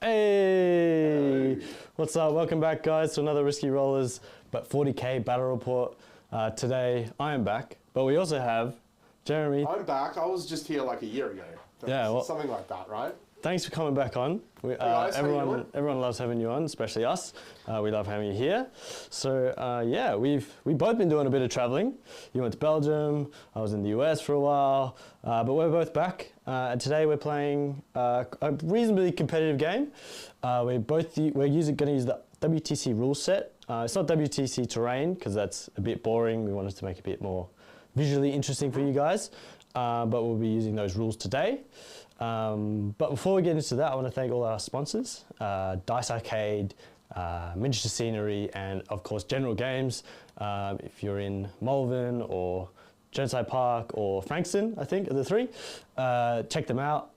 Hey! What's up? Welcome back, guys, to another Risky Rollers but 40K battle report. Today, I am back, but we also have Jeremy. I'm back. I was just here like a year ago. Yeah, well, something like that, right? Thanks for coming back on. Hey guys, everyone loves having you on, especially us. We love having you here. So yeah, we've both been doing a bit of traveling. You went to Belgium. I was in the US for a while, but we're both back. And today we're playing a reasonably competitive game. We're going to use the WTC rule set. It's not WTC terrain because that's a bit boring. We wanted to make it a bit more visually interesting for you guys. But we'll be using those rules today. But before we get into that, I want to thank all our sponsors, Dice Arcade, Miniature Scenery, and of course General Games. If you're in Malvern or Joneside Park or Frankston, I think are the three, check them out.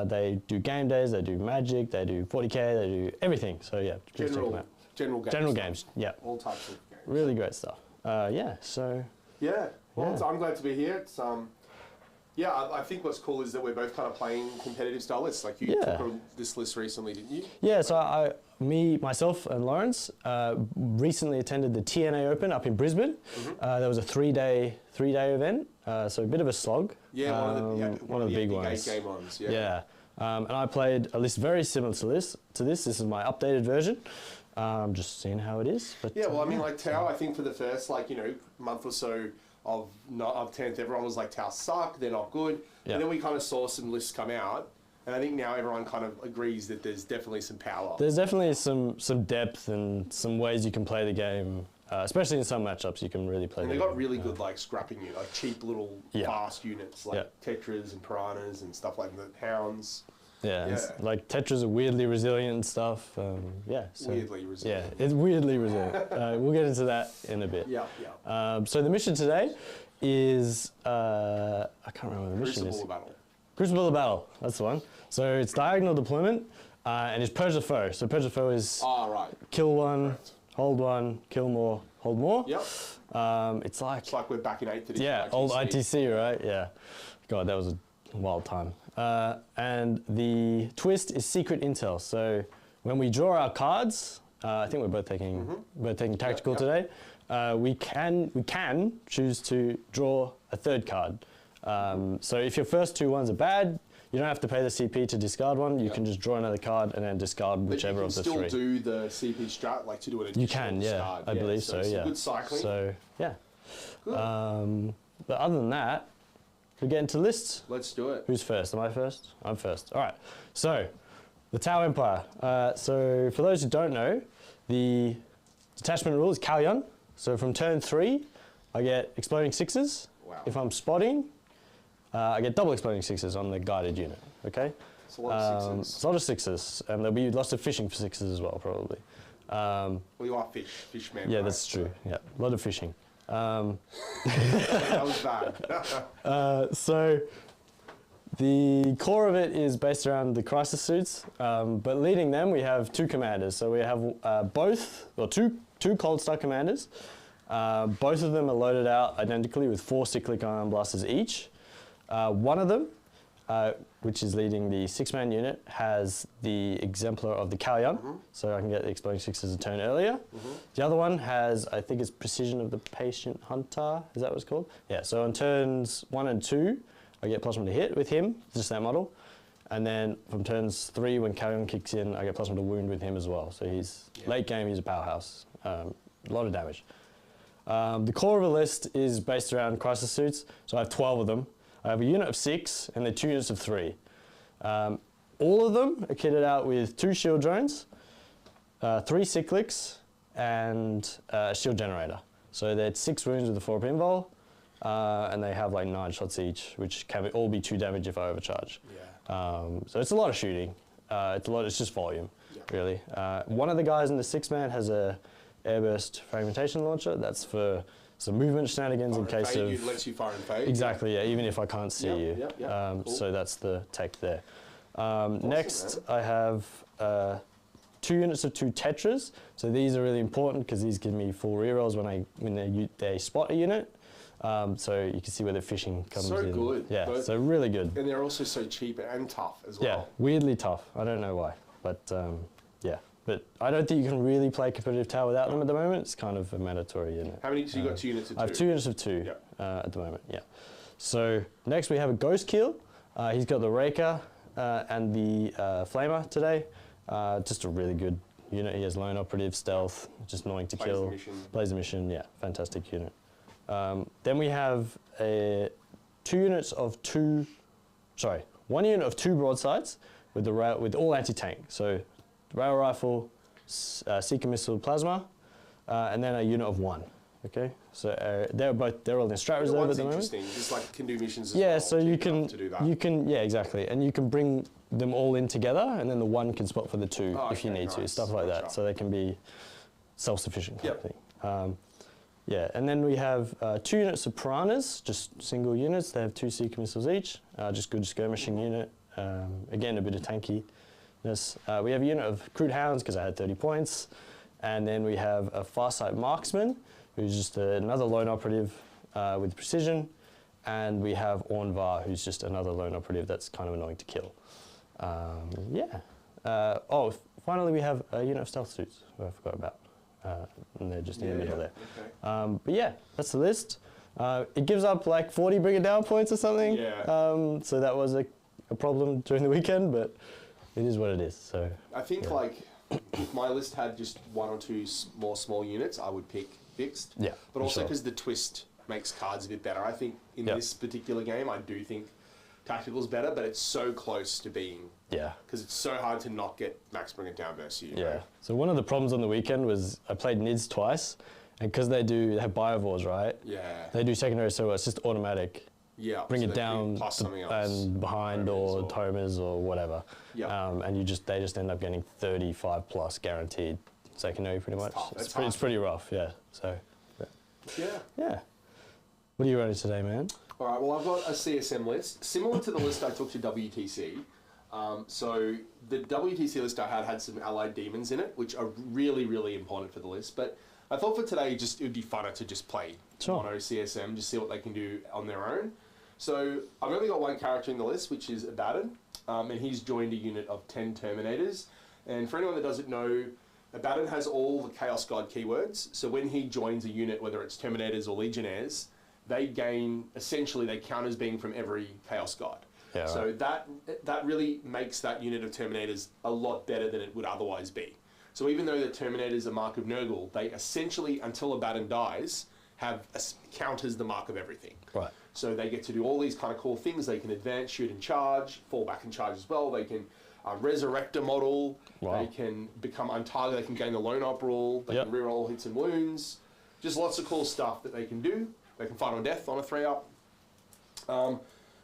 They do game days, they do Magic, they do 40K, they do everything. So yeah, just check them out. General Games, yeah. All types of games. Really great stuff. Yeah, so. Yeah, well, I'm glad to be here. It's yeah, I think what's cool is that we're both kind of playing competitive style lists. Like you took this list recently, didn't you? Yeah, so myself and Lawrence recently attended the TNA Open up in Brisbane. There was a three-day event, so a bit of a slog. Yeah, one of the big ones. Game ones. Yeah. And I played a list very similar to this. This is my updated version. Just seeing how it is. But, yeah, well, I mean, like Tau, I think for the first month or so of 10th, everyone was like, Tau suck, they're not good. And then we kind of saw some lists come out, and I think now everyone kind of agrees that there's definitely some power. There's definitely some depth and some ways you can play the game, especially in some matchups you can really play. And they got really good like scrapping units, like cheap little fast units like Tetras and Piranhas and stuff like that, Hounds. Yeah. Like Tetras are weirdly resilient and stuff. So, weirdly resilient. Yeah, it's weirdly resilient. We'll get into that in a bit. So the mission today is, I can't remember what the mission is. Crucible Battle. Crucible of Battle, that's the one. So it's diagonal deployment, and it's Purge the Foe. So Purge the Foe is kill one, hold one, kill more, hold more. Yep. It's like we're back in 8th edition. Yeah, old ITC, right? Yeah. God, that was a wild time. And the twist is secret intel. So when we draw our cards, I think we're both taking tactical today. We can choose to draw a third card. So if your first two ones are bad, you don't have to pay the CP to discard one. You can just draw another card and then discard whichever of the three. You can still do the CP strat, like to do an additional You can, discard. I believe so. Yeah. Good cycling. So yeah. Good. But other than that, we get into lists. Let's do it. Who's first? Am I first? I'm first. All right. So, the Tau Empire. So, for those who don't know, the detachment rule is Kalyan. So, from turn 3, I get exploding sixes. Wow. If I'm spotting, I get double exploding sixes on the guided unit. Okay? It's a lot of sixes. It's a lot of sixes, and there'll be lots of fishing for sixes as well, probably. Well, you are fish man. Yeah, right? that's true. Yeah, a lot of fishing. That was bad. So the core of it is based around the crisis suits, but leading them we have two commanders. So we have two Cold Star commanders. Both of them are loaded out identically with 4 cyclic ion blasters each. One of them, which is leading the 6-man unit, has the exemplar of the Kalyan, so I can get the exploding sixes a turn earlier. The other one has, I think it's Precision of the Patient Hunter, is that what it's called? Yeah, so on turns 1 and 2, I get +1 to hit with him, just that model. And then from turns 3, when Kalyan kicks in, I get +1 to wound with him as well. So he's, late game, he's a powerhouse, a lot of damage. The core of the list is based around crisis suits, so I have 12 of them. I have a unit of 6 and then 2 units of 3. All of them are kitted out with 2 shield drones, 3 cyclics, and a shield generator. So they're 6 wounds with a 4 pinball, and they have like 9 shots each, which can all be 2 damage if I overcharge. So it's a lot of shooting. It's just volume, really. One of the guys in the 6-man has a airburst fragmentation launcher. That's for some movement shenanigans in case of... It lets you fire and fade. Exactly, yeah, even if I can't see you. Cool. So that's the tech there. Next, I have 2 units of 2 Tetras. So these are really important because these give me full rerolls when they spot a unit. So you can see where the fishing comes in. So good. Yeah, so really good. And they're also so cheap and tough as well. Yeah, weirdly tough. I don't know why. But yeah, but I don't think you can really play competitive Tau without them at the moment. It's kind of a mandatory unit. How many? So you got 2 units of 2? I have 2 units of 2 at the moment. Yeah. So next we have a Ghost Keel. He's got the Raker and the Flamer today. Just a really good unit. He has lone operative, stealth, just annoying to kill. Plays the mission. Yeah, fantastic unit. Then we have 1 unit of 2 broadsides with all anti-tank. So rail rifle, seeker missile, plasma, and then a unit of 1. Okay, so they're all in strat reserve at the moment. Interesting. Just like can do missions as well. Yeah, so you can to do that. Exactly, and you can bring them all in together, and then the 1 can swap for the 2 if you need to, stuff like that. So they can be self-sufficient kind of thing. Yeah, and then we have 2 units of Piranhas, just single units. They have 2 seeker missiles each, just good skirmishing unit. Again, a bit of tankiness. We have a unit of Crude Hounds because I had 30 points, and then we have a Farsight Marksman, who's just another lone operative with precision, and we have Ornvar, who's just another lone operative that's kind of annoying to kill. Finally we have a unit of stealth suits, who I forgot about, and they're just in the middle there. Okay. But yeah, that's the list. It gives up like 40 bring it down points or something, so that was a problem during the weekend, but it is what it is. So I think like if my list had just 1 or 2 more small units, I would pick fixed. Yeah, but also because the twist makes cards a bit better. I think in this particular game, I do think tactical's better, but it's so close to being. Yeah. Because it's so hard to not get max bring it down versus you. Yeah. So one of the problems on the weekend was I played NIDS twice, and because they have biovores, right? Yeah. They do secondary, so it's just automatic. Yeah. Bring it down and behind or Tomers or whatever. Yeah. And they just end up getting 35 plus guaranteed secondary pretty much. It's pretty rough, yeah. So, yeah. What are you running today, man? All right, well, I've got a CSM list, similar to the list I took to WTC. So the WTC list I had some allied demons in it, which are really, really important for the list. But I thought for today, it would be funner to just play mono CSM, just see what they can do on their own. So I've only got 1 character in the list, which is Abaddon, and he's joined a unit of 10 Terminators. And for anyone that doesn't know, Abaddon has all the Chaos God keywords, so when he joins a unit, whether it's Terminators or Legionnaires, they count as being from every Chaos God. Yeah, so that really makes that unit of Terminators a lot better than it would otherwise be. So even though the Terminators are Mark of Nurgle, they essentially, until Abaddon dies, count as the Mark of everything. Right. So they get to do all these kind of cool things. They can advance, shoot and charge, fall back and charge as well. They can resurrect a model. Wow. They can become untargeted. They can gain the lone op rule. They can reroll hits and wounds. Just lots of cool stuff that they can do. They can fight on death on a 3-up.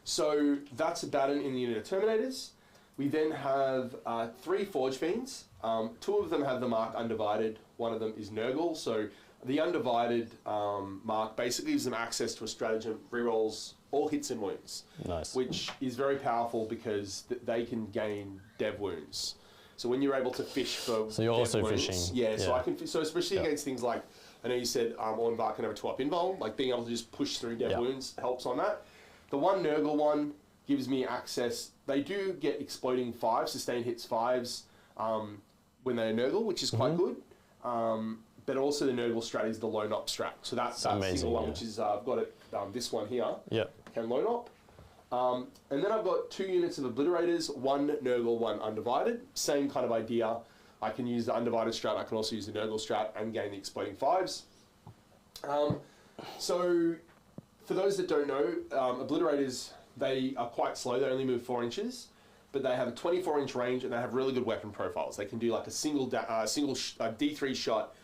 So that's Abaddon in the unit of Terminators. We then have 3 Forge Fiends. 2 of them have the mark Undivided. 1 of them is Nurgle. So the Undivided mark basically gives them access to a stratagem, rerolls all hits and wounds. Nice. Which is very powerful because they can gain dev wounds. So when you're able to fish for so you're also wounds, fishing. Yeah, so I can. So especially against things like, I know you said Ornvar can have a 2-up invul, like being able to just push through dev wounds helps on that. The 1 Nurgle one gives me access. They do get exploding 5s, sustained hits 5s when they're Nurgle, which is quite good. But also the Nurgle strat is the lone op strat. So that's that single one, which is, I've got it, this one here. Yeah. Can lone op. And then I've got 2 units of Obliterators, 1 Nurgle, 1 Undivided. Same kind of idea. I can use the Undivided strat, I can also use the Nurgle strat and gain the exploding 5s. So for those that don't know, Obliterators, they are quite slow. They only move 4 inches. But they have a 24-inch range and they have really good weapon profiles. They can do like a single D3 shot,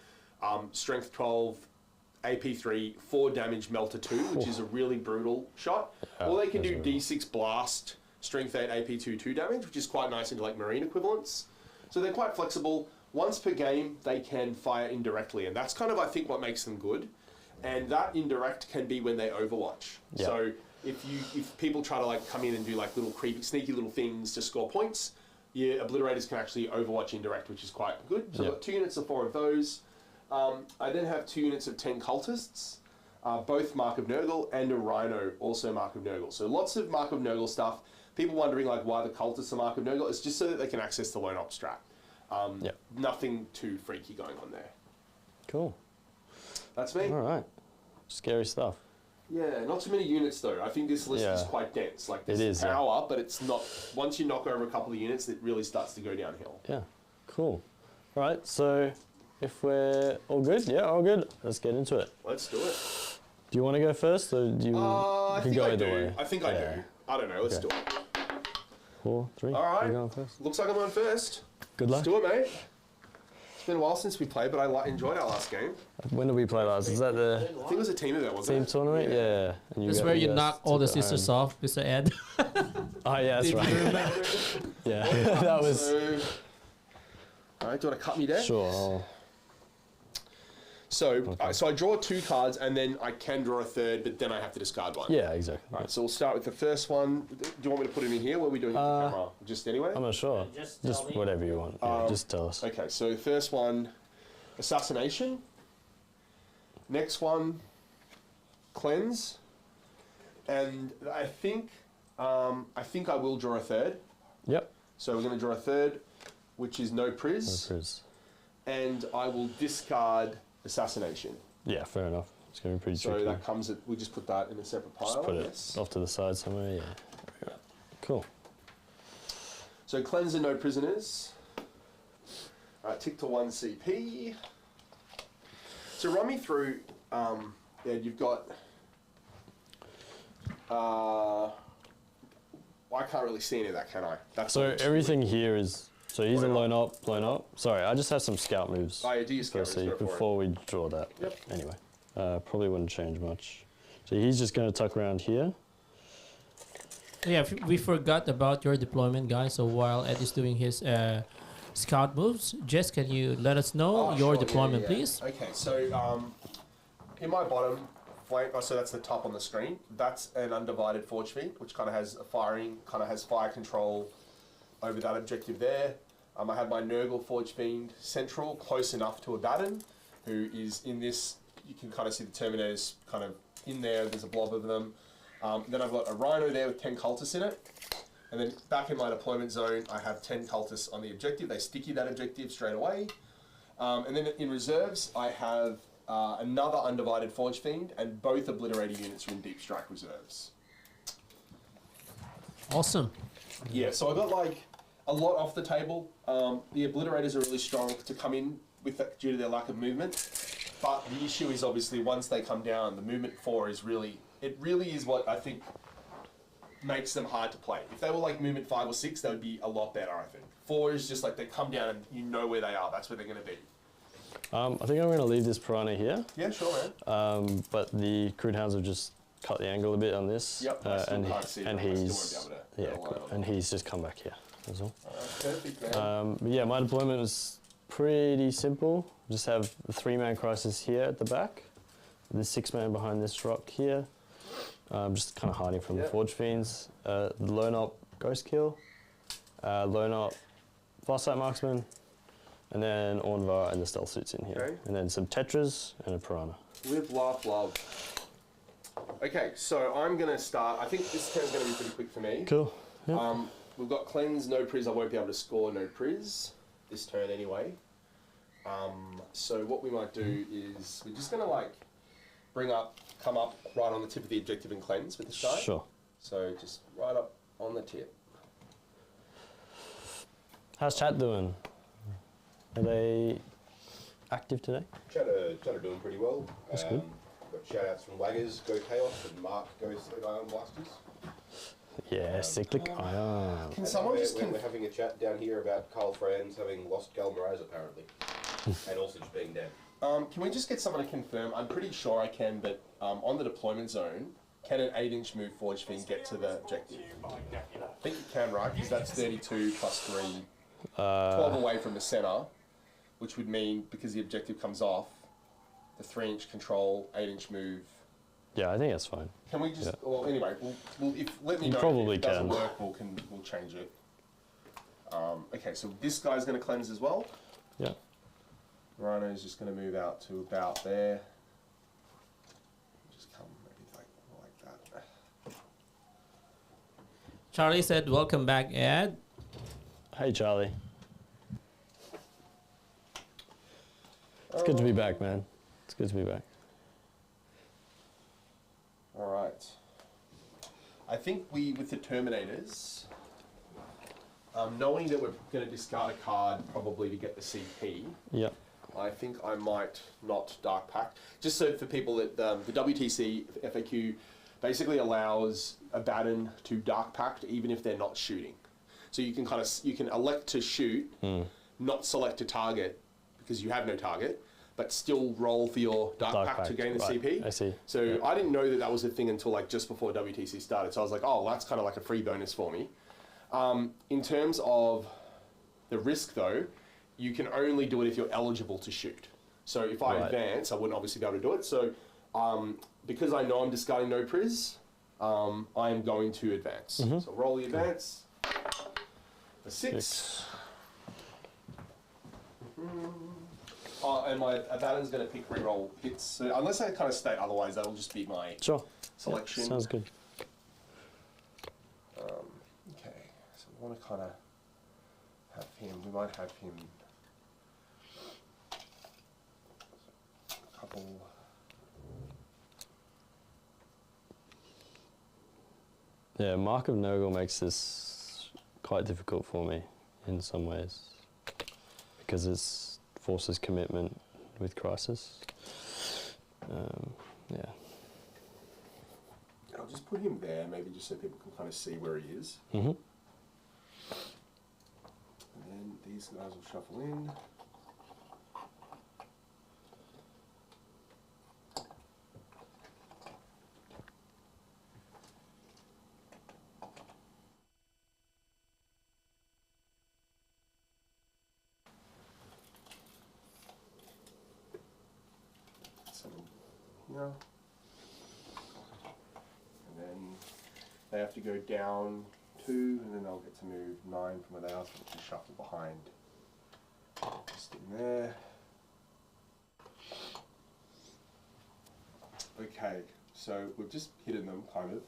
strength 12, AP3, 4 damage, melter 2, which is a really brutal shot. Or they can do D6 blast, strength 8, AP2, 2 damage, which is quite nice into like marine equivalents. So they're quite flexible. Once per game, they can fire indirectly, and that's kind of, I think, what makes them good. And that indirect can be when they overwatch. Yeah. So if people try to like come in and do like little creepy, sneaky little things to score points, Obliterators can actually overwatch indirect, which is quite good. So I've got 2 units of 4 of those. I then have 2 units of 10 Cultists, both Mark of Nurgle, and a Rhino, also Mark of Nurgle. So lots of Mark of Nurgle stuff. people wondering like why the cultists are Mark of No God, it's just so that they can access the lone op strat. Nothing too freaky going on there. Cool. That's me. All right. Scary stuff. Yeah, not too many units though. I think this list is quite dense. Like there's power, but it's not. Once you knock over a couple of units, it really starts to go downhill. Yeah. Cool. All right. So, if we're all good, yeah, all good. Let's get into it. Let's do it. Do you want to go first, or do you? I think go I either do. way. I think I do. I don't know. Let's do it. 4, 3. All right. You going first? Looks like I'm on first. Good luck. Let's do it, mate. It's been a while since we played, but I enjoyed our last game. When did we play last? Is that the I think it was a team event, wasn't it? team tournament? Yeah. And That's where you knock all the sisters off, Mr. Ed. Oh yeah, that's right. Yeah, that was. All right, do you want to cut me there? Sure. So I draw 2 cards, and then I can draw a third, but then I have to discard one. Yeah, exactly. All right, so we'll start with the first one. Do you want me to put it in here? What are we doing with the camera? Just anyway? I'm not sure. Just whatever you want. Yeah, just tell us. Okay, so the first one, Assassination. Next one, Cleanse. And I think I will draw a third. Yep. So we're going to draw a third, which is No Priz. No Priz. And I will discard Assassination. Yeah, fair enough. It's going to be pretty tricky. So that comes at, we just put that in a separate pile. Just put it off to the side somewhere, yeah. Cool. So Cleanse and No Prisoners. Tick to 1 CP. So run me through, Ed, you've got, I can't really see any of that, can I? That's so everything here is, so he's a lone op. Sorry, I just have some scout moves. Oh, yeah, do your scout moves before we draw that. Yep. Anyway, probably wouldn't change much. So he's just going to tuck around here. Yeah, we forgot about your deployment, guys. So while Ed is doing his scout moves, Jess, can you let us know your deployment, please? Okay, so in my bottom flank, so that's the top on the screen. That's an undivided Forge Fiend, which kind of has fire control over that objective there. I had my Nurgle Forge Fiend central, close enough to Abaddon, who is in this. You can kind of see the Terminators kind of in there. There's a blob of them. Then I've got a Rhino there with 10 cultists in it. And then back in my deployment zone, I have 10 cultists on the objective. They sticky that objective straight away. And then in reserves, I have another undivided Forge Fiend, and both obliterating units are in Deep Strike reserves. Awesome. Yeah, so I got like a lot off the table. The obliterators are really strong to come in with that due to their lack of movement. But the issue is obviously once they come down, the movement 4 is really is what I think makes them hard to play. If they were like movement 5 or 6, they would be a lot better, I think. 4 is just like they come down and you know where they are. That's where they're going to be. I think I'm going to leave this Piranha here. Yeah, sure, man. But the Crude Hounds have just cut the angle a bit on this. Yep, and he's just come back here. That's all. Perfect, man. Yeah, my deployment was pretty simple. Just have the 3-man crisis here at the back, the 6-man behind this rock here. Just kind of hiding from the Forge Fiends. The Lone Op Ghost Kill, Lone Op Farsight Marksman, and then Ornvar and the Stealth Suits in here. Okay. And then some Tetras and a Piranha. Live, laugh, love. Okay, so I'm going to start. I think this turn's going to be pretty quick for me. Cool. Yep. We've got Cleanse, No Priz. I won't be able to score No Priz this turn anyway. So what we might do is we're just going to like come up right on the tip of the objective and Cleanse with this guy. Sure. So just right up on the tip. How's chat doing? Are they active today? Chat are doing pretty well. That's good. Got shout outs from Waggers, Go Chaos, and Mark, Go Cyclic Ion Blasters. Yeah, Cyclic Ion. Can someone just... We're having a chat down here about Carl Franz having lost Gal Mraz apparently, and also just being dead. Can we just get someone to confirm? I'm pretty sure I can, but on the deployment zone, can an 8-inch move Forge Fiend get to the objective? I think it can, right? Because that's 32 plus 3, 12 away from the centre, which would mean, because the objective comes off, the 3-inch control, 8-inch move. Yeah, I think that's fine. Can we just... Yeah. Well, anyway, let me know if it doesn't work, we'll change it. Okay, so this guy's going to Cleanse as well. Yeah. Rhino's just going to move out to about there. Just come maybe like that. Charlie said, "Welcome back, Ed." Hey, Charlie. It's good to be back, man. It's good to be back. All right. I think with the Terminators, knowing that we're going to discard a card probably to get the CP, Yep. I think I might not Dark Pact. Just so for people that the WTC FAQ basically allows a baton to Dark Pact even if they're not shooting. So you can you can elect to shoot, not select a target because you have no target, but still roll for your Dark Pact to gain the CP. I see. So I didn't know that was a thing until like just before WTC started. So I was like, oh, that's kind of like a free bonus for me. In terms of the risk though, you can only do it if you're eligible to shoot. So if I advance, I wouldn't obviously be able to do it. So because I know I'm discarding no priz, I am going to advance. So roll the advance. A 6. And my baton's going to pick reroll hits. So unless I kind of state otherwise, that'll just be my selection. Yep, sounds good. Okay, so we want to kind of have him. We might have him. A couple. Yeah, Mark of Nurgle makes this quite difficult for me in some ways because it's forces commitment with Crisis. Yeah. I'll just put him there, maybe just so people can kind of see where he is. Mm-hmm. And then these guys will shuffle in. And then they have to go down 2, and then they'll get to move 9 from where they are, so we'll just shuffle behind. Just in there. Okay, so we've just hidden them, kind of.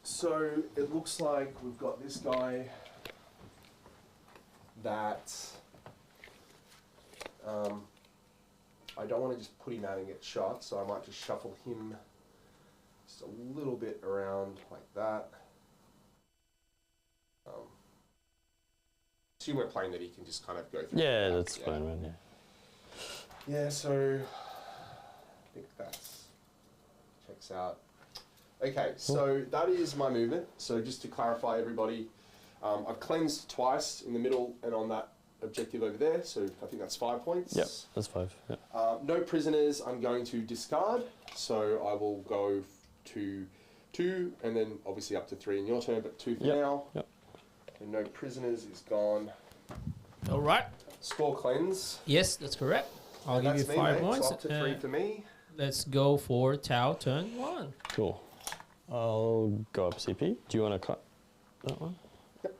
So it looks like we've got this guy that I don't want to just put him out and get shot, so I might just shuffle him just a little bit around like that. Assume we're playing that he can just kind of go through. Yeah, that's fine, man. Yeah, so I think that's checks out. Okay, so that is my movement. So just to clarify, everybody, I've cleansed twice in the middle and on that objective over there, so I think that's 5 points. Yep, that's 5. Yep. No prisoners I'm going to discard, so I will go to 2 and then obviously up to 3 in your turn, but 2 for now. Yep. And no prisoners is gone. All right. Score cleanse. Yes, that's correct. I'll give you 5 points. So up to 3 for me. Let's go for Tau turn 1. Cool. I'll go up CP. Do you want to cut that one? Yep.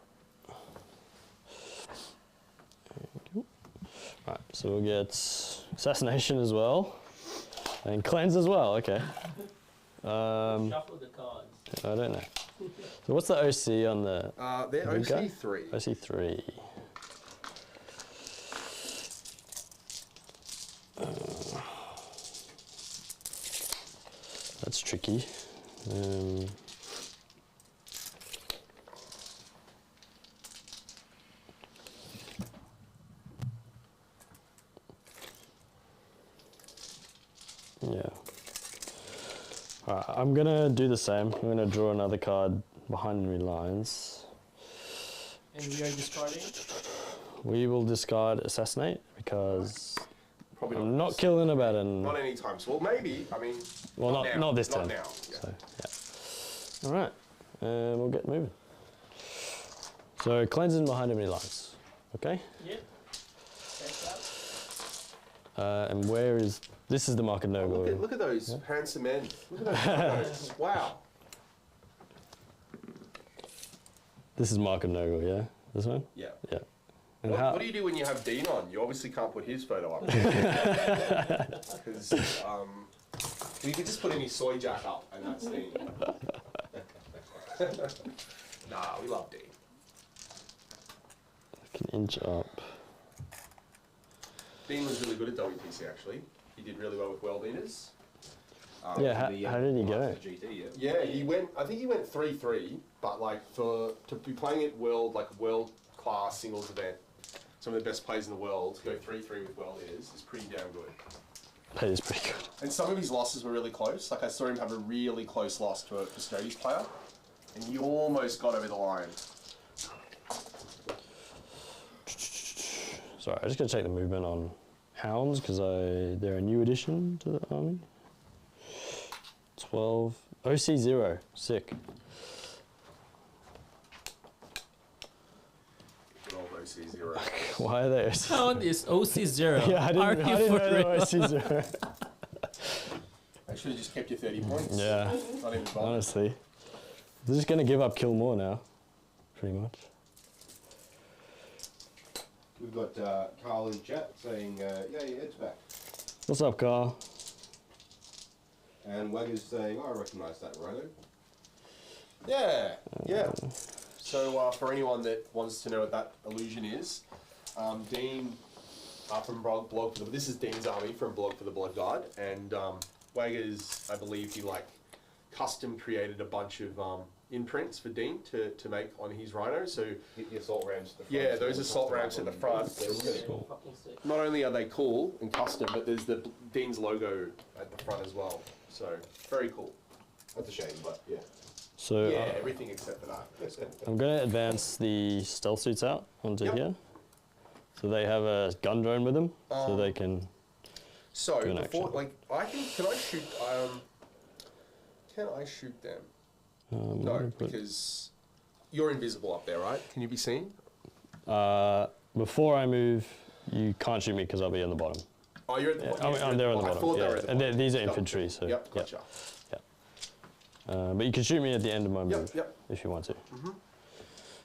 Right, so we'll get Assassination as well. And Cleanse as well, okay. Shuffle the cards. I don't know. So what's the OC on the... They're OC3. OC3. That's tricky. Yeah. Alright, I'm gonna do the same. I'm gonna draw another card behind enemy lines. And we are discarding? We will discard Assassinate because Probably I'm not killing a baton. Not anytime soon. Well, maybe. I mean, Well, not this turn. Not now. Yeah. So, yeah. All right, and we'll get moving. So cleansing behind enemy lines. Okay. Yep. Check out. And where is this? Is the Mark of Nurgle? Look at those handsome men. Look at those photos. Wow. This is Mark of Nurgle, yeah. This one. Yeah. Yeah. And What do you do when you have Dean on? You obviously can't put his photo up. Because You could just put any soy jack up and that's Dean. Nah, we love Dean. Like an inch up. Dean was really good at WTC actually. He did really well with world eaters. Yeah, how did he go? GT, Yeah, he went. I think he went 3-3, but like to be playing at world class singles event, some of the best players in the world to go 3-3 with world eaters is pretty damn good. That is pretty good. And some of his losses were really close. Like I saw him have a really close loss to a Custodes player, and he almost got over the line. Sorry, I just gotta check the movement on hounds because they're a new addition to the army. 12 OC0, sick. Good old OC0. Why are they OC0? Hound is OC0. Yeah, I didn't know they were OC0. I should have just kept your 30 points. Yeah, Not even bothered. honestly. They're just gonna give up kill more now, pretty much. We've got Carl in chat saying, yeah, Ed's back. What's up, Carl? And Wagger's saying, I recognise that rhino. Yeah, yeah. So for anyone that wants to know what that illusion is, Dean from Blog for the... This is Dean's army from Blog for the Blood God, and Waggers, I believe he like custom created a bunch of imprints for Dean to make on his rhino. So The assault ramps at the front. yeah, those assault ramps at the front. They're really cool. Not only are they cool and custom, but there's the Dean's logo at the front as well. So very cool. That's a shame, but yeah. So Yeah, everything except for that. That's cool. I'm gonna advance the stealth suits out onto Yep. here. So they have a gun drone with them, so they can. So Do an before, action. like, can I shoot? Can I shoot them? I'm No, gonna put- because you're invisible up there, right? Can you be seen? Before I move, you can't shoot me because I'll be on the bottom. Oh, you're at the Yeah, bottom. I'm there on the I bottom. thought they Yeah, were at the and bottom. these are Double infantry, check. so Yep, yeah. gotcha. But you can shoot me at the end of my move Yep. if you want to.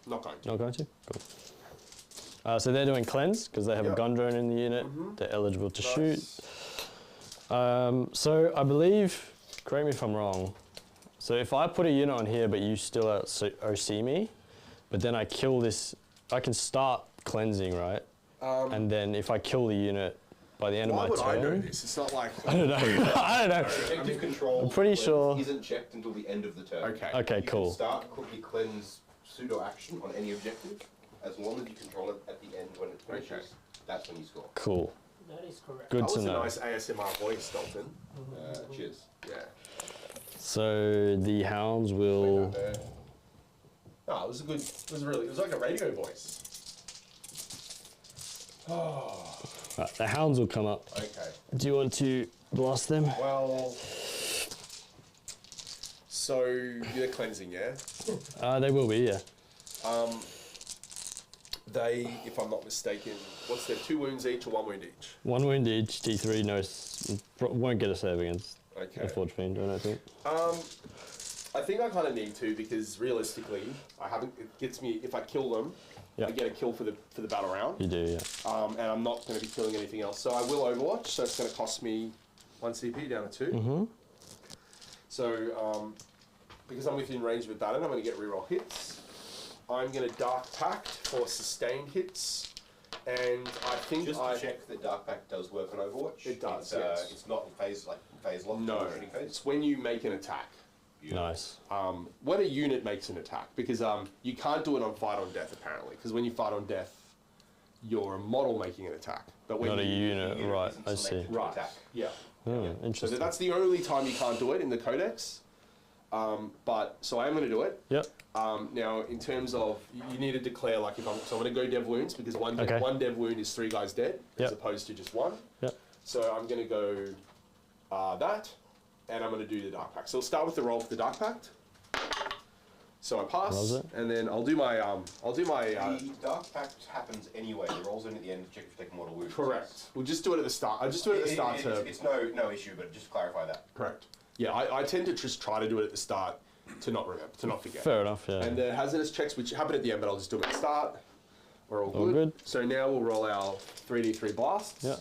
Not going to. Not going to? Cool. So they're doing cleanse because they have a Yep. gun drone in the unit. They're eligible to shoot. Nice. So I believe, correct me if I'm wrong, so if I put a unit on here but you still OC me, but then I kill this, I can start cleansing, right? And then if I kill the unit by the end Why of would my I know turn, this? It's not like. I don't know. I don't know. Objective control I'm pretty cleanse sure- isn't checked until the end of the turn. Okay. Okay, You can cool. start cookie cleanse pseudo action on any objective, as long as you control it at the end when it finishes. Okay. That's when you score. Cool. That is correct. Good That to was a know. nice ASMR voice, Dalton. Cheers. Yeah. So the hounds will. No, it was a good. It was like a radio voice. Right, the hounds will come up. Okay. Do you want to blast them? Well. So you're cleansing, yeah? They will be, yeah. They, if I'm not mistaken, what's their 2 wounds each or 1 wound each? 1 wound each. D3 won't get a save against Okay. a Forge Fiend, I don't think. I think I kind of need to because realistically, I haven't. It gets me if I kill them, Yeah. I get a kill for the battle round. You do, yeah. And I'm not going to be killing anything else. So I will Overwatch. So it's going to cost me 1 CP down to 2. Mm-hmm. So because I'm within range of a baton, I'm going to get reroll hits. I'm going to Dark Pact for sustained hits, and I think Just to check that Dark Pact does work on Overwatch. It does, It's, yes. it's not in phase lock. no, shooting phase. it's when you make an attack. Nice. When a unit makes an attack, because you can't do it on fight on death apparently, because when you fight on death, you're a model making an attack. But when Not a you, unit, unit right, isn't I see. selected. right, Attack. yeah. Oh, So interesting. that's the only time you can't do it in the codex. But so I am going to do it. Yep. Now, in terms of, you need to declare, like, so I'm going to go dev wounds, because one Okay. dev wound is 3 guys dead, Yep. as opposed to just 1. Yep. So I'm going to go that, and I'm going to do the Dark Pact. So we'll start with the roll for the Dark Pact. So I pass, Loves it. and then I'll do my, The Dark Pact happens anyway. It rolls in at the end to check if you take a mortal wound. correct. We'll just do it at the start. I'll just do it at the start to, It's no issue, but just clarify that. correct. Yeah, I tend to just try to do it at the start to not remember, to not forget. Fair enough, yeah. And the hazardous checks, which happen at the end, but I'll just do them at the start. We're all All good. good. So now we'll roll our 3d3 blasts. Yeah.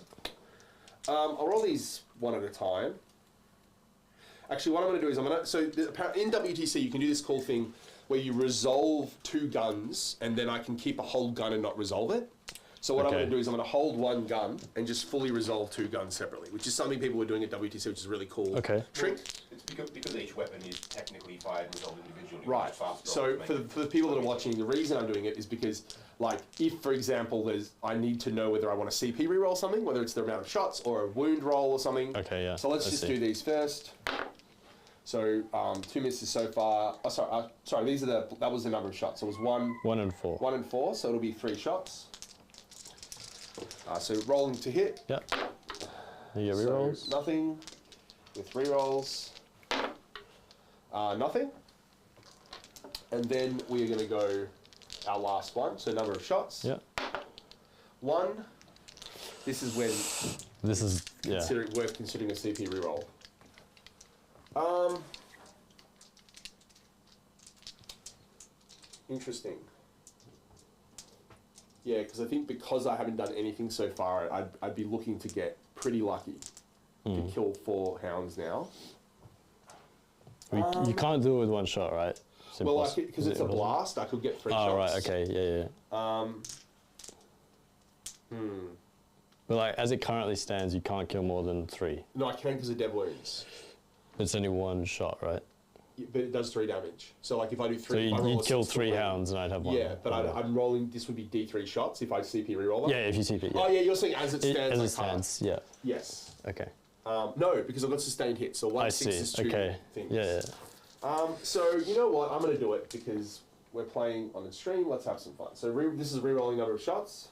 I'll roll these one at a time. Actually, what I'm going to do is in WTC you can do this cool thing where you resolve 2 guns, and then I can keep a whole gun and not resolve it. So what I'm going to do is I'm going to hold 1 gun and just fully resolve 2 guns separately, which is something people were doing at WTC, which is a really cool trick. It's because each weapon is technically fired and resolved individually. Right. So for the people that are watching, the reason I'm doing it is because, like, if, for example, I need to know whether I want a CP reroll something, whether it's the amount of shots or a wound roll or something. Okay, yeah. So let's just do these first. So 2 misses so far. Oh, sorry. That was the number of shots. So it was 1. 1 and 4. 1 and 4. So it'll be 3 shots. So rolling to hit. Yep. You get rerolls. So nothing. With rerolls. Nothing. And then we are going to go our last one. So number of shots. Yep. 1. This is when. This is worth considering a CP reroll. Interesting. Yeah, because I think because I haven't done anything so far, I'd be looking to get pretty lucky to kill 4 hounds now. You can't do it with 1 shot, right? Well, because it's a blast, I could get 3 shots. Oh, right, okay, yeah. But like, as it currently stands, you can't kill more than 3. No, I can because of dead wounds. It's only 1 shot, right? Yeah, but it does 3 damage. So like if I do 3... So you'd kill 3 hounds and I'd have 1. Yeah, but I'm rolling... This would be D3 shots if I CP reroll that. Yeah, if you CP, yeah. Oh, yeah, you're saying as it stands. As it stands, yeah. Yes. Okay. No, because I've got sustained hit, so 1 6 is 2 things. Yeah. So, you know what? I'm going to do it because we're playing on the stream. Let's have some fun. So this is re-rolling number of shots.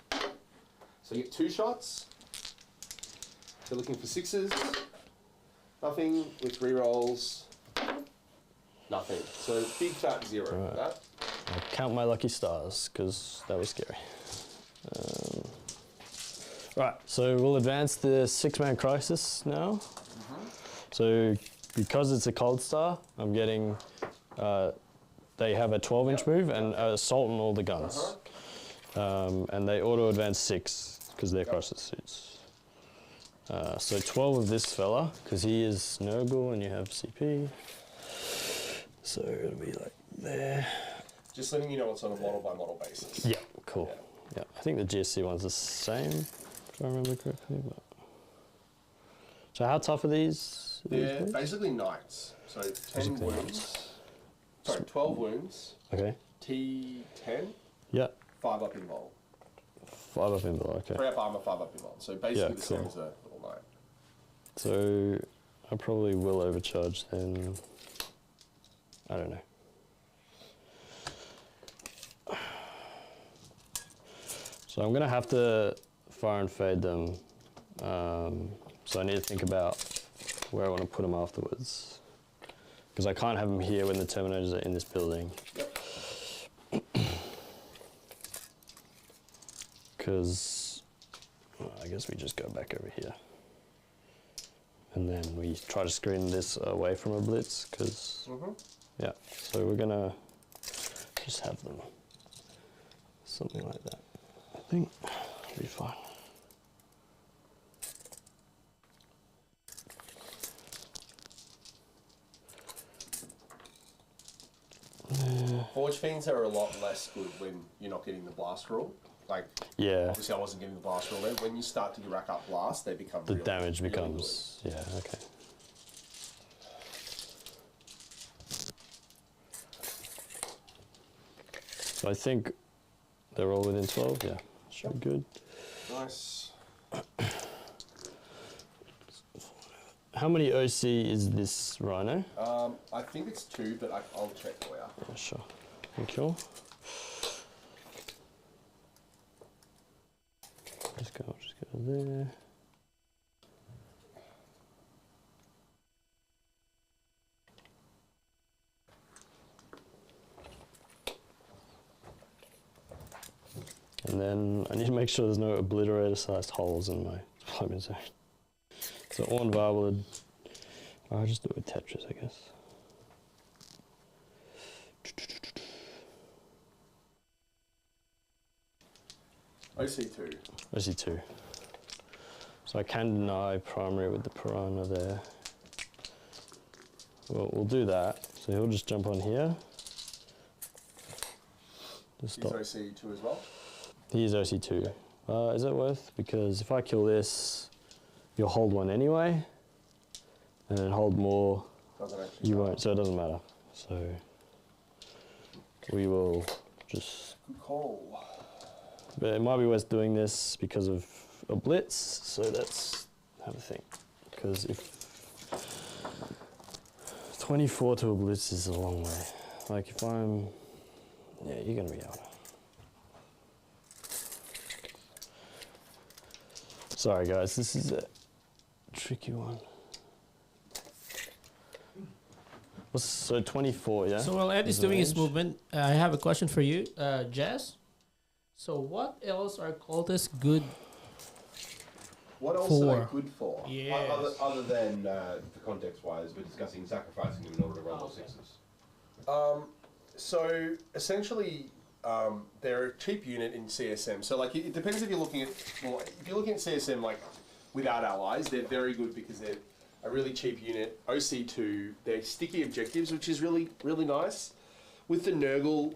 So you get 2 shots. So looking for 6s. Nothing with re-rolls. Nothing. So big fat 0 for that. I'll count my lucky stars because that was scary. Right, so we'll advance the 6-man crisis now. So because it's a cold star, I'm getting, they have a 12-inch move and assault on all the guns. And they auto advance 6 because they're crisis suits. So 12 of this fella, because he is noble and you have CP. So it'll be like there. Just letting you know it's on a model by model basis. Yeah, cool. Yeah, I think the GSC one's the same, if I remember correctly. But so how tough are these? They're basically knights. So 10 wounds. Sorry, 12 wounds. Okay. T10. Yeah. 5 up invul. 5 up invul, okay. 3 up armor, 5 up invul. So basically the same as a little knight. So I probably will overcharge then. I don't know. So I'm going to have to fire and fade them. So I need to think about where I want to put them afterwards. Because I can't have them here when the Terminators are in this building. Yep. Because I guess we just go back over here. And then we try to screen this away from a blitz, because, yeah. So we're going to just have them something like that. I think it'll be fine. Forge Fiends are a lot less good when you're not getting the blast rule. Like, yeah. Obviously I wasn't getting the blast rule there. When you start to rack up blast, they become the really, damage really becomes, good. yeah, okay. So I think they're all within 12, yeah. Should be good. Nice. How many OC is this Rhino? I think it's 2, but I'll check for you. Yeah, sure. Thank you. Just go there. And then I need to make sure there's no obliterator-sized holes in my deployment zone. So Orn Varwood, I'll just do it with Tetris, I guess. OC2. OC2. So I can deny primary with the Piranha there. well, we'll do that. So he'll just jump on here. Just He's stop. OC2 as well? He's OC2. Is it worth? Because if I kill this, you'll hold one anyway, and then hold more, Doesn't actually you matter. won't, so it doesn't matter. So we will just, Good call. but it might be worth doing this because of a blitz, so let's have a think. Because if 24 to a blitz is a long way. Like if I'm, yeah, you're gonna be able to. Sorry guys, this is a tricky one. So 24, yeah? So while Ed is the doing his range. movement, I have a question for you, Jazz. So what else are cultists good? What else For. are they good for? Yes. Other than, for context-wise, we're discussing sacrificing them in order to roll the sixes. So essentially, they're a cheap unit in CSM. So like it depends if you're looking at, well, if you're looking at CSM like without allies, they're very good because they're a really cheap unit. OC2, they're sticky objectives, which is really nice. With the Nurgle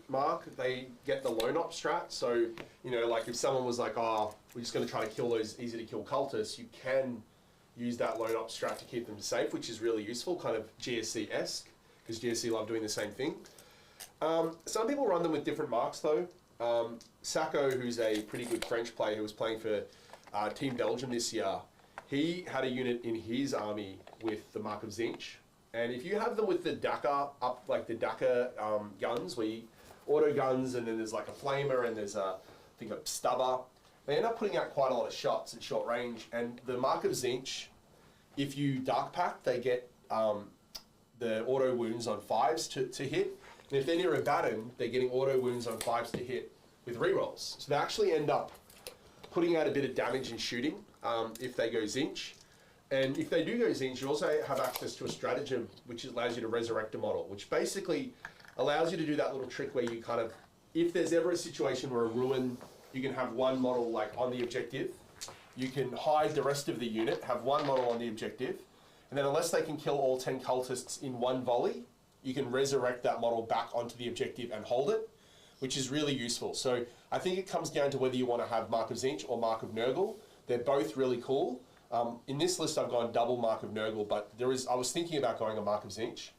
mark, they get the lone op strat. So you know, like if someone was like, oh, we're just going to try to kill those easy to kill cultists, you can use that lone op strat to keep them safe, which is really useful, kind of GSC-esque, because GSC love doing the same thing. Some people run them with different marks though. Sacco, who's a pretty good French player who was playing for Team Belgium this year, he had a unit in his army with the mark of Zinch. And if you have them with the Dakar up, like the Dakar guns, where you auto guns and then there's like a flamer and there's I think a stubber, they end up putting out quite a lot of shots at short range. And the mark of Zinch, if you dark pack, they get the auto wounds on 5s to hit. And if they're near a baton, they're getting auto wounds on 5s to hit with rerolls. So they actually end up putting out a bit of damage and shooting if they go Zinch. And if they do go Zinch, you also have access to a stratagem which allows you to resurrect a model, which basically allows you to do that little trick where you kind of, if there's ever a situation where a ruin, you can have one model like on the objective, you can hide the rest of the unit, have one model on the objective, and then unless they can kill all 10 cultists in one volley, you can resurrect that model back onto the objective and hold it, which is really useful. So I think it comes down to whether you want to have Mark of Zinch or Mark of Nurgle. They're both really cool. In this list, I've gone double Mark of Nurgle, but I was thinking about going a Mark of Zinch.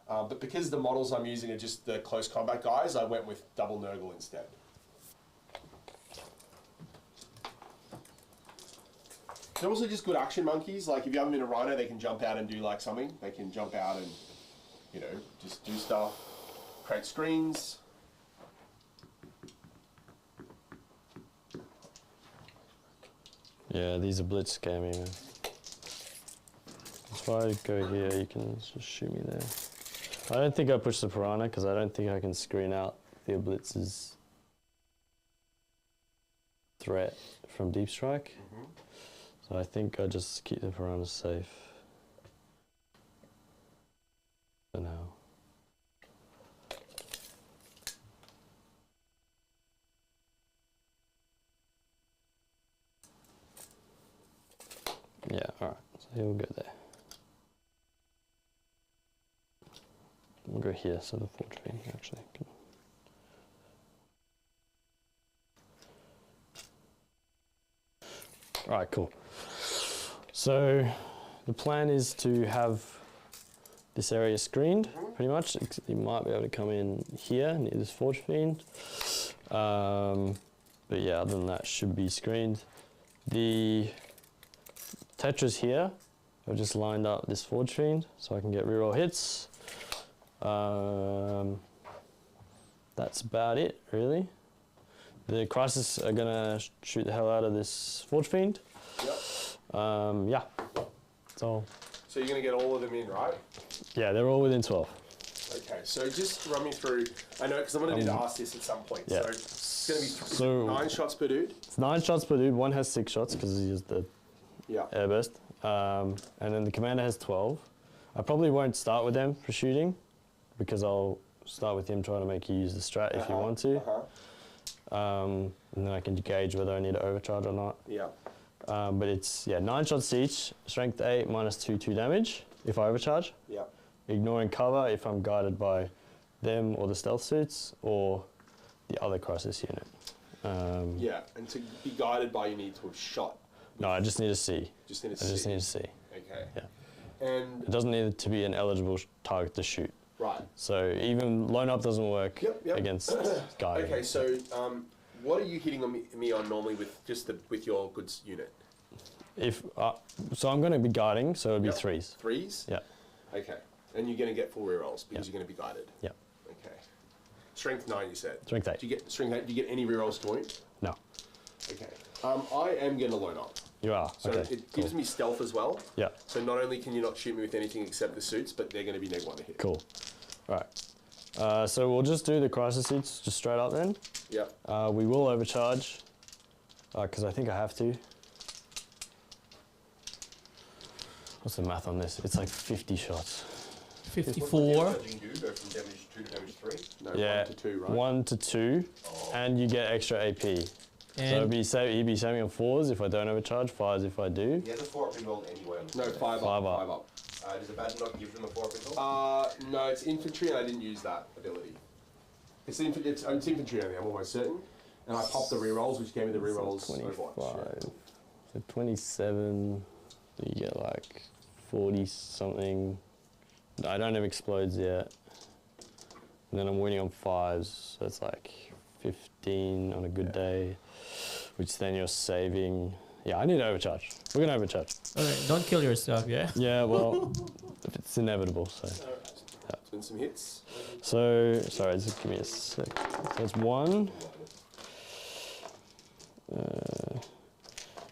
But because the models I'm using are just the close combat guys, I went with double Nurgle instead. They're also just good action monkeys. Like if you have them in a rhino, they can jump out and do like something. They can jump out and, you know, just do stuff, create screens. Yeah, these are blitz scamming, man. If I go here, you can just shoot me there. I don't think I push the Piranha because I don't think I can screen out the blitz's threat from Deep Strike. So I think I just keep the Piranha safe for now. Yeah, alright, so he'll go there. We'll go here, so the forge fiend actually can. Alright, cool. So the plan is to have this area screened, pretty much. You might be able to come in here near this forge fiend. But yeah, other than that, should be screened. The Tetras here, I've just lined up this forge fiend so I can get reroll hits. That's about it, really. The Crisis are gonna shoot the hell out of this forge fiend. Yep. Yeah, so you're going to get all of them in, right? yeah, they're all within 12. Okay, so just run me through. I know, because I'm going to need to ask this at some point. Yeah. So it's going to be So 9 shots per dude. it's 9 shots per dude. One has 6 shots because he used the Yeah. airburst. And then the commander has 12. I probably won't start with them for shooting because I'll start with him trying to make you use the strat if you want to. And then I can gauge whether I need to overcharge or not. Yeah. But it's 9 shots each, strength 8, -2 damage if I overcharge. Yeah. ignoring cover if I'm guided by them or the stealth suits or the other crisis unit. Yeah, and to be guided by, you need to have shot. No, I just need to see. Just need to I see. just need to see. Okay. Yeah. And It doesn't need to be an eligible target to shoot. right. So even loan up doesn't work Yep. against guiding. Okay, so what are you hitting on me on normally with just with your goods unit? If so, I'm going to be guiding, so it'd be Yep. threes. Threes? Yeah. Okay. And you're going to get full rerolls because Yep. you're going to be guided. Yeah. Okay. Strength 9, you said. Strength 8. Do you get strength 8? Do you get any rerolls to it? No. Okay. I am going to loan up. You are. So Okay. it gives me stealth as well. Yeah. So not only can you not shoot me with anything except the suits, but they're going to be -1 to hit. Cool. All right. So we'll just do the crisis suits just straight up then. Yep. We will overcharge because I think I have to. What's the math on this? It's like 50 shots. 54. What do you do? Go from damage 2 to damage 3? No, Yeah. 1 to 2, right? 1 to 2, and you get extra AP. So And he'd be saving on 4s if I don't overcharge, 5s if I do. He has a 4-up reroll anyway. On the No, stat. 5 Five up. up. 5 up. Does the badge not give them a 4-up reroll? No, it's infantry, and I didn't use that ability. It's infantry only, I'm almost certain. And I popped the rerolls, which gave me the rerolls. So Overwatch, 25. So 27, you get like 40 something. I don't have explodes yet. And then I'm winning on 5s, so it's like 15 on a good day, which then you're saving. Yeah, I need to overcharge. We're gonna overcharge. okay, don't kill yourself, yeah? Yeah, well, it's inevitable, so. Spin some hits. So, sorry, just give me a sec. So that's 1.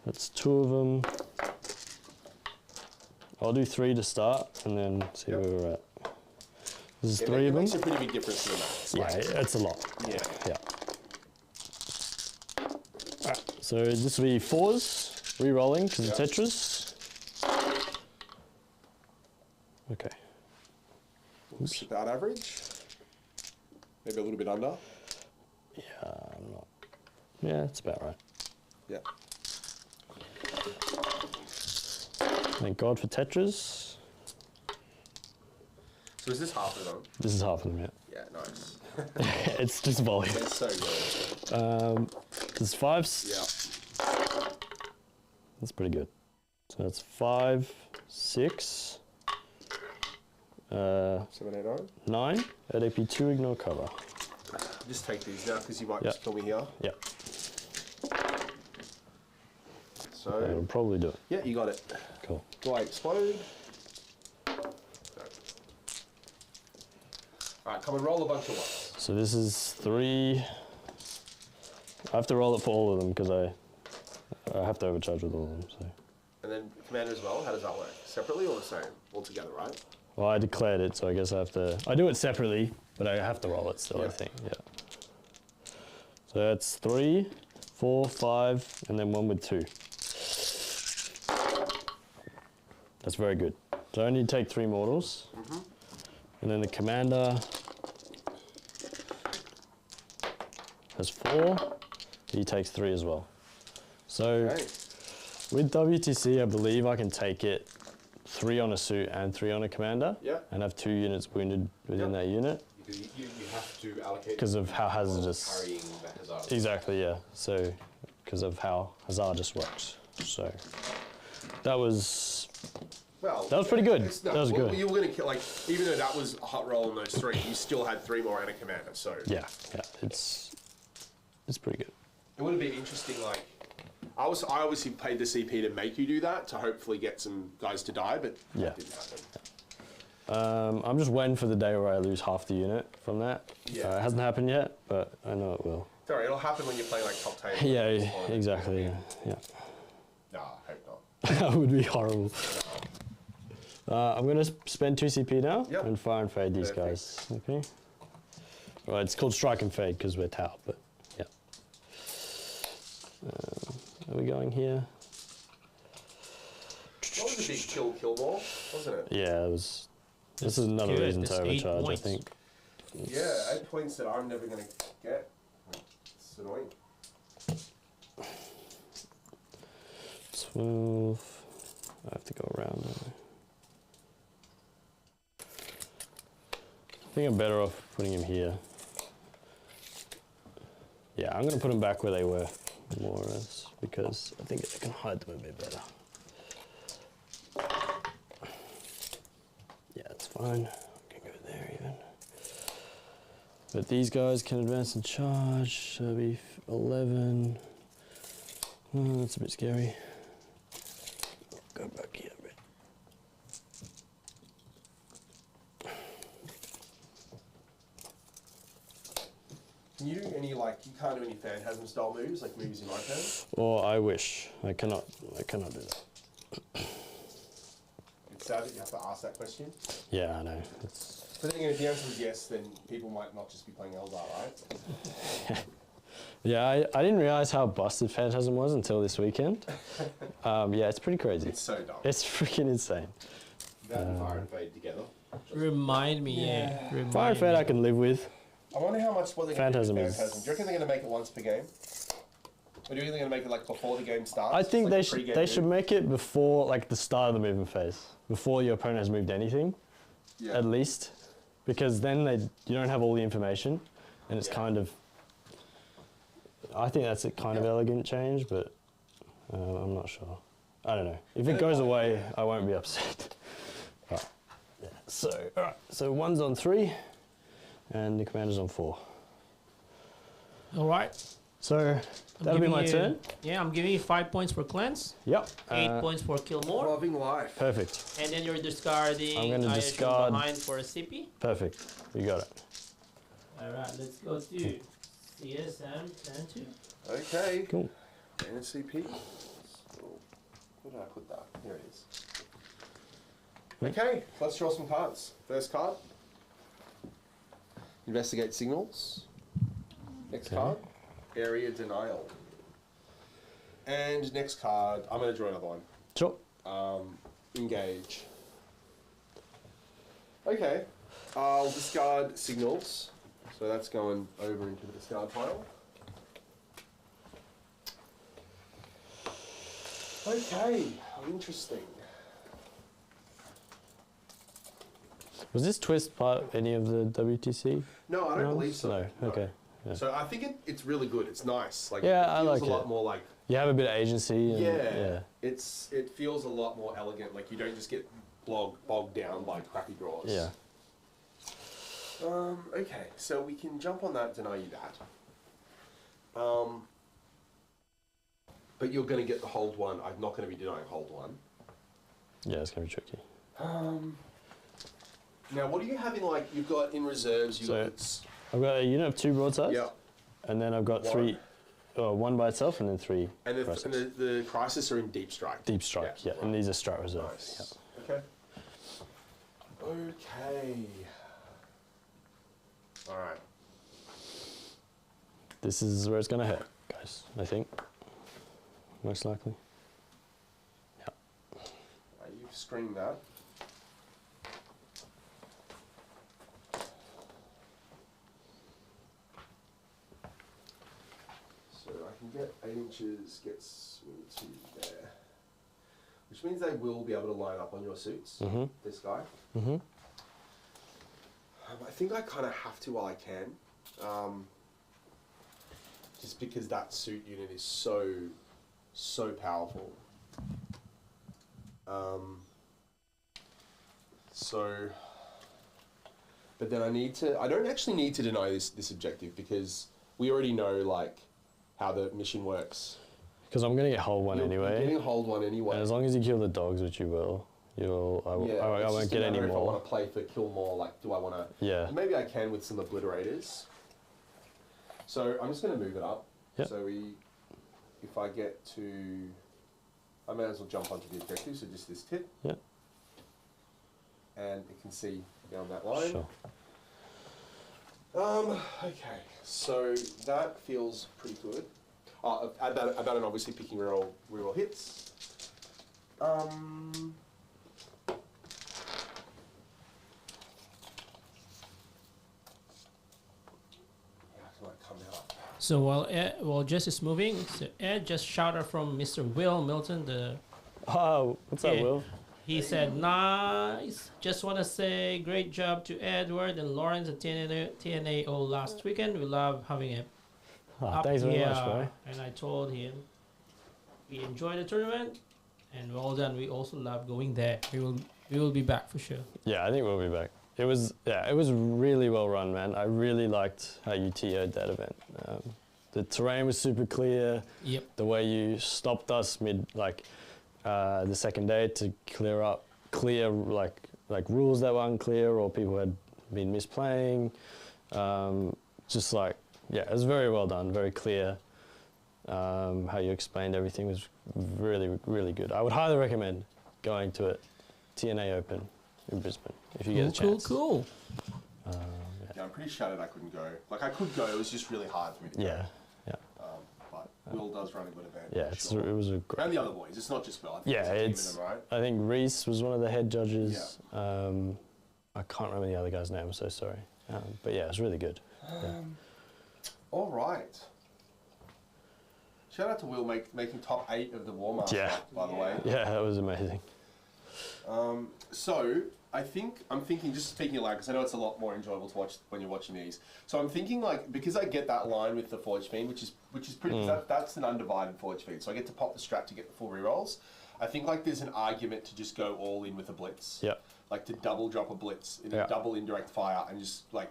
That's 2 of them. I'll do 3 to start and then see where we're at. This is 3 It of them. makes a pretty big difference to the max. Yeah, it's a lot. Yeah. Yeah. Alright, so this will be 4s, re-rolling because of Tetris. Okay. Oops. About average. Maybe a little bit under. Yeah, I'm not. Yeah, it's about right. Yeah. Thank God for Tetris. So is this half of them? This is half of them, yeah. Yeah, nice. It's just volume. It's so good. There's 5s. Yeah. That's pretty good. So that's 5, 6, 7, 8, 9. 9. At AP 2, ignore cover. Just take these now because you might Yeah. just kill me here. Yeah, So, it'll probably do it. yeah, you got it. Cool. Do I explode? No. Alright, come and roll a bunch of ones. So this is 3. I have to roll it for all of them because I have to overcharge with all of them. So. And then commander as well, how does that work? Separately or the same? All together, right? Well, I declared it, so I guess I have to. I do it separately, but I have to roll it still. I Yeah. think. Yeah. So that's 3, 4, 5, and then 1 with 2. That's very good. So I only take 3 mortals, and then the commander has 4. He takes 3 as well. So Okay. with WTC, I believe I can take it 3 on a suit and 3 on a commander, Yeah. and have 2 units wounded within Yep. that unit. Because you have to allocate... 'Cause of how hazardous- Carrying the hazard. Exactly, yeah. So, because of how hazardous works. So, that was Well, That was pretty good. it's That was good. You were going to kill, like, even though that was a hot roll on those 3, you still had 3 more and a commander, so. yeah. It's pretty good. It would have been interesting, like, I obviously paid the CP to make you do that, to hopefully get some guys to die, but Yeah. that didn't happen. I'm just waiting for the day where I lose half the unit from that. Yeah. It hasn't happened yet, but I know it will. Sorry, it'll happen when you're playing, like, top table. Yeah, exactly. Yeah. Nah, I hope not. That would be horrible. I'm going to spend 2 CP now Yep. and fire and fade these Perfect. guys. Okay. Right, it's called strike and fade because we're Tau, but yeah. Are we going here? That was a big kill ball, wasn't it? Yeah, it was. This is another good. reason to It's 8 overcharge, I points. think. Yeah, 8 points that I'm never going to get. It's annoying. 12. I have to go around. Don't think I'm better off putting him here. Yeah, I'm going to put them back where they were, more or less, because I think I can hide them a bit better. Yeah, it's fine. I can go there even. But these guys can advance and charge. So be 11. Oh, that's a bit scary. Go back here a bit. Can you do any, like, you can't do any Phantasm style moves, like moves in my turn? Or I wish. I cannot do that. It's sad that you have to ask that question. Yeah, I know. It's But then if the answer is yes, then people might not just be playing Eldar, right? yeah, I didn't realize how busted Phantasm was until this weekend. Yeah, it's pretty crazy. It's so dumb. It's freaking insane. That and Fire and Fade together. Remind me, yeah. Remind Fire and Fade I can live with. I wonder how much, what they're going to do Phantasm with is- Phantasm. Do you reckon they're going to make it once per game? Or do you think they're going to make it like before the game starts? I think like they a should pre-game they move? should make it before like the start of the movement phase, before your opponent has moved anything, Yeah. at least, because then you don't have all the information, and it's Yeah. kind of. I think that's a kind of elegant change, but I'm not sure. I don't know. If it goes away, I won't be upset. But, yeah. So all right. So one's on 3, and the commander's on 4. All right. So I'm that'll be giving my you- turn. Yeah, I'm giving you 5 points for cleanse, Yep. 8 points for kill more, Loving life. Perfect. and then you're discarding. I'm gonna I assume discard- behind for a CP. Perfect. You got it. All right, let's go to CSM 10-2. Okay. Cool. NCP. Where did I put that? Here it is. Okay, let's draw some cards. First card. Investigate signals. Next Okay. card. Area denial. And next card, I'm going to draw another one. Sure. Engage. Okay. I'll discard signals. So that's going over into the discard pile. Okay, interesting. Was this twist part of any of the WTC? No, I don't rounds? believe so. No. Okay. Yeah. So I think it's really good. It's nice. Like Yeah, it I feels like a lot it. more like You have a bit of agency. And, yeah. It feels a lot more elegant. Like you don't just get bogged down by crappy draws. Yeah. Okay, so we can jump on that, deny you that. But you're going to get the hold one. I'm not going to be denying hold one. Yeah, it's gonna be tricky. Now, what are you having? Like you've got in reserves. So- I've got a unit of 2 broadsides. Yeah. And then I've got One. 1 by itself, and then 3 And crisis. the crisis are in deep strike. Deep strike. Yeah. And these are strat reserves. Nice. Okay. Okay. All right. This is where it's gonna hit, guys. I think. Most likely. You've screamed that. So I can get 8 inches, gets me to there. Which means they will be able to line up on your suits, Mm-hmm. this guy. Mm-hmm. I think I kind of have to while I can. Just because that suit unit is so powerful. But then I don't actually need to deny this objective because we already know like how the mission works. Because I'm gonna get hold 1 You're anyway. getting a hold one anyway. And as long as you kill the dogs, which you will, I it's won't just a get any matter if I more. want to play for kill more, like do I want to? Yeah. Maybe I can with some obliterators. So I'm just going to move it up. Yep. So if I get to, I may as well jump onto the objective. So just this tip. Yep. And it can see down that line. Sure. Okay. So that feels pretty good. Abaddon obviously picking reroll hits. Come out. So while Jess is moving, so Ed just shouted from Mr. Will Milton. Oh, what's up, Yeah. Will? He said, nice. Just want to say great job to Edward and Lawrence at TNAO last weekend. We love having him. Oh, thanks very much, bro. And I told him we enjoyed the tournament and well done. We also love going there. We will be back for sure. Yeah, I think we'll be back. It was really well run, man. I really liked how you TO'd that event. The terrain was super clear. Yep. The way you stopped us mid the second day to clear like rules that were unclear or people had been misplaying. Just like, yeah, it was very well done, very clear. How you explained everything was really, really good. I would highly recommend going to it, TNA Open in Brisbane, if you get a chance. Cool. Yeah, I'm pretty shattered I couldn't go. Like, I could go, it was just really hard for me to go. Yeah. But Will does run a good event. Yeah, sure. it was a great. And the other boys, it's not just Will. I think Yeah, it's a team of them, right? I think Reese was one of the head judges. I can't remember the other guy's name, I'm so sorry. But yeah, it was really good. All right. Shout out to Will making top 8 of the War Master, by the way. Yeah, that was amazing. So I'm thinking, just speaking aloud, because I know it's a lot more enjoyable to watch when you're watching these. So I'm thinking, like, because I get that line with the forge feed, which is pretty, that's an undivided forge feed. So I get to pop the strap to get the full rerolls. I think like there's an argument to just go all in with a blitz. Yeah. Like to double drop a blitz in a double indirect fire and just like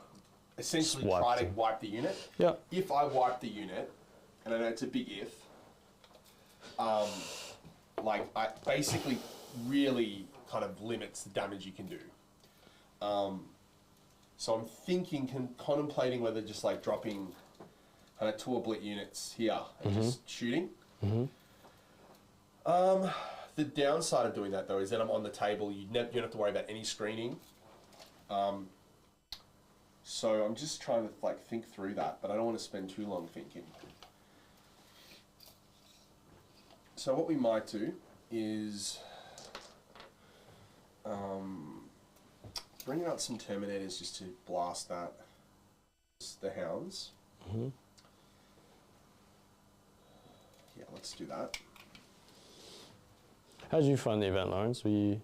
essentially try to wipe the unit. Yeah. If I wipe the unit, and I know it's a big if, like I basically really kind of limits the damage you can do. So I'm thinking, contemplating whether just like dropping kind of 2 oblit units here and just shooting. The downside of doing that though is that I'm on the table. You don't have to worry about any screening. So I'm just trying to like think through that, but I don't want to spend too long thinking. So what we might do is bring out some Terminators just to blast the hounds. Yeah, let's do that. How did you find the event, Lawrence? Were you...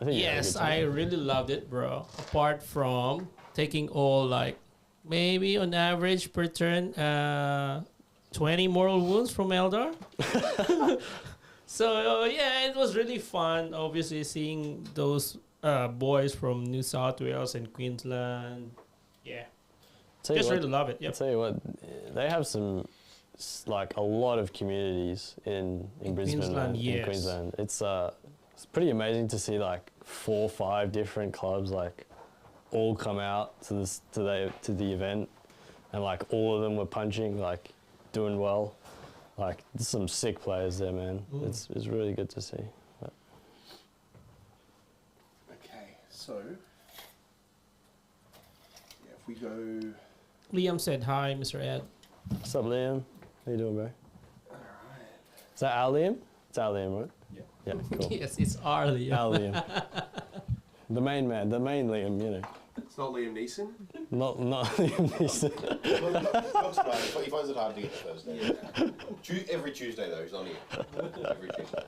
I think Yes, I really loved it, bro. Apart from taking all like maybe on average per turn 20 moral wounds from Eldar. So yeah, it was really fun. Obviously, seeing those boys from New South Wales and Queensland. Yeah, just really love it. Yep. I'll tell you what, they have some like a lot of communities in Brisbane, Queensland. in Queensland. It's pretty amazing to see like 4 or 5 different clubs like all come out to the event, and like all of them were punching, like doing well. Like there's some sick players there, man. It's really good to see. But. Okay, so yeah, if we go. Liam said hi, Mr. Ed. What's up, Liam? How you doing, bro? All right. Is that our Liam? It's our Liam, right? Yeah. Yeah, cool. Yes, it's our Liam. Our Liam. The main man, the main Liam, you know. It's not Liam Neeson. Not Liam Neeson. He finds it hard to get to Thursday. Yeah. Every Tuesday though, he's on here. Every Tuesday.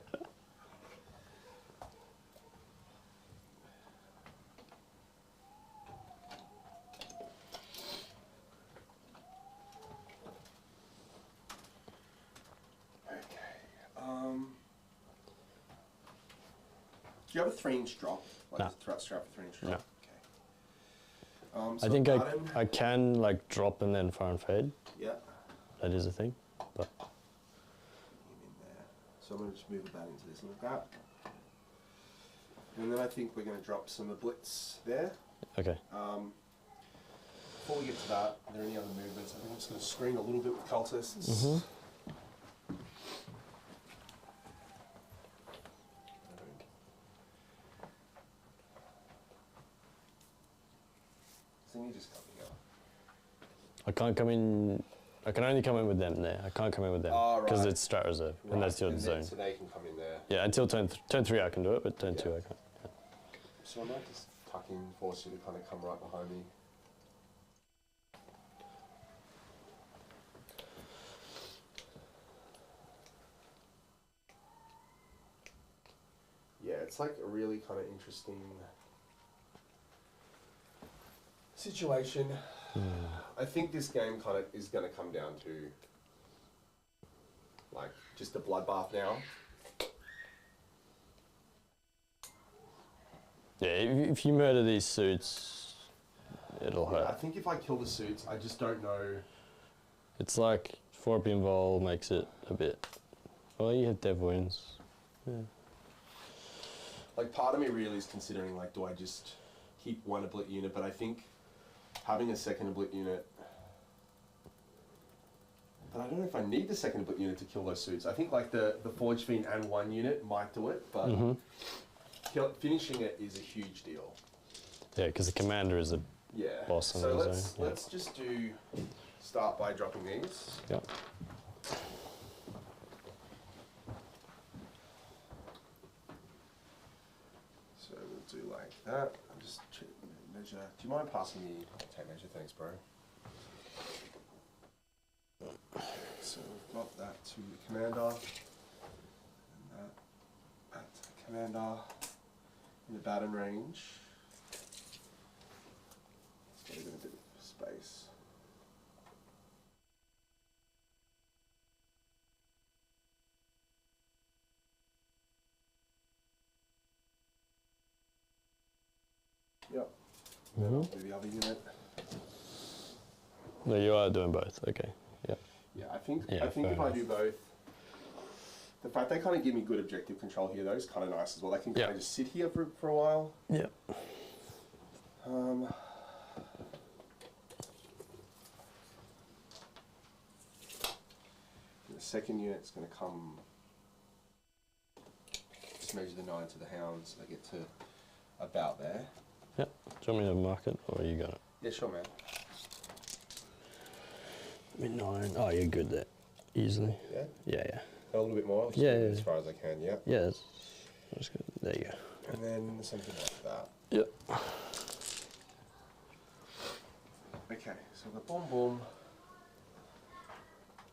Do you have a 3-inch drop? Like No. a threat strap for 3-inch No. drop? Okay. So I think garden, I can like drop and then fire and fade. Yeah. That is a thing. But Him in there. So I'm going to just move that into this like that. And then I think we're going to drop some blitz there. okay. Before we get to that, are there any other movements? I think I'm just going to screen a little bit with cultists. Thingy just coming up. I can't come in. I can only come in with them there. I can't come in with them because right. it's strat reserve, and that's your zone. So they can come in there. Yeah, until turn 3 I can do it, but turn 2 I can't. So I might just tuck in, force you to kind of come right behind me. it's like a really kind of interesting situation. I think this game kind of is going to come down to like just a bloodbath now. Yeah, if you murder these suits, it'll hurt. I think if I kill the suits, I just don't know. It's like 4 pinball makes it a bit. Well, you have dev wounds. Yeah. Like part of me really is considering like, do I just keep one oblit unit? But I think having a second oblit unit. But I don't know if I need the second oblit unit to kill those suits. I think like the Forge Fiend and 1 unit might do it, but finishing it is a huge deal. Yeah, because the commander is a boss on his own. Let's just start by dropping these. Yep. So we'll do like that. I'll just measure. Do you mind passing me tape measure? Thanks, bro. So we've got that to the commander, and that to the commander in the baton range. Let's get a bit of space. Yep. Do the other unit. No, you are doing both. Okay. Yeah. Yeah, I think if I do both, the fact they kind of give me good objective control here though is kind of nice as well. They can kind of just sit here for a while. Yeah. The second unit's going to come. Just measure the 9 to the hounds. I get to about there. Yep. Do you want me to mark it, or you got it? Yeah, sure, man. Mid-9. Oh, you're good there. Easily. Yeah? Yeah, yeah. A little bit more? Yeah, as far as I can, yeah. Yeah, that's good. There you go. And then something like that. Yep. Okay, so the boom boom.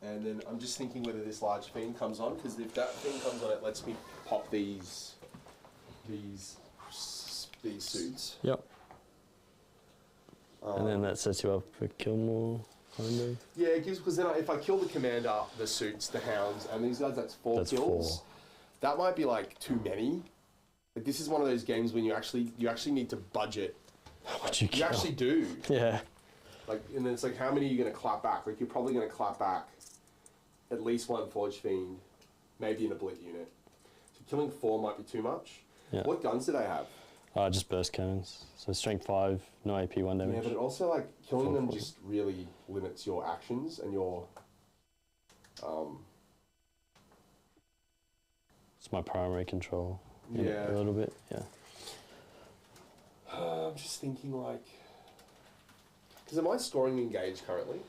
And then I'm just thinking whether this large fiend comes on, because if that fiend comes on, it lets me pop these suits. Yep. And then that sets you up for kill more, kind of. Yeah, it gives, because then if I kill the commander, the suits, the hounds, and these guys, that's 4 kills. 4. That might be like too many. Like, this is one of those games when you actually need to budget. What you actually do. Yeah. Like, and then it's like, how many are you going to clap back? Like, you're probably going to clap back at least 1 Forge Fiend, maybe an Oblit unit. So killing 4 might be too much. Yeah. What guns do they have? Just burst cannons. So strength 5, no AP, 1 damage. Yeah, but it also, like, killing them 440. just really limits your actions and your... It's my primary control. Yeah. A little bit, yeah. I'm just thinking, like... Because am I scoring engage currently?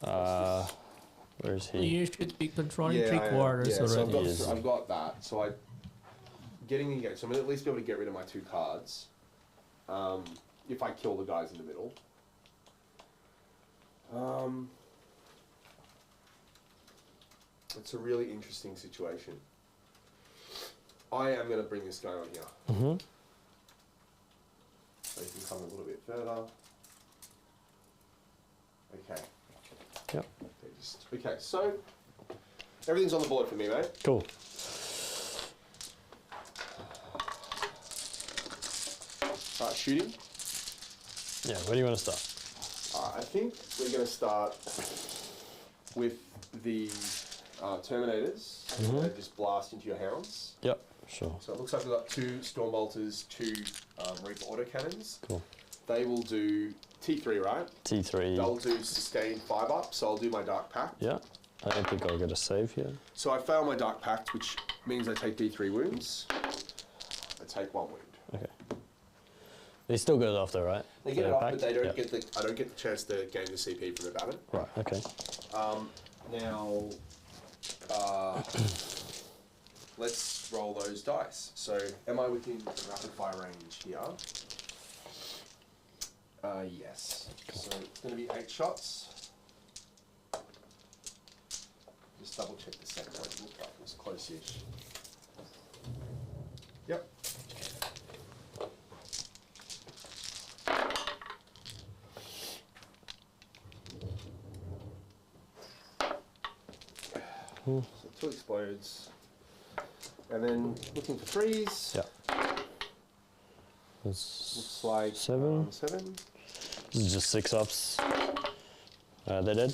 Where is he? You should be controlling Yeah, 3/4 yeah, so already. I've got that. So getting engaged. So I'm gonna at least be able to get rid of my 2 cards. If I kill the guys in the middle. It's a really interesting situation. I am gonna bring this guy on here. Mm-hmm. So you can come a little bit further. Okay. Yep. Okay, so everything's on the board for me, mate. Cool. Start shooting. Yeah, where do you want to start? I think we're going to start with the Terminators. Mhm. They just blast into your hounds. Yep, sure. So it looks like we've got 2 Stormbolters, 2 Reaper autocannons. Cool. They will do T3, right? T3. They'll do sustained 5 up, so I'll do my Dark Pact. Yeah. I don't think I'll get a save here. So I fail my Dark Pact, which means I take D3 wounds. I take 1 wound. Okay. They still go off though, right? They get For it the off, pact? but they don't Yeah. get the. I don't get the chance to gain the CP from the baton. Right, okay. Now, let's roll those dice. So, am I within rapid fire range here? Yes. So it's going to be 8 shots. Just double check the second one. It looked like it was close-ish. Yep. Cool. So 2 explodes. And then looking for 3s. Yeah. That's Looks like 7. 7. This is just 6 ups. They're dead.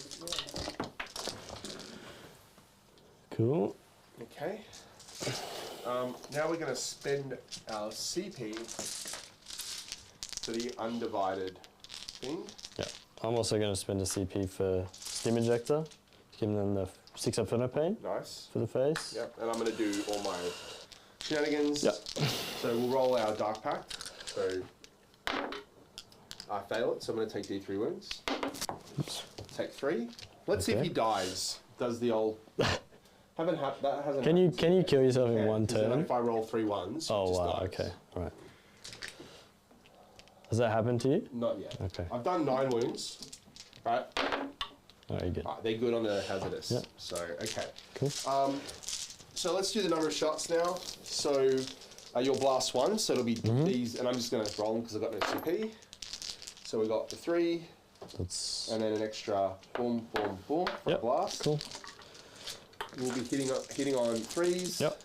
Cool. Okay. Now we're going to spend our CP for the undivided thing. Yeah. I'm also going to spend a CP for Steam Injector, giving them the 6 up Phono Pain Nice. for the face. Yep. And I'm going to do all my shenanigans. Yep. So we'll roll our Dark Pact. So I fail it, so I'm going to take D3 wounds. Oops. Take 3. Let's see if he dies. Does the old... that hasn't Can you happened kill yourself in yet, one 'cause then turn? if I roll 3 ones, Oh it just wow. dies. Okay. All right. Has that happened to you? Not yet. Okay. I've done 9 wounds. Right. Oh, you're good. Right, they're good on the hazardous. Yep. So okay. Cool. So let's do the number of shots now. So you'll blast 1, so it'll be these, and I'm just going to roll them because I've got no CP. So we got the 3, That's and then an extra boom, boom, boom for Yep. blast. cool. We'll be hitting on 3s. Yep.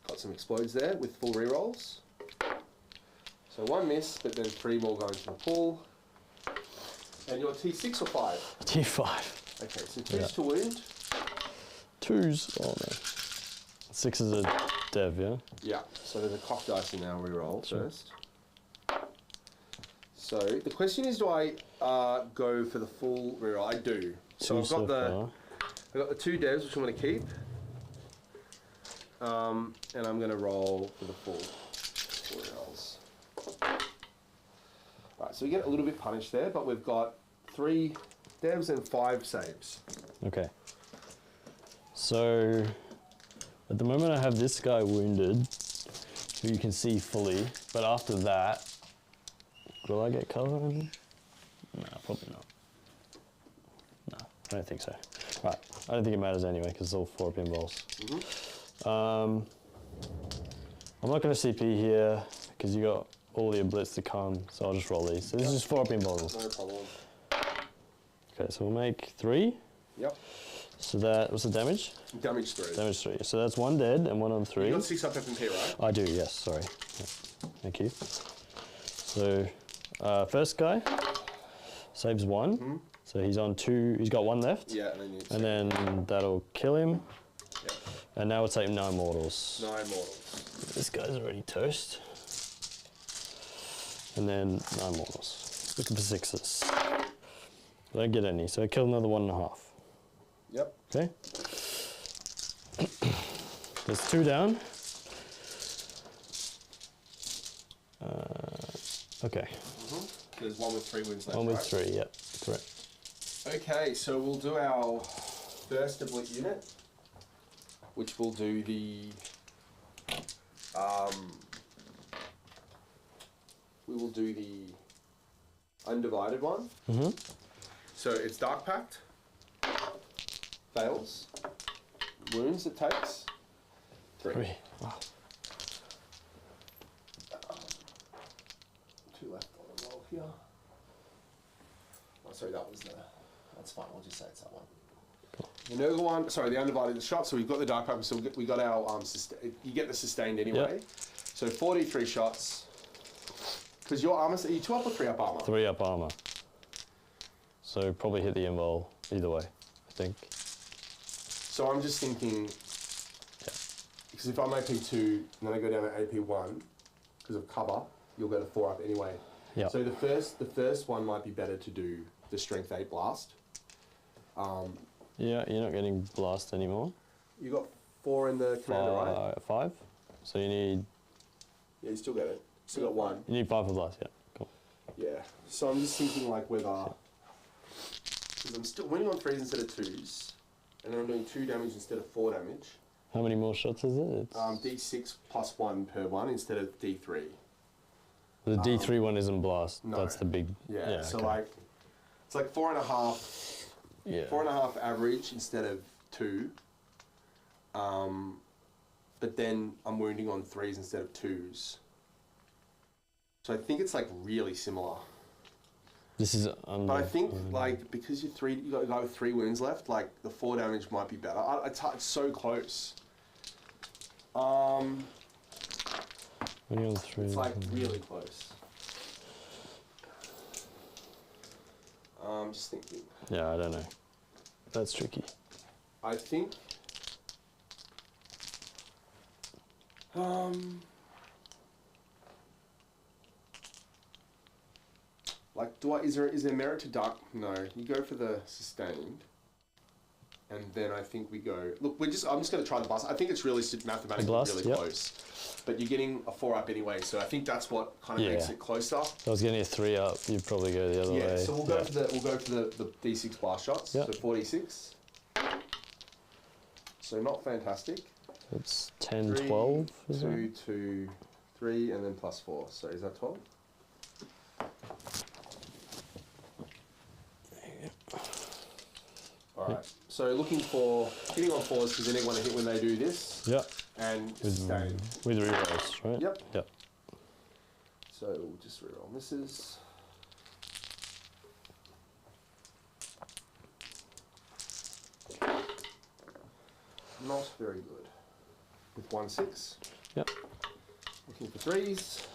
Got some explodes there with full rerolls. So 1 miss, but then 3 more going to the pool. And you're T6 or 5? T5. Okay, so 2s Yeah. to wound. 2s. Oh no. 6 is a dev, yeah? Yeah, so there's a cock dice in our reroll Sure. first. So the question is, do I go for the full reroll? I do. So I've got the 2 devs, which I'm going to keep. And I'm going to roll for the full rerolls. Right, so we get a little bit punished there, but we've got 3 devs and 5 saves. Okay. So, at the moment I have this guy wounded, who you can see fully, but after that, will I get cover? No, probably not. No, I don't think so. Right, I don't think it matters anyway, because it's all 4 pinballs. I'm not going to CP here, because you got all your blitz to come, so I'll just roll these. So this is 4 pinballs. No problem. Okay, so we'll make 3. Yep. So that, what's the damage? Damage 3. Damage 3. So that's 1 dead and 1 on 3. You got 6 up FMP, right? I do, yes, sorry. Yeah. Thank you. So, first guy saves 1. So he's on 2, he's got 1 left. Yeah, and then you And then that'll kill him. Yep. And now we'll take 9 mortals. 9 mortals. This guy's already toast. And then 9 mortals. Looking for 6s. I don't get any, so I kill another 1.5. Yep. Okay. There's 2 down. Okay. There's 1 with 3 wounds left. 1 with right? 3, yep, correct. Okay, so we'll do our first deploy unit, which will do the. We will do the undivided one. So it's Dark Pact. Fails. Wounds it takes. 3. 3. Wow. 2 left on the roll here. Oh, sorry, that was the. That's fine. We'll just say it's that one. Cool. The Nurgle one. Sorry, the undivided shot. So we've got the Dark Pact. So we got our you get the sustained anyway. Yep. So 43 shots. Because your armor, are you 2 up or 3 up armor? 3 up armor. So probably hit the invul either way, I think. So I'm just thinking, because if I'm AP2 and then I go down to AP1, because of cover, you'll go to 4 up anyway. Yeah. So the first one might be better to do the Strength 8 blast. Yeah, you're not getting blast anymore. You got 4 in the commander, right? 5. So you need Yeah, you still get it. Still got 1. 5 for blast. Yeah, cool. Yeah. So I'm just thinking like whether, because I'm still winning on 3s instead of 2s, and then I'm doing 2 damage instead of 4 damage. How many more shots is it? It's D6 plus 1 per one instead of D3. the D3 one isn't blast. No. That's the big. Yeah. So okay. like, it's like 4.5. Yeah. 4.5 average instead of 2. But then I'm wounding on 3s instead of 2s. So I think it's like really similar. This is. But I think like because you got a guy with 3 wounds left, like the 4 damage might be better. It's so close. When you're on 3. It's like really close. Just thinking. Yeah, I don't know. That's tricky. I think. Like, is there merit to dark? No, you go for the sustained, and then I think we go. Look, I'm just going to try the blast. I think it's really mathematically really close, but you're getting a 4 up anyway, so I think that's what kind of makes it closer. If I was getting a 3 up, you'd probably go the other way. Yeah, so we'll go for the D6 blast shots. Yep. So 46. So not fantastic. It's 10, 3, 12. 2, 2, 3, and then plus 4. So is that 12? Alright, so looking for hitting on 4s because then they want to hit when they do this. Yep. And With sustain. With rerolls, right? Yep. Yep. So we'll just reroll misses. Not very good. With 1, 6. Yep. Looking for 3s.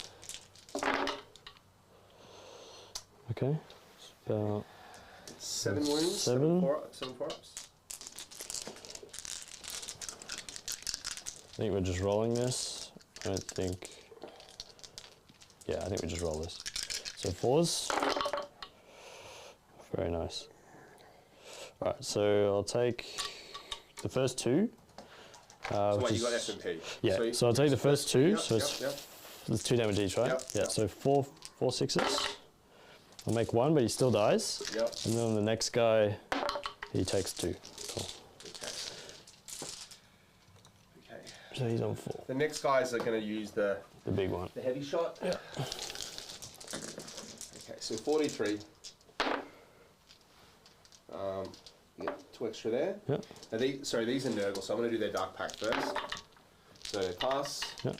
Okay. About 7 wounds. 7. 7 4-ups. I think we're just rolling this. I don't think. Yeah, I think we just roll this. So 4s. Very nice. Alright, so I'll take the first 2. So wait, you got SMP. Yeah, so I'll take the first 2. Yep, So it's 2 damage each, right? Yep, yeah, yep. so 4 6s. I'll make 1, but he still dies. Yep. And then the next guy, he takes 2. Cool. Okay. So he's on 4. The next guys are going to use the The big one. heavy shot. Yeah. Okay, so 43. Yeah, 2 extra there. Yeah. Now these are Nurgle, so I'm going to do their Dark Pact first. So they pass. Yeah.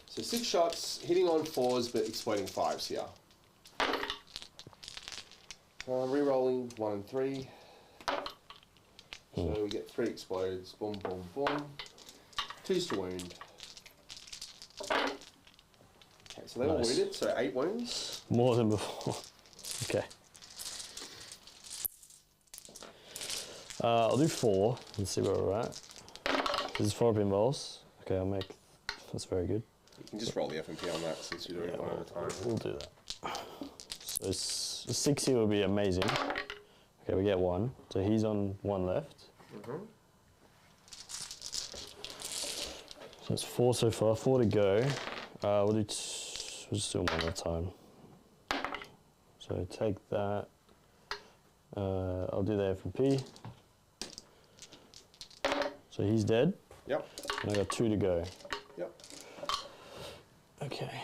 So 6 shots, hitting on 4s but exploding 5s here. Re-rolling 1 and 3. So we get 3 explodes. Boom, boom, boom. 2s to wound. Okay, so they all Nice. wounded, so 8 wounds. More than before. Okay. I'll do 4 and see where we're at. This is 4 pinballs. Okay, I'll make. That's very good. You can just roll the FMP on that since you're doing it one at a time. We'll do that. So 6 here will be amazing. Okay, we get 1. So he's on 1 left. So it's 4 so far. 4 to go. We'll do. We'll just do them one at a time. So take that. I'll do the FMP. So he's dead. Yep. And I got 2 to go. Yep. Okay.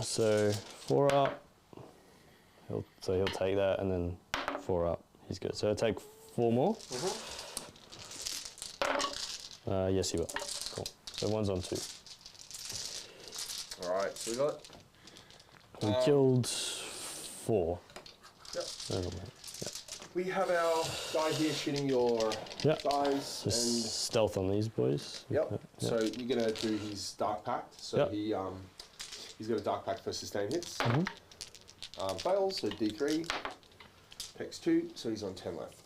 So 4 up. He'll take that and then 4 up. He's good. So I'll take 4 more. Yes, he will. Cool. So 1's on 2. All right. So we got. We killed 4. Yep. Never mind. We have our guy here shooting your Yep. guys So and. stealth on these boys. Yep. So you're gonna do his Dark Pact. So Yep. he's got a Dark Pact for sustained hits. Mhm. Fails, so D3. Pex 2, so he's on 10 left.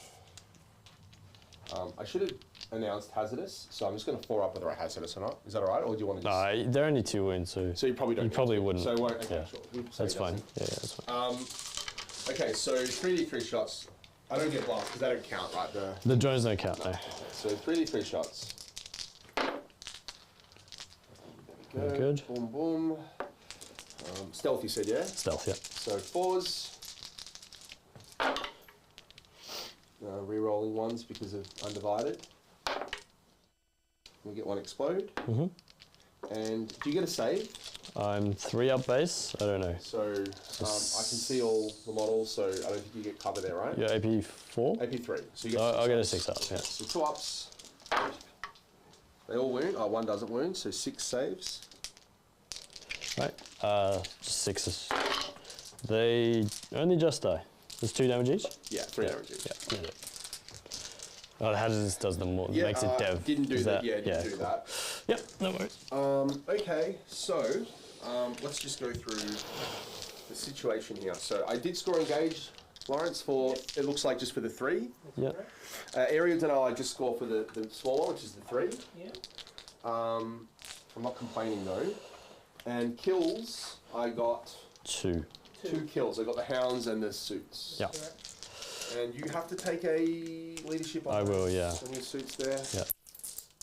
I should have announced hazardous, so I'm just going to 4 up whether I hazardous or not. Is that all right, or do you want to just... No, they're only 2 wounds, so So you probably don't. you probably wouldn't. So it won't. Okay, Yeah. sure. That's fine. Yeah, that's fine. Okay, so 3D3 shots. I don't get blast because they don't count, right? The drones don't count, no. So 3D3 shots. There we go. Good. Boom, boom. Stealth, you said, yeah? Stealth, yeah. So 4s. Re-rolling 1s because of undivided. We get 1 explode. And do you get a save? I'm 3 up base. I don't know. So I can see all the models, so I don't think you get cover there, right? You're AP 4? AP3. So you get I'll get a 6 6 up, yeah. So 2 ups. They all wound. 1 doesn't wound, so 6 saves. Right. Just 6s. They only just die. There's 2 damage each? Yeah, 3 damage each. Yeah. Oh, the hazardous does them more. Makes it dev. Didn't do Is that. Yeah, didn't do that. Yep, no worries. Okay, so let's just go through the situation here. So I did score engage, Lawrence, for it looks like just for the 3. Yep. Area denial I just score for the small one, which is the 3. Yeah. I'm not complaining though. And kills, I got 2. 2 kills. I got the hounds and the suits. Yeah. And you have to take a leadership on I will, yeah. on your suits there. Yeah.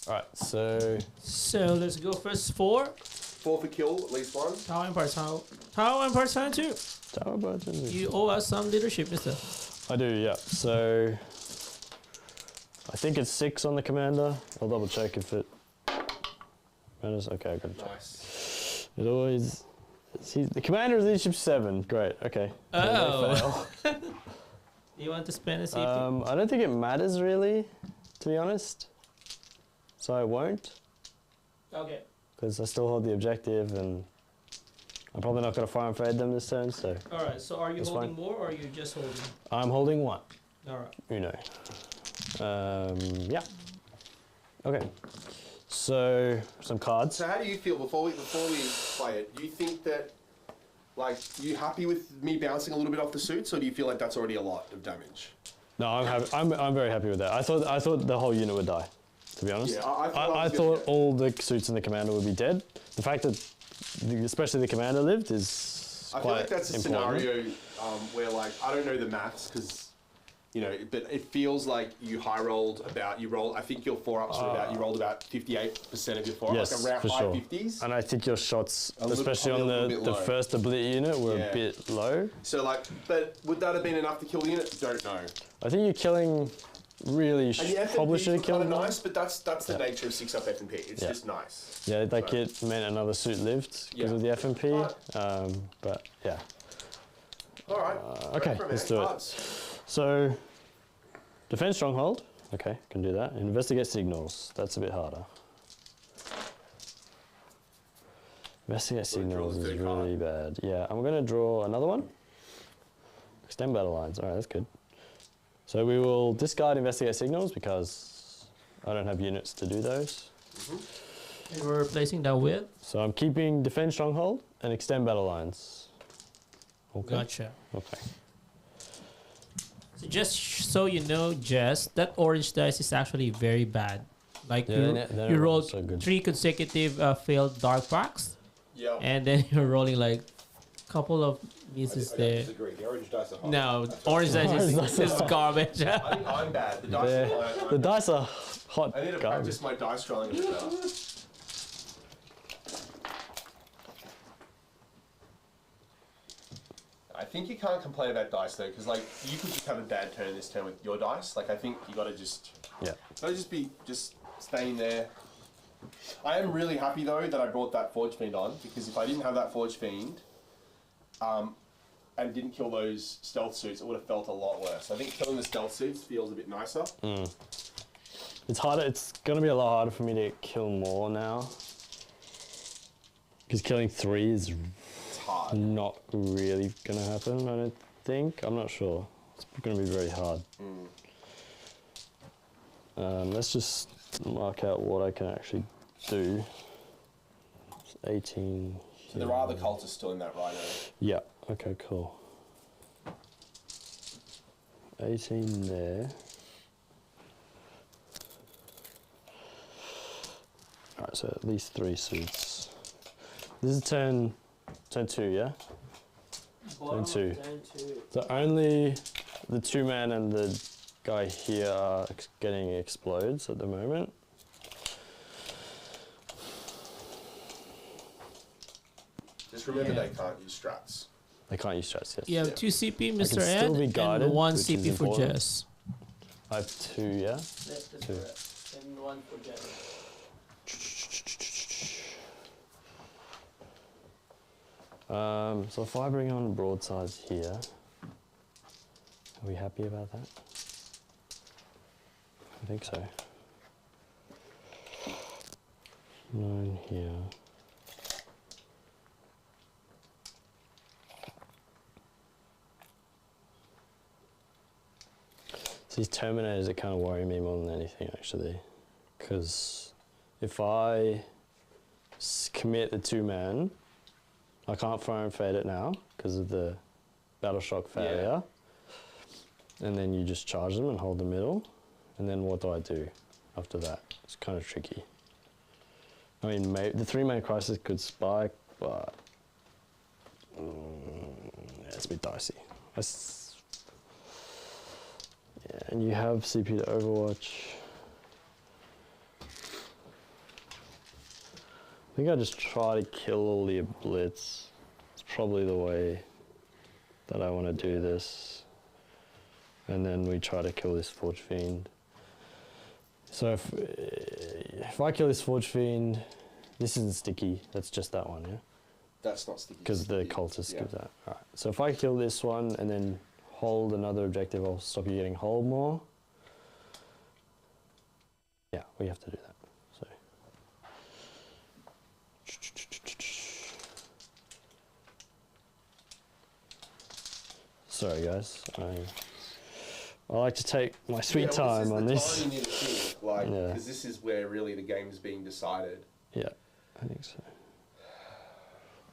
Alright, so So let's go first 4. 4 for kill, at least 1. How imparts how imparts time 2. Tower Burton. You owe us some leadership, mister. I do, yeah. So I think it's 6 on the commander. I'll double check if it matters. Okay, I got to check. Nice. It always. See, the commander is leadership 7. Great. Okay. Oh. You want to spend a CP? I don't think it matters really, to be honest. So I won't, Okay. because I still hold the objective, and I'm probably not going to fire and fade them this turn. So All right. So are you That's holding fine. more, or are you just holding? I'm holding 1. All right. Yeah. Okay. So some cards. So how do you feel before we play it? Do you think that, like, you happy with me bouncing a little bit off the suits, or do you feel like that's already a lot of damage? No, I'm happy. I'm very happy with that. I thought the whole unit would die. To be honest, Yeah, I thought all the suits in the commander would be dead. The fact that, especially the commander lived, is I quite feel like that's a important. scenario where, like, I don't know the maths because, you know, but it feels like you high rolled about, I think your 4-ups were about, you rolled about 58% of your 4-ups, Yes, like around for high sure. 50s. And I think your shots, A little- especially probably a on little the bit low. first oblit unit, were Yeah. a bit low. So, like, but would that have been enough to kill the unit? Don't know. I think you're killing. Really, And the probably FNPs should have were killed kind of more. nice, but that's the Yeah. nature of 6-up FNP. It's Yeah. just nice. Yeah, like So- it meant another suit lived because Yeah. of the FMP. Right. But yeah. All right. Okay, Go for let's it, do man. it. Cards. So, defense stronghold. Okay, can do that. Investigate signals. That's a bit harder. Investigate So draw signals the is third card. really bad. Yeah, I'm going to draw another one. Extend battle lines. All right, that's good. So we will discard investigate signals because I don't have units to do those. And we're replacing that with. So I'm keeping defense stronghold and extend battle lines. Okay. Gotcha. Okay. So just so you know, Jess, that orange dice is actually very bad. Like Yeah, you, they're you not rolled so good. 3 consecutive failed dark packs, Yeah. and then you're rolling like a couple of I misses don't there. disagree. The orange dice are hot. No, orange dice Orange is garbage. I think I'm bad. The dice They're- are like, The dice are hot I need to garbage. practice my dice rolling a bit better. I think you can't complain about dice though, because like you could just have a bad turn this turn with your dice. Like I think you got to just Yeah. be staying there. I am really happy though that I brought that Forge Fiend on, because if I didn't have that Forge Fiend, and didn't kill those stealth suits, it would have felt a lot worse. I think killing the stealth suits feels a bit nicer. It's harder. It's going to be a lot harder for me to kill more now. Because killing 3 is It's hard. not really going to happen, I don't think. I'm not sure. It's going to be very hard. Let's just mark out what I can actually do. It's 18. So there are the cultists still in that rhino. Yeah, okay, cool. 18 there. Alright, so at least 3 suits. This is turn 2, yeah? Turn 2. So only the 2-man and the guy here are getting explodes at the moment. Just remember they can't use strats. They can't use strats, yes. You have Yeah. 2 CP, can Mr. still be Ed, guided, and 1 which is CP for important. Jess. I have 2, yeah? That's Two. correct. And 1 for Jess. So if I bring on broadsides here, are we happy about that? I think so. 9 here. These Terminators that kind of worry me more than anything, actually. Because if I commit the 2-man, I can't fire and fade it now because of the battle shock failure. And then you just charge them and hold the middle. And then what do I do after that? It's kind of tricky. I mean, the 3-man crisis could spike, but it's a bit dicey. Yeah, and you have CP to Overwatch. I think I just try to kill all the Blitz. It's probably the way that I want to do this. And then we try to kill this Forge Fiend. So if I kill this Forge Fiend, this isn't sticky, that's just that one, yeah? That's not sticky. Because the cultist gives that. All right. So if I kill this one and then hold another objective, I'll stop you getting hold more. Yeah, we have to do that. So. Sorry guys, I like to take my sweet time on this. Time you need to think, like, because this is where really the game is being decided. Yeah, I think so.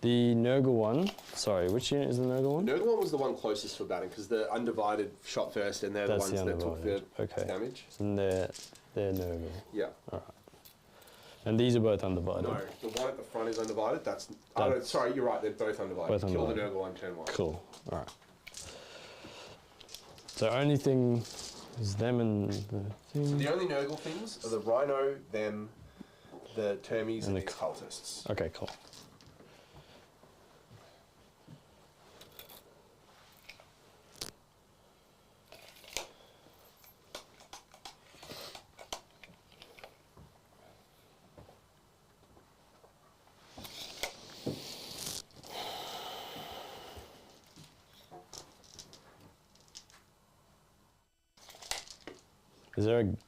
The Nurgle one, sorry, which unit is the Nurgle one? The Nurgle one was the one closest for batting because the Undivided shot first and they're the ones that took the damage. And they're Nurgle. Yeah. Alright. And these are both Undivided? No, the one at the front is Undivided. Sorry, you're right, they're both Undivided. Both Kill undivided. the Nurgle one, turn 1. Cool, alright. So only thing is them and the thing. So the only Nurgle things are the Rhino, them, the Termies, and the the cultists. Okay, cool.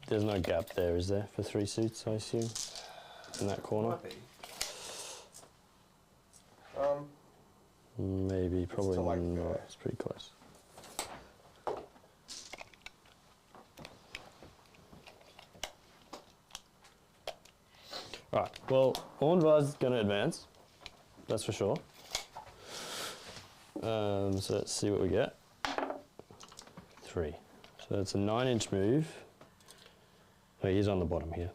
There's no gap there, is there, for 3 suits, I assume, in that corner? Might be. Maybe, probably to like not. there. It's pretty close. Right, well, Ornvar's going to advance, that's for sure. So let's see what we get. 3. So that's a 9-inch move. Oh, he's on the bottom here.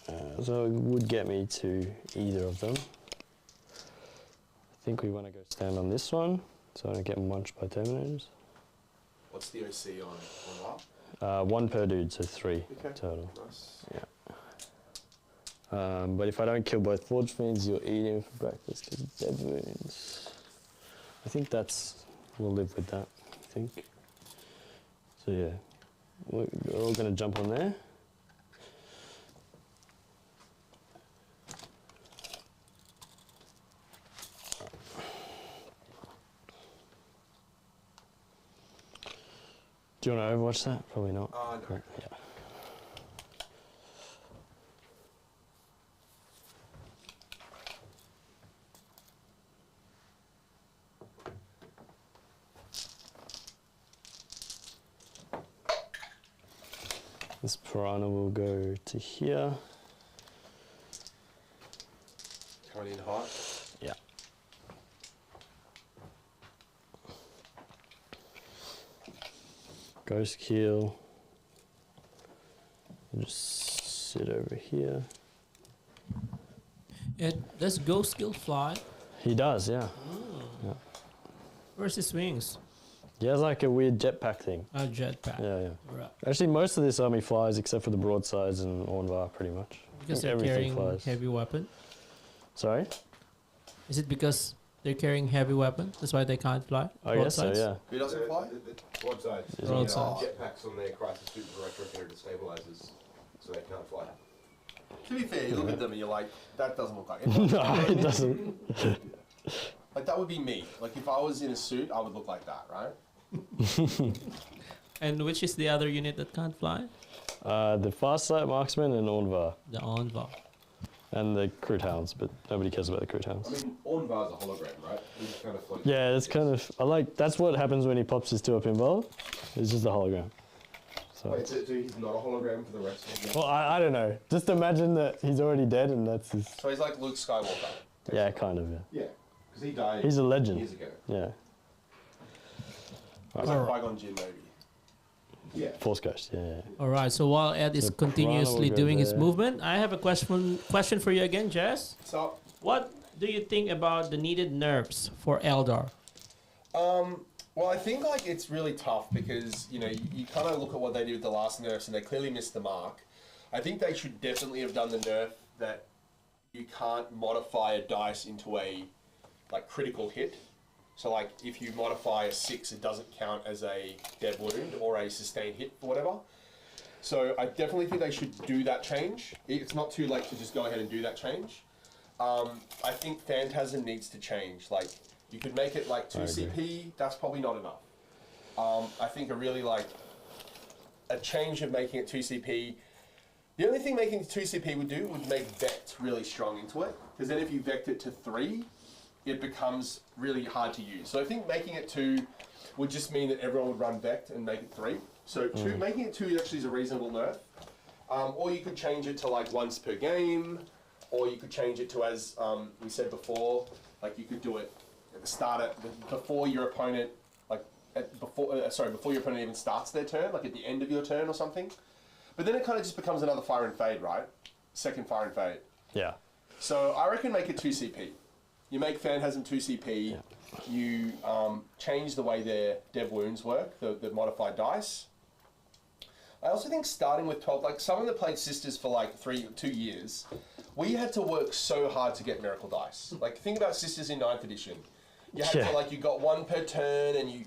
But, so it would get me to either of them. I think we want to go stand on this one, so I don't get munched by Terminators. What's the OC on what? 1 per dude, so 3 total. Nice. Yeah. But if I don't kill both Forge Fiends, you'll eat him for breakfast because dead wounds. I think we'll live with that, I think. So yeah, we're all going to jump on there. Do you want to overwatch that? Probably not. No. Yeah. This Piranha will go to here. Coming in hot. Yeah. Ghost Keel. Just sit over here. Does Ghost Kill fly? He does, yeah. Yeah. Where's his wings? He has like a weird jetpack thing. A jetpack. Yeah, yeah. Right. Actually, most of this army flies except for the broadsides and Ornvar, pretty much. Because I think they're everything carrying flies. heavy weapon. Sorry? Is it because they're carrying heavy weapon? That's why they can't fly? I guess so, Broadsides? yeah. Who doesn't fly? Broadsides. Broadsides. Jetpacks on their crisis suit retrofitted to stabilizers, so they can't fly. To be fair, you look at them and you're like, that doesn't look like it. No, it doesn't. Like, that would be me. Like, if I was in a suit, I would look like that, right? And which is the other unit that can't fly? The Farsight Marksman and Ornvar. The Onva. And the Crude Hounds, but nobody cares about the Crude Hounds. I mean, Ornvar's a hologram, right? He just kind of floats. Yeah, it's kind of, that's what happens when he pops his 2-up involved. It's just a hologram. So. Wait, so he's not a hologram for the rest of the Well, I don't know. Just imagine that he's already dead and that's his... So he's like Luke Skywalker. Yeah, kind of, yeah. Yeah, because he died He's a legend. years ago. Yeah. He's like Qui-Gon Jinn, maybe. Yeah. Force Ghost, yeah. All right. So while Ed is So continuously Piranha will go doing his there. movement, I have a question for you again, Jess. So, What do you think about the needed nerfs for Eldar? well, I think like it's really tough because you know you kind of look at what they did with the last nerfs and they clearly missed the mark. I think they should definitely have done the nerf that you can't modify a dice into a like critical hit. So like if you modify a 6, it doesn't count as a dead wound or a sustained hit or whatever. So I definitely think they should do that change. It's not too late to just go ahead and do that change. I think Phantasm needs to change. Like you could make it like 2 CP. That's probably not enough. I think a change of making it 2 CP. The only thing making it 2 CP would do would make Vect really strong into it. Because then if you Vect it to 3, it becomes really hard to use. So I think making it 2 would just mean that everyone would run Vect and make it 3. So making it 2 actually is a reasonable nerf. Or you could change it to like once per game, or you could change it to, as we said before, like you could do it at the start before your opponent, before your opponent even starts their turn, like at the end of your turn or something. But then it kind of just becomes another fire and fade, right? Second fire and fade. Yeah. So I reckon make it 2 CP. You make Phantasm 2 CP. Yeah. You change the way their dev wounds work, the modified dice. I also think starting with 12, like someone that played Sisters for like 2 years, we had to work so hard to get Miracle Dice. Like think about Sisters in 9th edition. You had to like, you got 1 per turn and you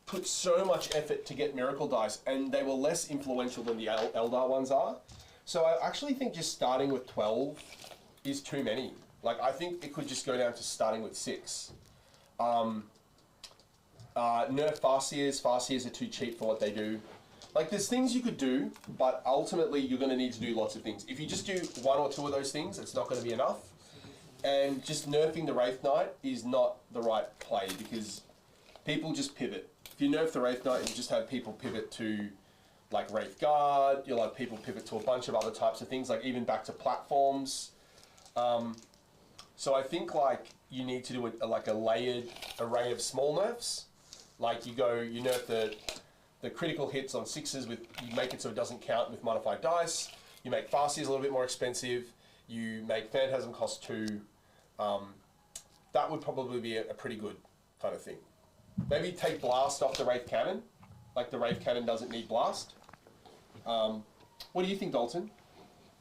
put so much effort to get Miracle Dice and they were less influential than the Eldar ones are. So I actually think just starting with 12 is too many. Like I think it could just go down to starting with 6. Nerf Farseers. Farseers are too cheap for what they do. Like there's things you could do, but ultimately you're going to need to do lots of things. If you just do 1 or 2 of those things, it's not going to be enough. And just nerfing the Wraith Knight is not the right play because people just pivot. If you nerf the Wraith Knight, you just have people pivot to like Wraith Guard, you'll have people pivot to a bunch of other types of things, like even back to platforms. So I think like you need to do a layered array of small nerfs. Like you nerf the critical hits on 6s you make it so it doesn't count with modified dice. You make Farseers a little bit more expensive. You make Phantasm cost 2. That would probably be a pretty good kind of thing. Maybe take Blast off the Wraith Cannon. Like the Wraith Cannon doesn't need Blast. What do you think, Dalton?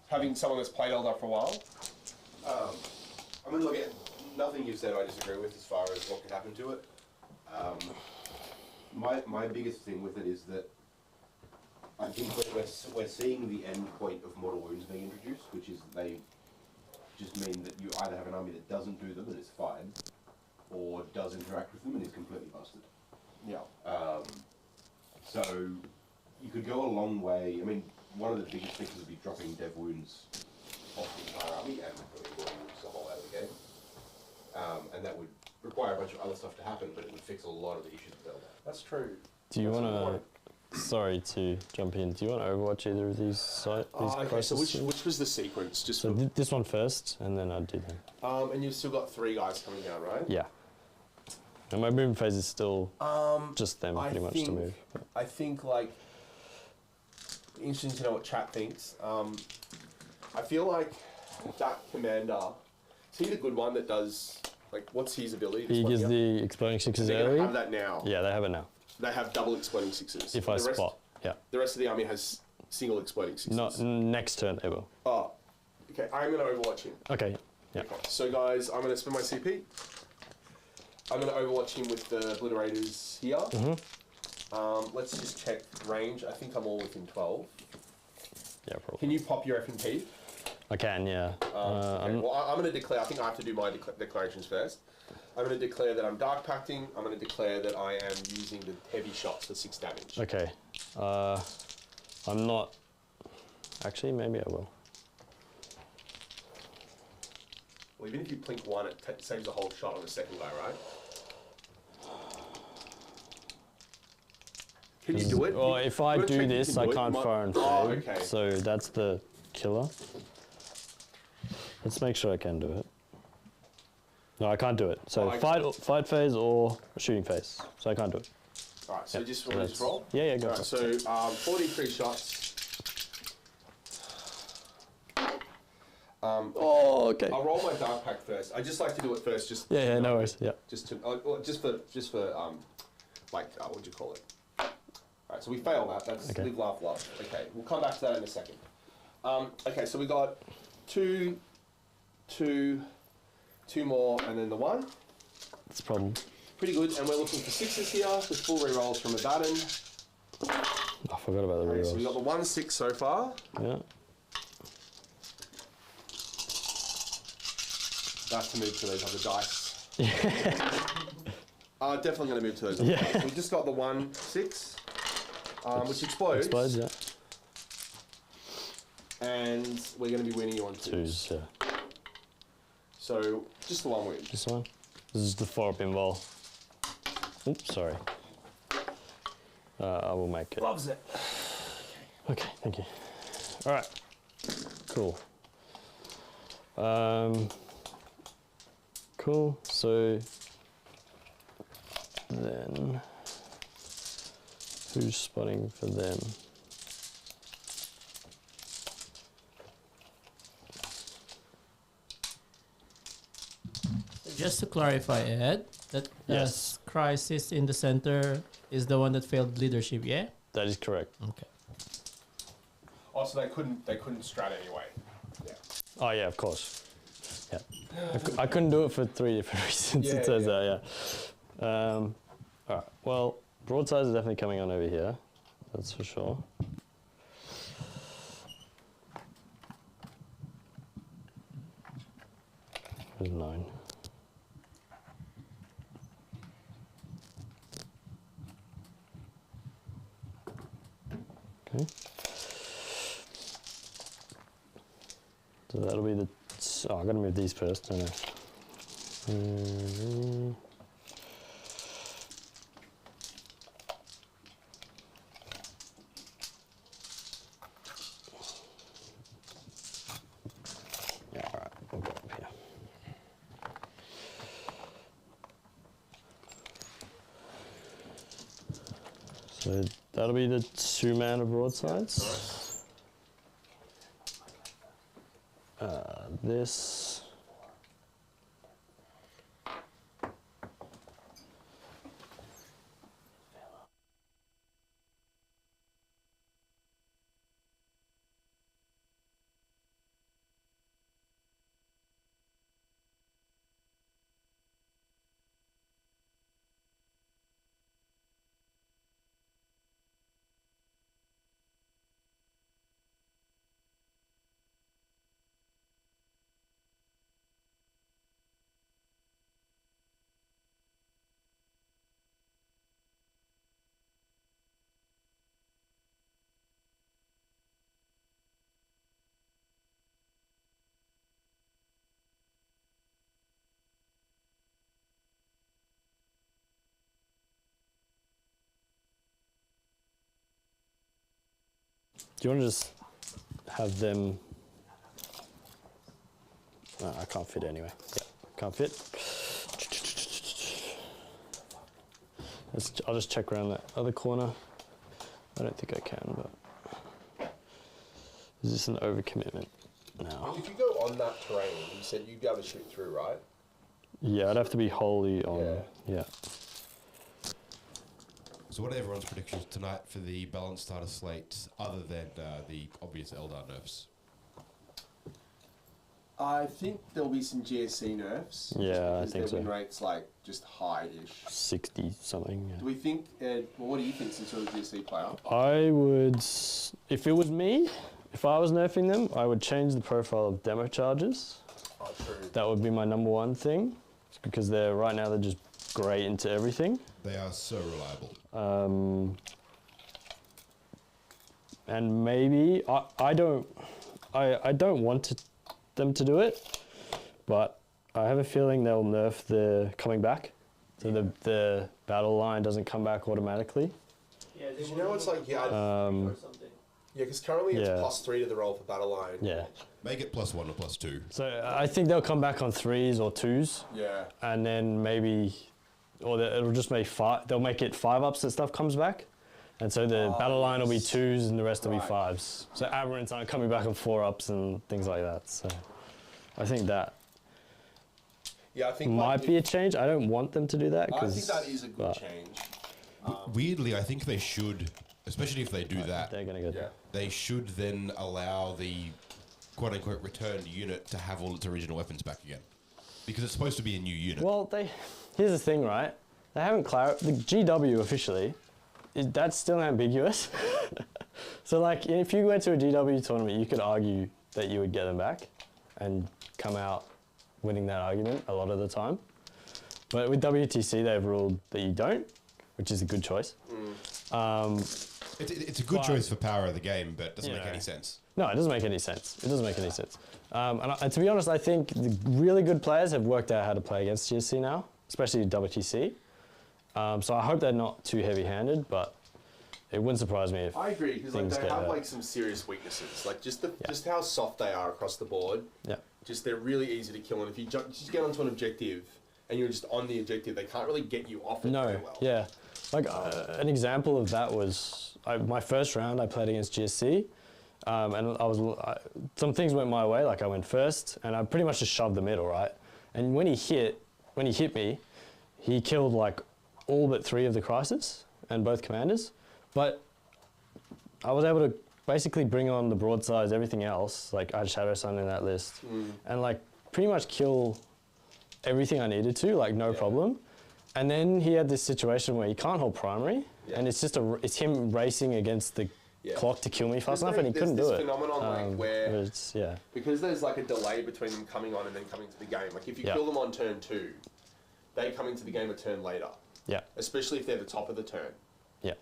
Having someone that's played Eldar for a while? I mean, look, nothing you've said I disagree with as far as what could happen to it. My biggest thing with it is that I think we're seeing the end point of Mortal Wounds being introduced, which is they just mean that you either have an army that doesn't do them and is fine, or does interact with them and is completely busted. Yeah. So you could go a long way. I mean, one of the biggest fixes would be dropping dev wounds off the entire army and putting Mortal Wounds the whole out of the game. And that would require a bunch of other stuff to happen, but it would fix a lot of the issues with Eldar. That's true. Do you want to... Sorry to jump in. Do you want to Overwatch either of these okay, so which was the sequence? Just so this one first, and then I'd do them. And you've still got 3 guys coming down, right? Yeah. And my movement phase is still just them pretty much to move. I think like interesting to know what chat thinks. I feel like that commander, is he the good one that does like what's his ability? He gives the exploding 6s early. They have that now. Yeah, they have it now. They have double exploding 6s. If I spot, yeah. The rest of the army has single exploding 6s. Not next turn they will. Oh, okay. I'm going to Overwatch him. Okay. Yeah. Okay. So guys, I'm going to spend my CP. I'm going to Overwatch him with the Obliterators here. Let's just check range. I think I'm all within 12. Yeah, probably. Can you pop your F&P? I can, yeah. Okay. Well, I'm going to declare. I think I have to do my declarations first. I'm going to declare that I'm Dark Pacting. I'm going to declare that I am using the heavy shots for 6 damage. Okay. I'm not... Actually, maybe I will. Well, even if you plink 1, it saves a whole shot on the second guy, right? Can you do it? Or if I Gotta do check you this, can I do it. can't You might- fire and Oh, fade. okay. So that's the killer. Let's make sure I can do it. No, I can't do it. So fight phase or shooting phase. So I can't do it. All right, so Yep, just so want to just that's- roll? Yeah, go All for right, it. so 43 shots. Oh, okay. I'll roll my dark pack first. I just like to do it first, just Yeah, no worries. Yeah. just to just for like what do you call it? All right, so we fail that. That's Okay. live, laugh, love. Okay, we'll come back to that in a second. Okay, so we got two more, and then the one. That's a problem. Pretty good, and we're looking for sixes here with full rerolls from Abaddon. I forgot about the Okay, so we rerolls. got the 1-6 so far. Yeah. That's to move to those other dice. Definitely going to move to those other Yeah. dice. We just got the 1-6, which explodes. Explodes, yeah. And we're going to be winning you on Twos, yeah. So just the one win. This one. This is the 4 pinball. Oops, sorry. I will make it. Loves it. Okay, thank you. All right. Cool. Cool. So then, who's spotting for them? Just to clarify, Ed, that Yes. crisis in the center is the one that failed leadership, yeah? That is correct. Okay. Oh, so they couldn't strat anyway. Yeah. Oh yeah, of course. Yeah, I couldn't do it for 3 different reasons. Yeah, it turns yeah. out, yeah. All right. Well, broadsides are definitely coming on over here. That's for sure. There's 9. Okay. So that'll be the. Oh, I gotta move these first, don't I? Yeah, all right, we'll go up here. So that'll be the 2 mana broadsides. This. Do you want to just have them? No, I can't fit anyway. Yeah, can't fit. I'll just check around that other corner. I don't think I can, but is this an overcommitment now? If you go on that terrain, you said you'd be able to shoot through, right? Yeah, I'd have to be wholly on. Yeah. So what are everyone's predictions tonight for the balanced starter slate, other than the obvious Eldar nerfs? I think there'll be some GSC nerfs. Yeah, I because think their win so. rate's like just high-ish. 60 something. Do we think, well, what do you think since you're a GSC player? I would, if it was me, if I was nerfing them, I would change the profile of demo charges. Oh, true. That would be my number one thing, because right now they're just great into everything. They are so reliable. And maybe I don't want them to do it, but I have a feeling they'll nerf the coming back, so the battle line doesn't come back automatically. Did you know it's like, yeah, or something. yeah, because currently it's Yeah. +3 to the roll for battle line. Yeah. Make it +1 or +2. So I think they'll come back on 3s or 2s, Yeah. and then maybe, or it'll just make 5. They'll make it 5-ups that stuff comes back, and so the battle line will be 2s and the rest will be Right. 5s. So aberrants aren't coming back on 4-ups and things like that. So I think that Yeah, I think might like, be a change. I don't want them to do that. I 'cause- think that is a good but change. Weirdly, I think they should, especially if they do that, They're gonna get Yeah. they should then allow the quote-unquote returned unit to have all its original weapons back again. Because it's supposed to be a new unit. Well, here's the thing, right? They haven't clarified the GW officially. That's still ambiguous. So, like, if you went to a GW tournament, you could argue that you would get them back and come out winning that argument a lot of the time. But with WTC, they've ruled that you don't, which is a good choice. It's a good But- choice for power of the game, but it doesn't You make know. any sense. No, it doesn't make any sense. It doesn't make any sense. And to be honest, I think the really good players have worked out how to play against GSC now, especially WTC. So I hope they're not too heavy-handed, but it wouldn't surprise me if I agree because like things they get have hurt. like some serious weaknesses, like just how soft they are across the board. Yeah. Just they're really easy to kill, and if you just get onto an objective and you're just on the objective, they can't really get you off it very No, well. yeah. Like an example of that was my first round I played against GSC, and some things went my way. Like I went first, and I pretty much just shoved the middle, right? And when he hit me, he killed like all but 3 of the crisis and both commanders. But I was able to basically bring on the broadsides, everything else. Like I had Shadow Sun in that list, and like pretty much kill everything I needed to, like no problem. And then he had this situation where he can't hold primary, and it's just it's him racing against the clock to kill me fast enough, and he couldn't do There's it. this phenomenon like where It's, yeah, because there's like a delay between them coming on and then coming to the game. Like if you Yeah. kill them on turn 2, they come into the game a turn later, yeah, especially if they're the top of the turn. yeah,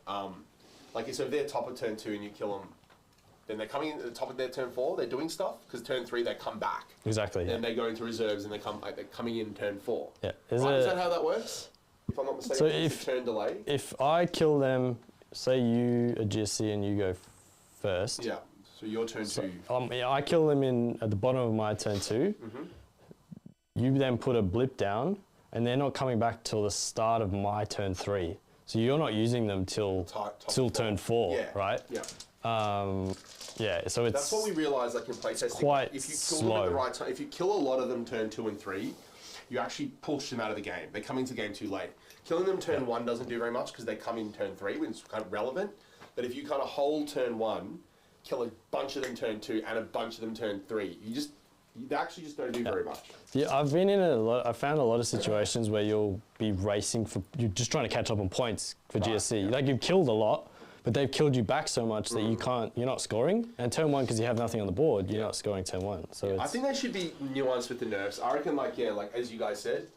Like so if they're top of turn 2 and you kill them, then they're coming in at the top of their turn 4. They're doing stuff because turn 3 they come back. exactly. Yeah. Then they go into reserves and they're coming in turn 4. Yeah. Right? Is that how that works? If I'm not mistaken, So it's if- a turn delay. If I kill them, say you a GSC and you go first. Yeah. So your turn 2. Yeah, I kill them at the bottom of my turn 2. You then put a blip down, and they're not coming back till the start of my turn 3. So you're not using them till turn 4, Yeah. right? Yeah. Yeah. So it's That's what we realised, like in playtesting. quite if you kill them slow. at the right time, if you kill a lot of them turn 2 and 3, you actually push them out of the game. They come into the game too late. Killing them turn 1 doesn't do very much because they come in turn 3, when it's kind of relevant. But if you kind of hold turn 1, kill a bunch of them turn 2 and a bunch of them turn 3, they actually just don't do very much. Yeah, I've been in I found a lot of situations where you'll be racing you're just trying to catch up on points for GSC. Like you've killed a lot, but they've killed you back so much that you're not scoring. And turn 1, because you have nothing on the board, you're not scoring turn 1. So I think they should be nuanced with the nerfs. I reckon, like as you guys said,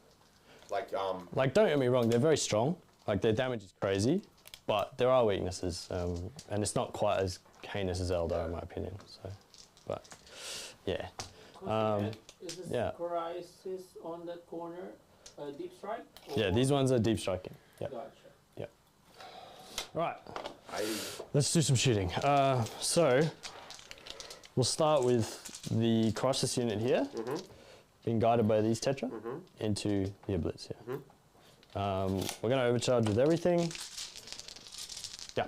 like don't get me wrong, they're very strong. Like their damage is crazy, but there are weaknesses, and it's not quite as heinous as Eldar in my opinion. So, but yeah. Is this yeah. crisis on that corner deep strike? Yeah, these ones are deep striking. Yeah. Gotcha. Yeah. Right. I, Let's do some shooting. So we'll start with the crisis unit here, being guided by these Tetra into the Blitz here. We're going to overcharge with everything. Yeah.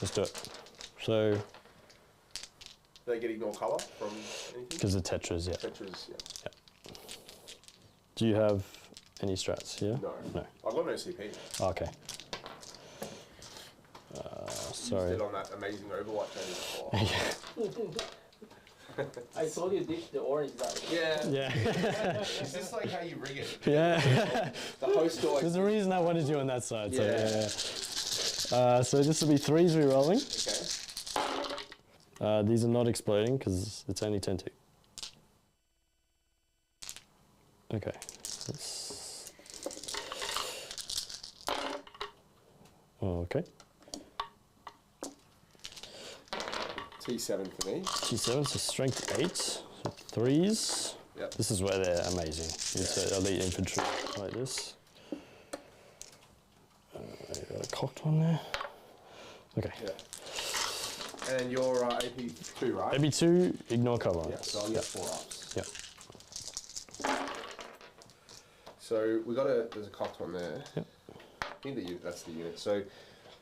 Let's do it. So, do they get ignore colour from anything? because the Tetras, yeah. Tetras, yeah. Do you have any strats here? No. No. I've got no CP. Okay. Sorry. Used it on that amazing Overwatch I did before. I told you ditch the orange side. Yeah. Yeah. Is this like how you rig it? Yeah. The host always. There's a reason I wanted you on that side. So, Yeah. yeah. So this will be 3s re-rolling. Okay. These are not exploding because it's only turn 2. Okay. Okay. T7 for me. T7, so strength 8. So 3s. Yep. This is where they're amazing. It's elite infantry like this. I got a cocked one there. Okay. Yeah. And you're AP2, right? AP2, ignore cover. Yeah, so I'll get 4 ups. Yep. So there's a cocked one there. Yep. I think that's the unit. So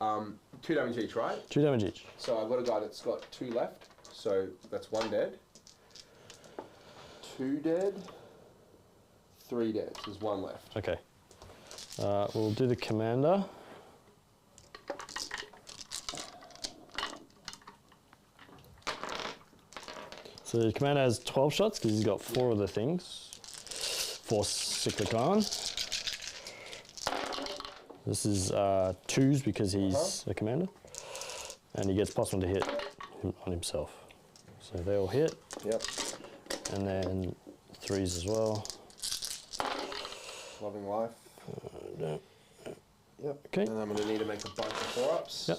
2 damage each, right? 2 damage each. So I've got a guy that's got 2 left. So that's 1 dead. 2 dead. 3 dead. So there's 1 left. Okay. We'll do the commander. So the commander has 12 shots because he's got 4 of the things. 4 cyclic ion. This is 2s because he's a commander. And he gets +1 to hit on himself. So they all hit. Yep. And then 3s as well. Loving life. Yep. Okay. And I'm going to need to make a bunch of 4 ups. Yep.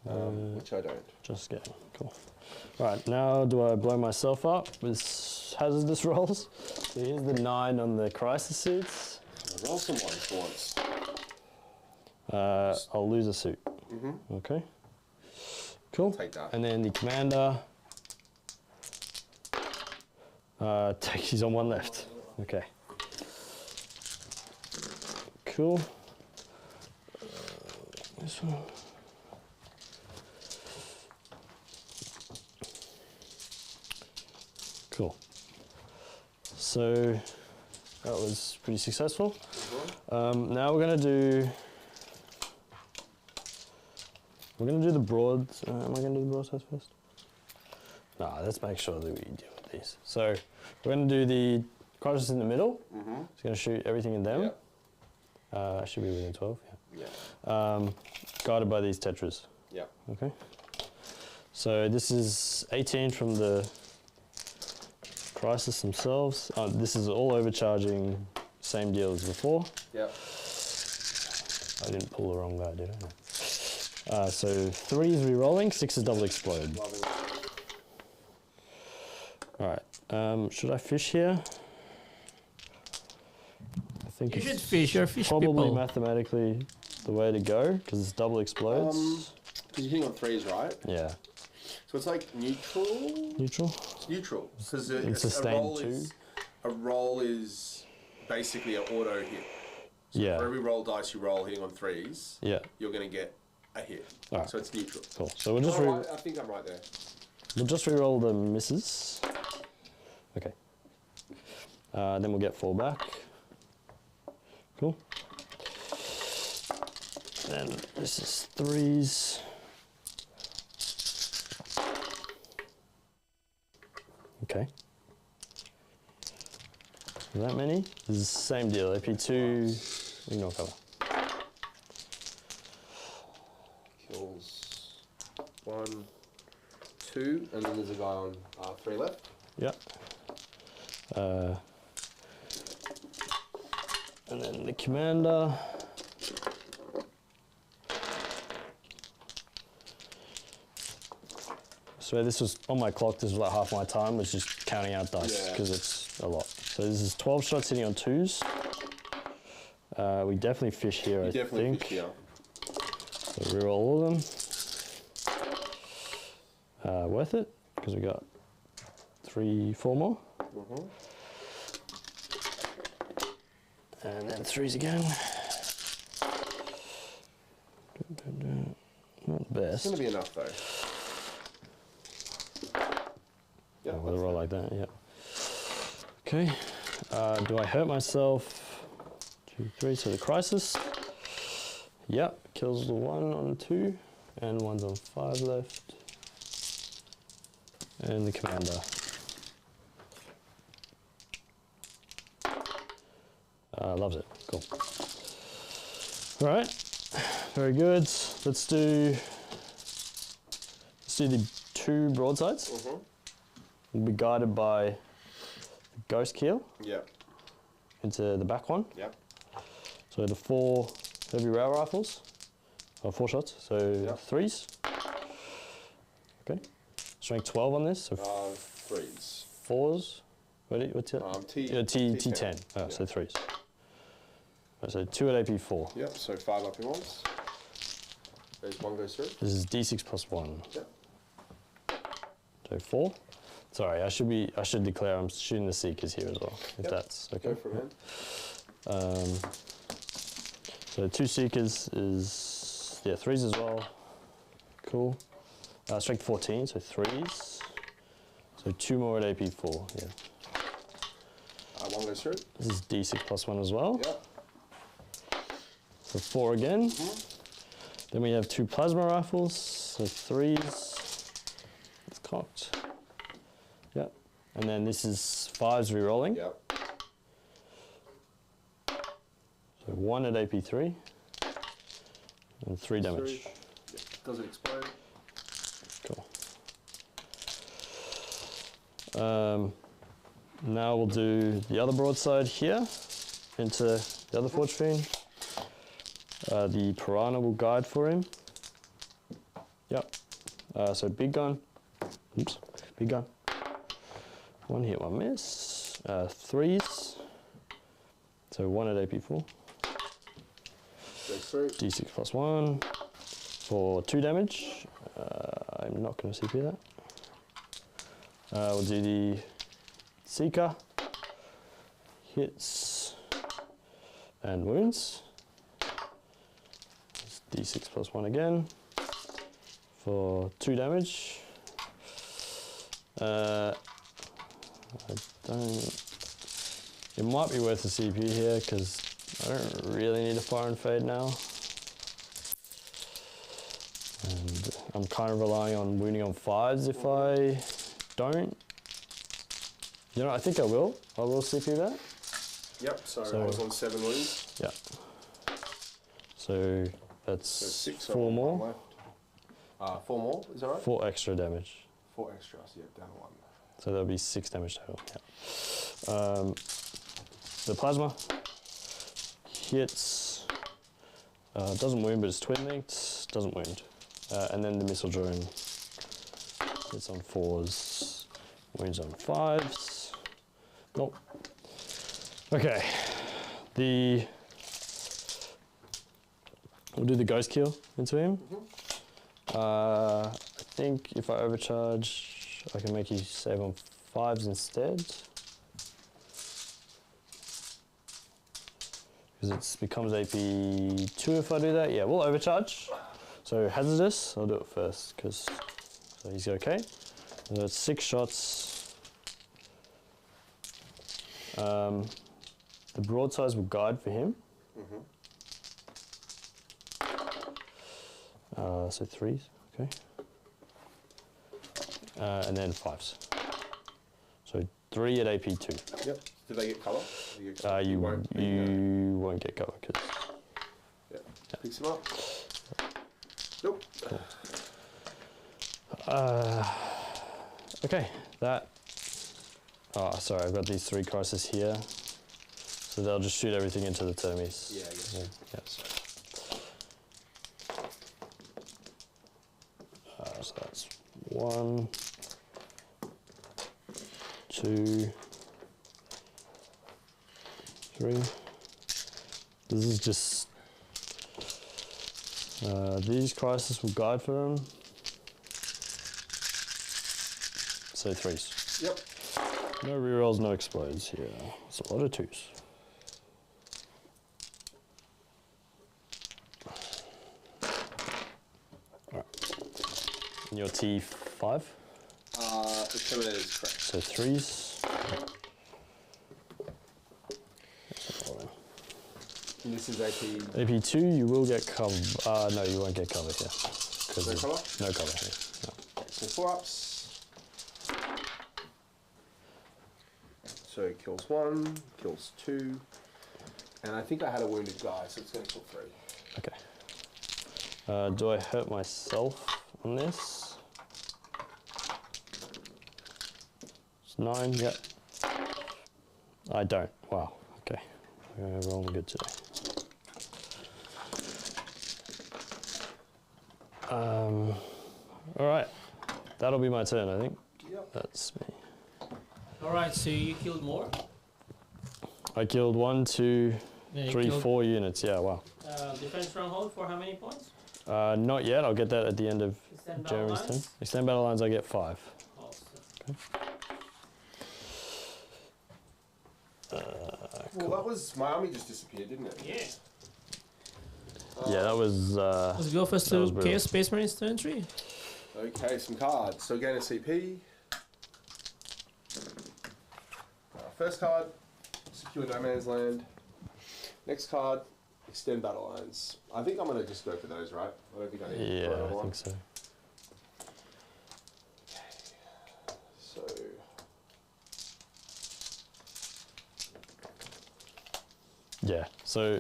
Which I don't. Just getting cool. All right, now do I blow myself up with hazardous rolls? So here's the 9 on the crisis suits. Roll some ones for once. I'll lose a suit. Okay. Cool. Take that. And then the commander. He's on 1 left. Okay. Cool. This one. Cool. So that was pretty successful. Now we're gonna do the broads. Am I gonna do the broadsides first? Nah, let's make sure that we deal with these. So we're gonna do the crisis in the middle. It's gonna shoot everything in them. Should be within 12. Yeah. Guided by these tetras. Yeah. Okay. So this is 18 from the crisis themselves. This is all overcharging, same deal as before. Yep. I didn't pull the wrong guy, did I? So 3 is re-rolling, 6 is double explode. Loving Alright, should I fish here? I think You it's should fish. You're fish probably people. mathematically the way to go, because it's double explodes. Because you're hitting on 3s, right? Yeah. So it's like neutral? Neutral? It's neutral. Because It's sustained a roll is basically an auto hit. So Yeah. for every roll dice you roll hitting on 3s, Yeah. you're going to get a hit. Alright. So it's neutral. Cool. So we'll just I think I'm right there. re-roll the misses. Okay. Then we'll get 4 back. Cool. Then this is 3s. Okay. That many? This is the same deal. AP2, ignore cover. Kills 1, 2, and then there's a guy on 3 left. Yep. And then the commander. So this was on my clock. This was like half my time was just counting out dice because it's a lot. So this is 12 shots hitting on 2s. We definitely fish here. I think. Fish here. So reroll all of them. Worth it because we got 4 more. And then 3s again. Not the It's best. going to be enough though. Yeah, With a roll like that, yeah. Okay. Do I hurt myself? 2, 3. So the crisis. Yep. Kills the 1 on 2, and 1's on 5 left. And the commander. Loves it. Cool. All right. Very good. Let's do the 2 broadsides. We'll be guided by the ghost keel Yep. into the back one. Yep. So the 4 heavy rail rifles, 4 shots, so 3s. Okay. Strength 12 on this, so 3s. 4s. What's it? T10. T10. Oh, so 3s. So 2 at AP 4. Yep, so 5 up in once. There's 1 goes through. This is D6 plus 1. Yep. So 4. Sorry, I should declare I'm shooting the Seekers here as well, if that's okay. Go for it, man. So 2 Seekers is, 3s as well. Cool. Strength 14, so 3s. So 2 more at AP 4, yeah. 1 goes through. This is D6 plus 1 as well. Yep. So 4 again. Then we have 2 plasma rifles, so 3s. It's cocked. Yep. And then this is 5s re-rolling. Yep. So 1 at AP 3. And 3 damage. Yep. Does it explode? Cool. Now we'll do the other broadside here into the other Forge Fiend. The Piranha will guide for him. Yep. So big gun. Oops. Big gun. 1 hit, 1 miss. 3s. So 1 at AP 4. D6 plus 1 for 2 damage. I'm not going to CP that. We'll do the Seeker. Hits and wounds. D6 plus 1 again for 2 damage. I don't. It might be worth a CP here because I don't really need a fire and fade now. And I'm kind of relying on wounding on 5s if I don't. You know, I think I will. I will CP that. Yep, so I was on 7 wounds. Yeah. So that's So 6 4 more. Left. 4 more, is that right? 4 extra damage. 4 extra, so yeah, down 1. So that'll be 6 damage total. Yeah. The plasma hits. Doesn't wound, but it's twin linked. Doesn't wound. And then the missile drone hits on 4s, wounds on 5s. Nope. Okay. We'll do the ghost kill into him. I think if I overcharge, I can make you save on 5s instead. Because it becomes AP 2 if I do that. Yeah, we'll overcharge. So hazardous, I'll do it first because so he's okay. So that's 6 shots. The broadsides will guide for him. So 3s, okay. And then 5s. So 3 at AP 2. Yep. Do they get cover? You won't get cover because. Yep. Picks him up. Nope. Okay, that. Oh, sorry, I've got these 3 crises here. So they'll just shoot everything into the termies. Yeah, I guess. Yeah. So that's 1, 2, 3. This is just. These crises will guide for them. So 3s. Yep. No rerolls, no explodes here. It's a lot of 2s. Alright. And your T5? The Terminator is correct. So 3s. And this is AP. AP2, you will get cover. No, you won't get cover here. No cover? No cover here. No. So 4 ups. So it kills 1, kills 2. And I think I had a wounded guy, so it's going to kill 3. Okay. Do I hurt myself on this? It's 9, yep. I don't. Wow, okay. We're rolling good today. Alright. That'll be my turn, I think. Yep. That's me. All right, so you killed more? I killed 1, 2, Yeah, you 3, killed, 4 units. Yeah, wow. defense stronghold for how many points? Not yet. I'll get that at the end of Extend battle Jeremy's turn. lines? Extend battle lines, I get 5. Awesome. Well, that was my army just disappeared, didn't it? Yeah. Yeah, that was. Let's go first That was to brutal. Chaos Space Marines turn 3. Okay, some cards. So gain a CP. First card, secure no man's land. Next card, extend battle lines. I think I'm gonna just go for those, right? I don't think I need to Yeah, throw another I one. think so. So Yeah, so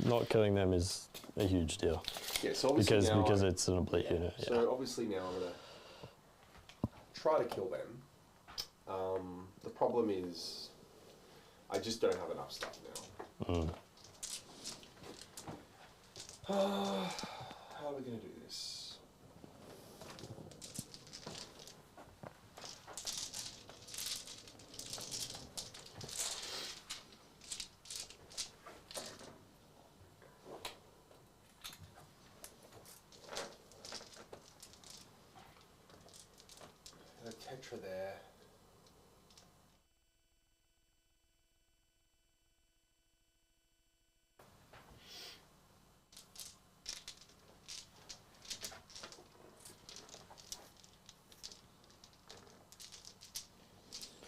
not killing them is a huge deal yeah, so obviously because now it's an oblique unit. Yeah. So obviously now I'm gonna try to kill them. The problem is I just don't have enough stuff now. Mm. How are we gonna do this? A Tetra there.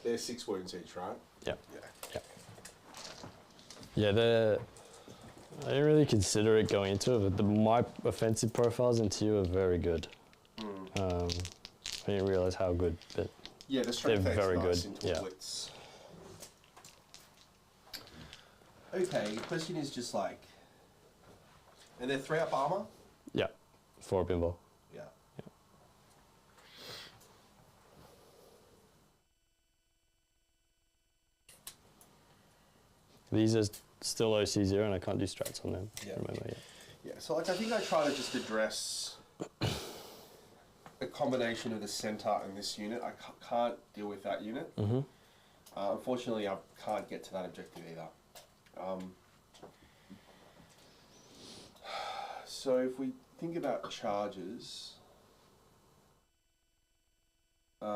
They're 6 wounds each, right? Yeah. Yeah. Yeah, I didn't really consider it going into it, but my offensive profiles into you are very good. I didn't realize how good, but Yeah, the strength They're eight's very nice good, into yeah. blitz. Okay, the question is just like, and they're 3 up armor? yeah, 4 pinball. Yeah. These are still OC0 and I can't do strats on them. Yeah. Remember, yeah. Yeah, so like I think I try to just address a combination of the centaur and this unit. I can't deal with that unit. Mm-hmm. Unfortunately, I can't get to that objective either. So if we think about charges, if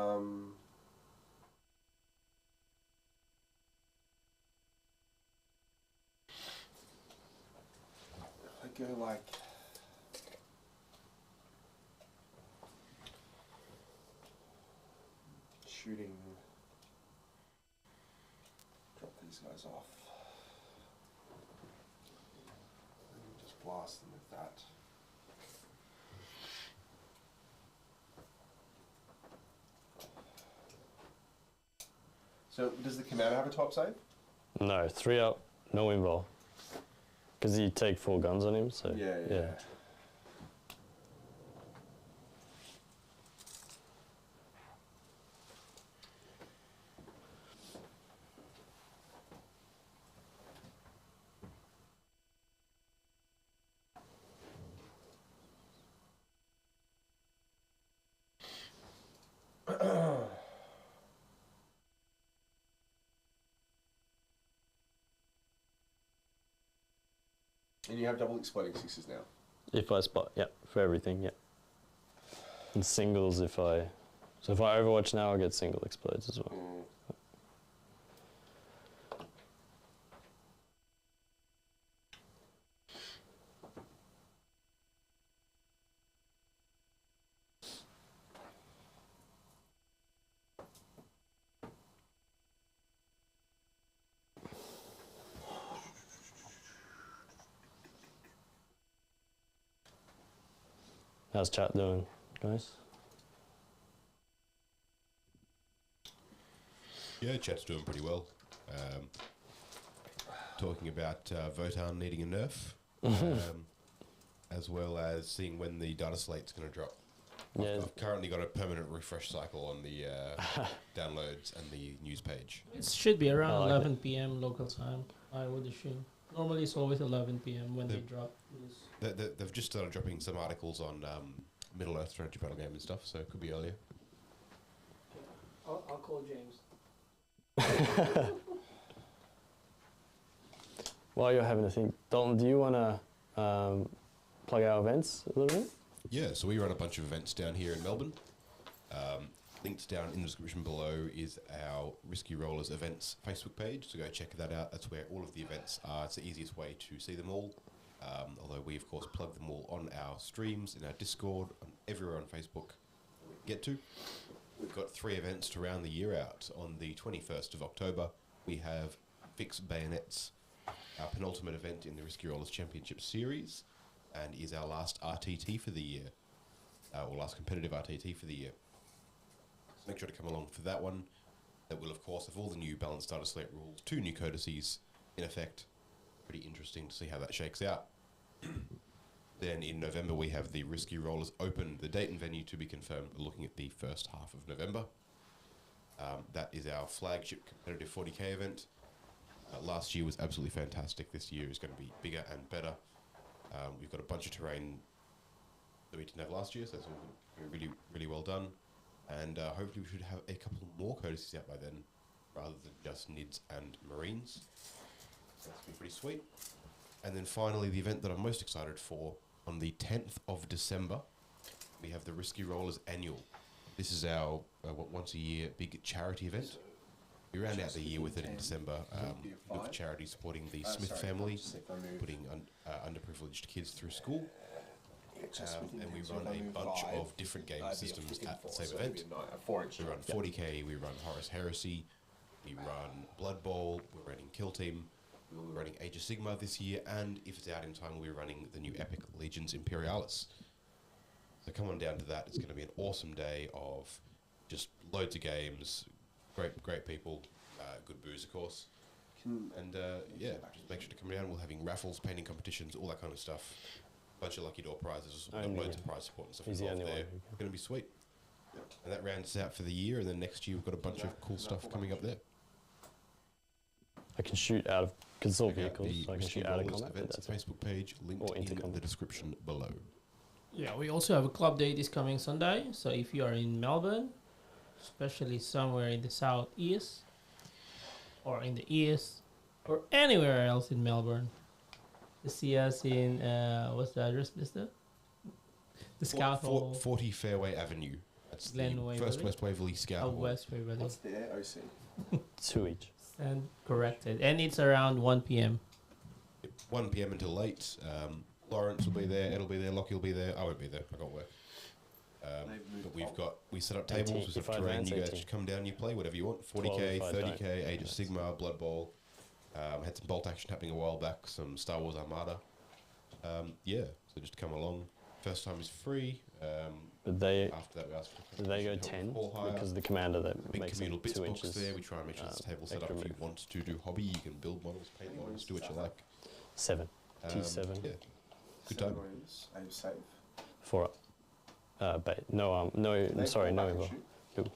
I go like shooting, drop these guys off, and just blast them with that. So does the commander have a top save? No, 3 up, no invul. Because you take 4 guns on him, so Yeah. And you have double exploding 6s now. If I spot, yeah, for everything, yeah. And singles if I Overwatch now, I get single explodes as well. How's chat doing, guys? Yeah, chat's doing pretty well. Talking about Votan needing a nerf, as well as seeing when the data slate's going to drop. Yeah. I've currently got a permanent refresh cycle on the downloads and the news page. It should be around I like 11 p.m. local time, I would assume. Normally it's always 11 p.m. when they drop news. They've just started dropping some articles on Middle Earth strategy battle game and stuff, so it could be earlier. I'll call James. while you're having a think, Dalton, do you want to plug our events a little bit? Yeah, so we run a bunch of events down here in Melbourne. Linked down in the description below is our Risky Rollers events Facebook page, so go check that out. That's where all of the events are. It's the easiest way to see them all, although we of course plug them all on our streams, in our Discord, and everywhere on Facebook we get to. We've got 3 events to round the year out. On the 21st of October, we have Fix Bayonets, our penultimate event in the Risky Rollers Championship Series, and is our last RTT for the year, or last competitive RTT for the year. So make sure to come along for that one. That will, of course, have all the new balanced data slate rules, 2 new codices in effect. Pretty interesting to see how that shakes out. Then in November, we have the Risky Rollers Open, the date and venue to be confirmed. We're looking at the first half of November. That is our flagship competitive 40K event. Last year was absolutely fantastic. This year is going to be bigger and better. We've got a bunch of terrain that we didn't have last year, so it's all really, really well done. And hopefully we should have a couple more codices out by then, rather than just NIDs and Marines. That's going to be pretty sweet. And then finally, the event that I'm most excited for, on the 10th of December, we have the Risky Rollers Annual. This is our once a year big charity event. We round out the year with it in December with charity supporting the Smith family, putting underprivileged kids through school. And we run a bunch of different game systems at the same event. We run 40K, we run Horus Heresy, we run Blood Bowl, we're running Kill Team, we're running Age of Sigmar this year, and if it's out in time, we're running the new epic Legions Imperialis. So come on down to that. It's going to be an awesome day of just loads of games, great people, good booze, of course. And yeah, just make sure to come down. We're having raffles, painting competitions, all that kind of stuff. Bunch of lucky door prizes, loads of prize support and stuff involved there. It's going to be sweet. And that rounds us out for the year, and then next year we've got a bunch of cool stuff coming up there. I can shoot out of, because it's all vehicles, so I can shoot out of combat. Events Facebook page linked in the description below. Yeah, we also have a club day this coming Sunday. So if you are in Melbourne, especially somewhere in the southeast, or in the east, or anywhere else in Melbourne, to see us in, what's the address, mister? The Scout Hall. 40 Fairway Avenue. That's Glen the Waverley. first West Waverley Scout Hall. West Waverley. What's their OC? 2 each. And corrected. And it's around 1 p.m. 1 p.m. until late. Lawrence will be there, Ed will be there, Lockie will be there. I won't be there, I got work. But we set up tables, we set up terrain, you guys just come down, you play whatever you want. 40K, 30K, Age of Sigmar, Blood Bowl. Had some bolt action happening a while back, some Star Wars Armada. Yeah, so just come along. First time is free. But they, after that we ask for do they go 10? Because the commander that big makes communal it bits 2 box inches. there. We try and make sure this table set up. If you want to do hobby, you can build models, paint models, do what you like. 7. T7. Yeah, good time. Are you safe? 4 up. Bait. No, sorry, no invul. Blue.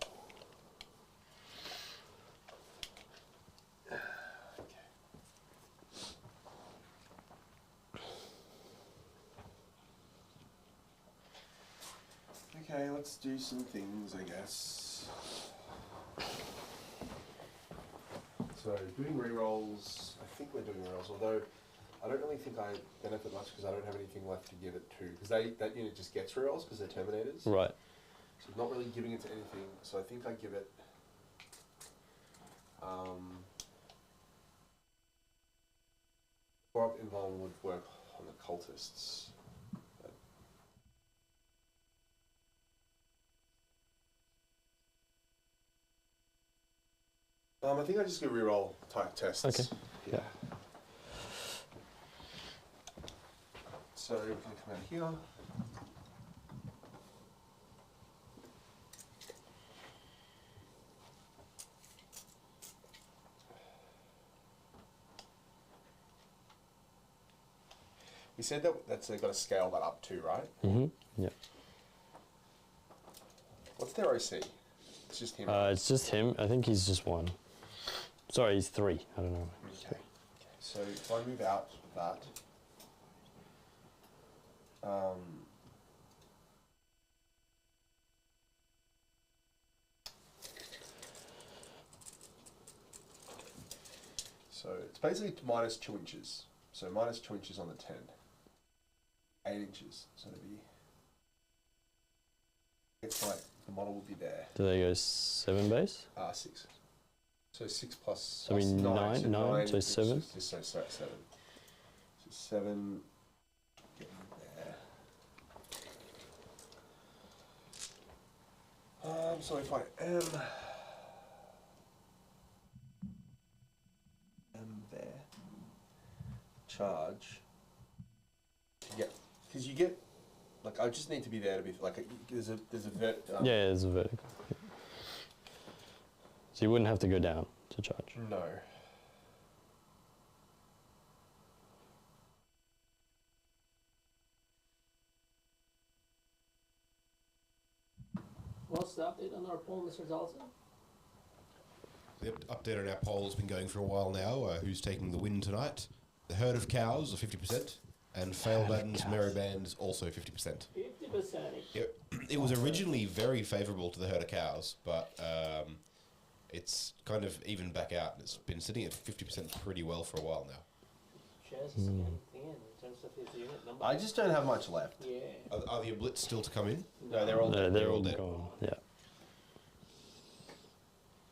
Okay, let's do some things, I guess. So, doing rerolls, I think we're doing rerolls, although I don't really think I benefit much because I don't have anything left to give it to. Because that unit just gets rerolls because they're Terminators. Right. So I'm not really giving it to anything, so I think I give it... Or invuln would work on the cultists. I think I just go reroll type tests. Okay. Yeah. So we can come out here. We said that's got to scale that up too, right? Mm-hmm. Yeah. What's their OC? It's just him. It's just him. I think he's just 1. Sorry, he's 3. I don't know. Okay. So if I move out that, so it's basically -2 inches. So minus 2 inches on the 10. 8 inches. So it'd be. It's like the model will be there. Do they go 7 base? 6. So 6 plus. So we plus 9, so 7. So 7. So 7. Getting there. So if I am there, charge to get, because you get, like, I just need to be there to be like there's a Yeah, there's a vertical. Yeah. So you wouldn't have to go down to charge. No. What's the update on our poll, Mr. Dalton? The update on our poll has been going for a while now. Who's taking the win tonight? The Herd of Cows are 50%, and Failbaddon's Merry Band is also 50%. 50%. It was originally very favourable to the Herd of Cows, but it's kind of evened back out. It's been sitting at 50% pretty well for a while now. Chess is getting thin in terms of his unit number. I just don't have much left. Yeah. Are the Oblits still to come in? No, they're all dead. They're all dead. gone. Yeah.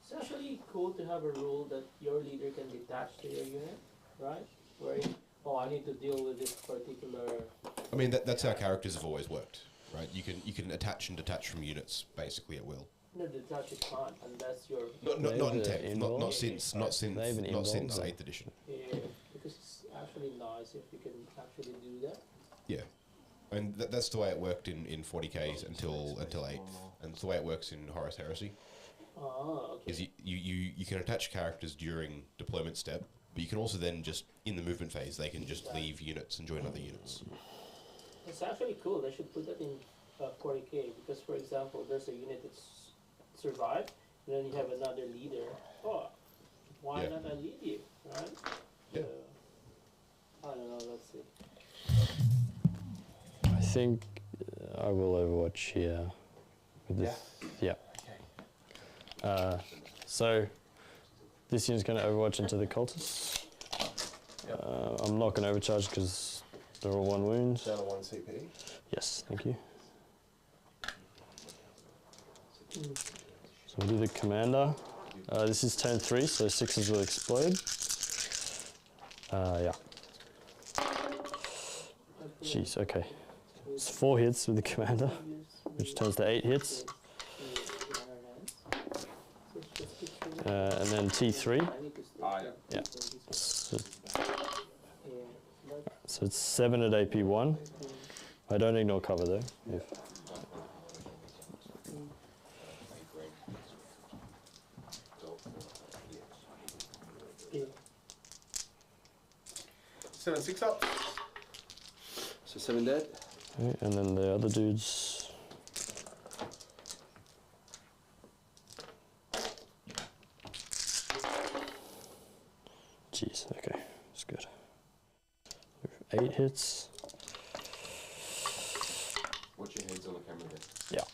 It's actually cool to have a rule that your leader can detach to your unit, right? Where, I need to deal with this particular. I mean, that's how characters have always worked, right? You can attach and detach from units basically at will. No, detach you can't unless you're. Not in tech. Involved? Not since 8th edition. Yeah, because it's actually nice if you can actually do that. Yeah, and that's the way it worked in 40Ks until 8th, and it's the way it works in Horus Heresy. Ah, okay. Is you can attach characters during deployment step, but you can also then just in the movement phase they can just leave units and join other units. It's actually cool. They should put that in 40K because, for example, there's a unit that's survived, and then you have another leader. Oh, why Yeah. not I lead you, right? Yeah. I don't know. Let's see. I think I will Overwatch here. With this. Yeah. Okay. So this unit's going to Overwatch into the cultists. Yep. I'm not going to overcharge because they're all 1 wound. Down to 1 CP. Yes, thank you. So we'll do the commander. This is turn 3, so 6s will explode. Yeah. Jeez, okay. It's 4 hits with the commander, which turns to 8 hits. And then T3. Yeah. So it's 7 at AP 1. I don't ignore cover though. If 7 6 up. So 7 dead. okay, and then the other dudes. Jeez, okay, that's good. 8 hits. Watch your heads on the camera there. Yeah.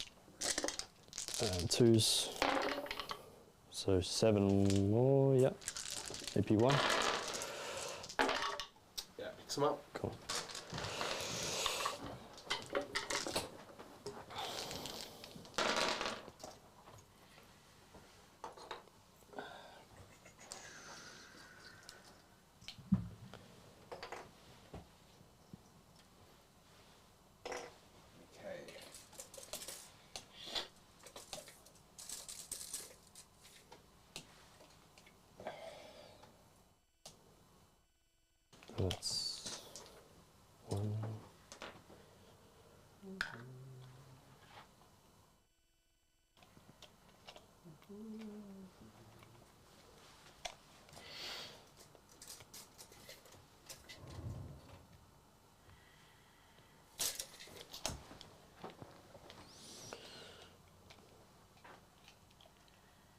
And 2s. So 7 more, yeah. AP 1. Yeah, picks them up. Cool. Okay. That's 1.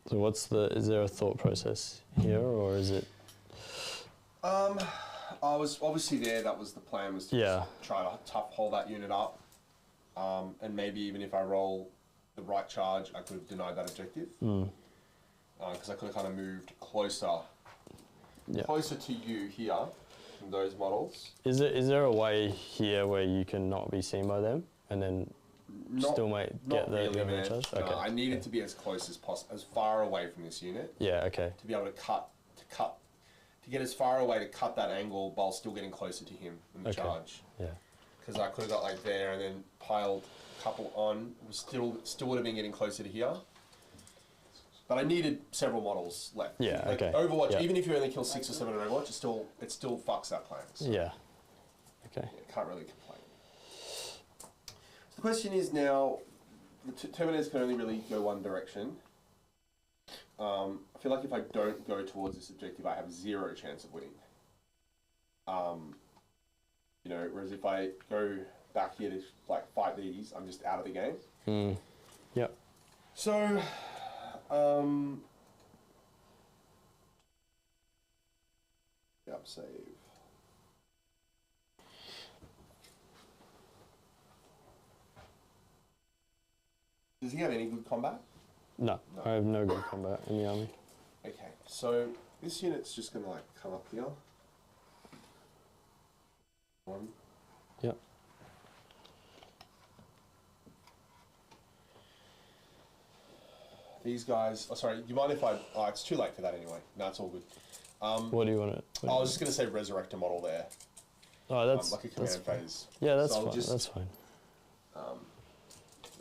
So is there a thought process here, or is it? I was obviously there. That was the plan. Was to Yeah. just try to tough hold that unit up, and maybe even if I roll the right charge, I could have denied that objective. Because I could have kind of moved closer, Yeah. closer to you here, from those models. Is there a way here where you can not be seen by them and then still get the really, revenue man. charge? No, Okay. I need it to be as close as possible, as far away from this unit Yeah. Okay. to be able to get as far away to cut that angle while still getting closer to him in the Okay. charge. Yeah. Because I could have got like there and then piled a couple on. Still would have been getting closer to here. But I needed several models left. Yeah, Like okay. Overwatch, Yeah. even if you only kill 6 or 7 on Overwatch, it still fucks that plan. So Yeah. Okay. yeah, can't really complain. So the question is now, the Terminators can only really go one direction. I feel like if I don't go towards this objective, I have 0 chance of winning. You know, whereas if I go back here to like fight these, I'm just out of the game. Yep. So, yep, save. Does he have any good combat? No, No. I have no good combat in the army. Okay, so this unit's just gonna like come up here. One. Yep. These guys. Oh, sorry. Do you mind if I? Oh, it's too late for that anyway. No, it's all good. What do you want to? I was just gonna say resurrect a model there, Oh, that's like a that's command fine. phase. Yeah, that's So I'll fine. just- That's fine.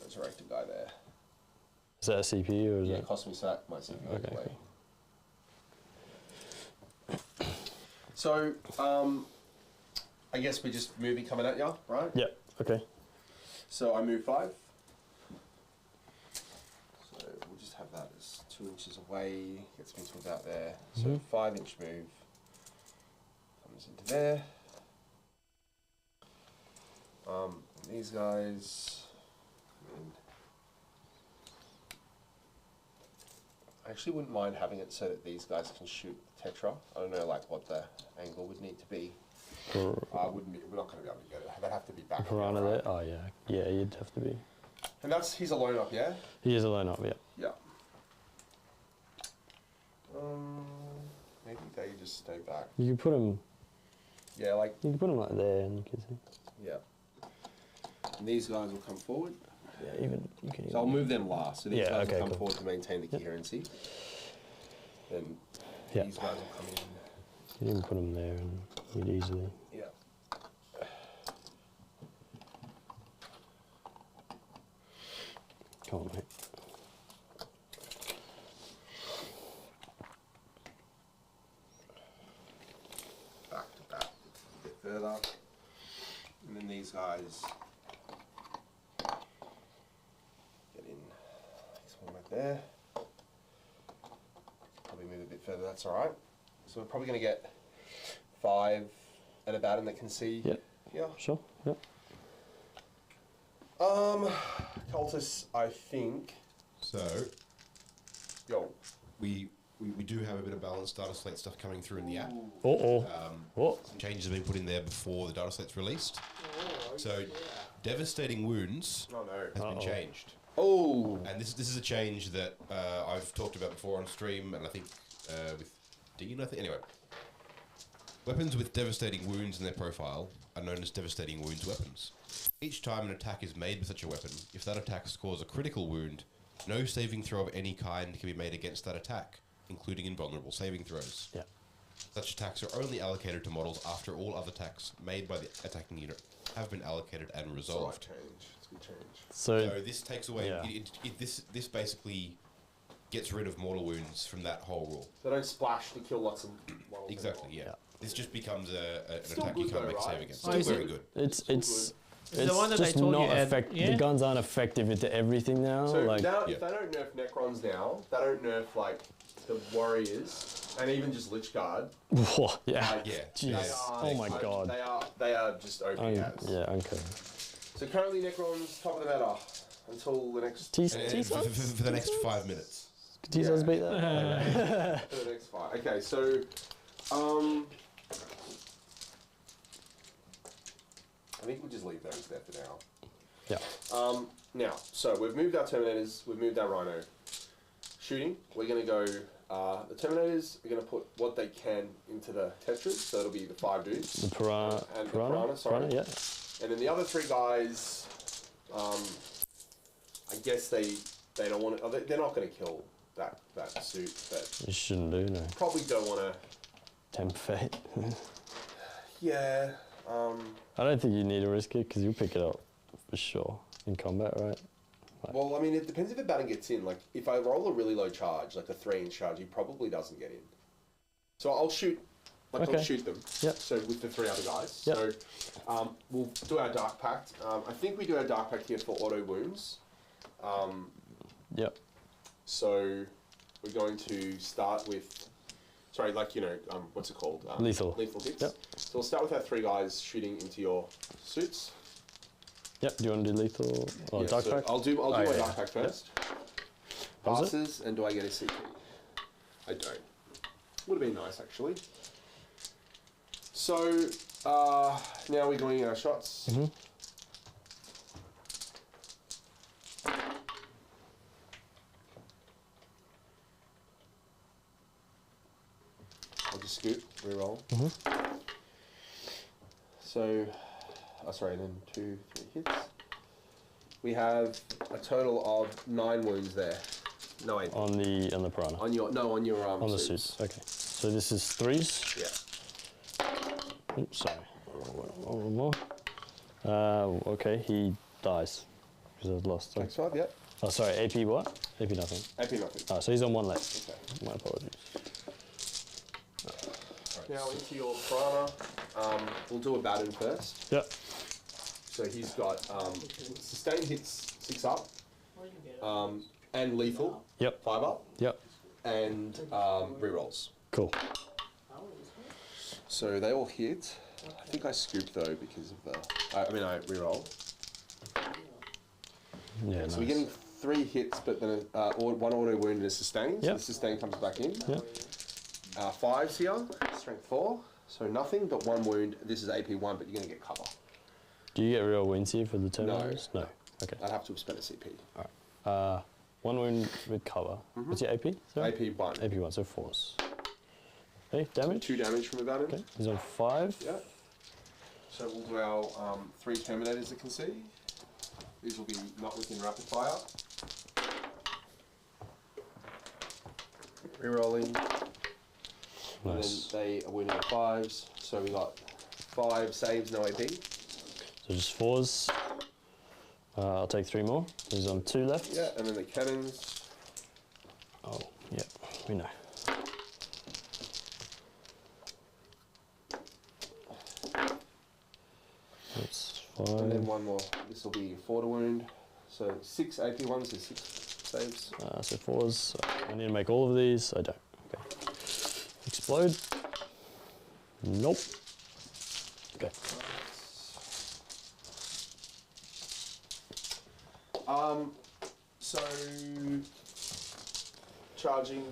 Resurrect a guy there. Is that a CPU or is Yeah, that? cost me sack. My CPU goes Okay, away. So, I guess we're just moving coming at ya, right? Yep. Okay. So I move 5. So we'll just have that as 2 inches away. Gets me to about there. So 5-inch move comes into there. And these guys come in. I actually wouldn't mind having it so that these guys can shoot Tetra. I don't know like what the angle would need to be. We're not going to be able to get it. They'd have to be back. Piranha here, there. right? Oh yeah. Yeah, you'd have to be. And he's alone up, yeah? He is alone up. Yeah. Yeah. Maybe they just stay back. You can put him. Yeah, like, You can put him like there, and you can see. yeah. And these guys will come forward. Yeah. Even you can. So I'll move them last. So these Yeah, guys okay, will come cool. forward to maintain the Yep. coherency. Then Yeah. these guys will come in. You can put him there, and you'd easily. Yeah. Come on, mate. Back to back a bit further. And then these guys get in. Next one right there. Probably move a bit further, that's alright. So we're probably going to get 5 and about in that can see. Yep. Yeah. Sure. Yep. Cultists, I think. So Yo. we do have a bit of balanced data slate stuff coming through in the app. Oh. Oh. Some changes have been put in there before the data slate's released. So devastating wounds Oh no. has been changed. Oh. And this is a change that I've talked about before on stream, and I think with Dean, I think. Anyway, weapons with devastating wounds in their profile are known as devastating wounds weapons. Each time an attack is made with such a weapon, if that attack scores a critical wound, no saving throw of any kind can be made against that attack, including invulnerable saving throws. Yeah. Such attacks are only allocated to models after all other attacks made by the attacking unit have been allocated and resolved. Change. It's a good change. So. So this takes away. Yeah. This basically gets rid of mortal wounds from that whole rule. They don't splash to kill lots of models. Exactly. Yeah. Yeah. This just becomes an Still attack you good can't though, make a right? save against. Oh, Still is very it? good. It's The one that I just told you, not Ed, effective. yeah? The guns aren't effective into everything now. So like now, Yeah. if they don't nerf Necrons now, they don't nerf like the Warriors and even just Lich Guard. whoa, yeah. Like, Yeah. Jeez. they are- Oh my god. They are just OP as. Yeah. Okay. So currently Necrons top of the meta until the next T And for the next 5 minutes. T-Sons Yeah. beat that. for the next fight. Okay, so I think we'll just leave those there for now. Yeah. Now, so we've moved our Terminators, we've moved our Rhino. shooting, we're going to go, the Terminators are going to put what they can into the Tetras, so it'll be the 5 dudes. The Piranha. And the Piranha, sorry. Yeah. And then the other 3 guys, I guess they don't want to, they're not going to kill that suit, but You shouldn't do, no. probably don't want to, Tempt fate. yeah, I don't think you need to risk it because you'll pick it up for sure in combat, right? well, I mean, it depends if a baton gets in. Like, if I roll a really low charge, like a 3-inch charge, he probably doesn't get in. So I'll shoot, I'll Okay. shoot them. Yep. So with the 3 other guys. Yep. So we'll do our Dark Pact. I think we do our Dark Pact here for auto wounds. Yep. So we're going to start with, sorry, like, what's it called? Lethal. Lethal hits. Yep. So we'll start with our 3 guys shooting into your suits. Yep. Do you want to do lethal or Yeah, dark so pack? I'll do Oh, my yeah, Dark yeah. Pact first. What was it? Passes, and do I get a CP? I don't. Would have been nice, actually. So, now we're going in our shots. Mm-hmm. I'll just scoot, reroll. Mm-hmm. So, sorry, then 2, 3 hits. We have a total of 9 wounds there. No, 8. On the Piranha. On your On the suits. Okay. So this is 3s. Yeah. Oops, sorry. One more. Okay, he dies because I've lost. Sorry. Next 5, yeah. Oh, sorry. AP what? AP nothing. AP nothing. Oh, so he's on 1 left. Okay. My apologies. Now into your Piranha, we'll do a baton first. Yep. So he's got sustained hits 6 up, and lethal Yep. 5 up, Yep. and rerolls. Cool. So they all hit. I think I scooped though because of the. I reroll. Yeah. So Nice. we're getting 3 hits, but then 1 auto wound and a sustain. So Yep. the sustain comes back in. Yep. 5s here, strength 4, so nothing but 1 wound. This is AP 1, but you're going to get cover. Do you get real wins here for the Terminators? No. Okay. I'd have to have spent a CP. 1 wound with cover. What's your AP? Sorry? AP 1. AP 1, so 4s. Okay, damage. 2 damage from a baton. Okay, he's on 5. Yeah. So we'll do our 3 Terminators that can see. These will be not within rapid fire. Rerolling. Nice. And then they are winning 5s. So we got 5 saves, no AP. So just 4s. I'll take 3 more. He's on 2 left. Yeah, and then the cannons. Oh, yeah, we know. That's 5. And then 1 more. This will be 4 to wound. So 6 AP 1s, so 6 saves. So 4s. I need to make all of these. I don't. Okay. Explode. Nope. Okay. So charging.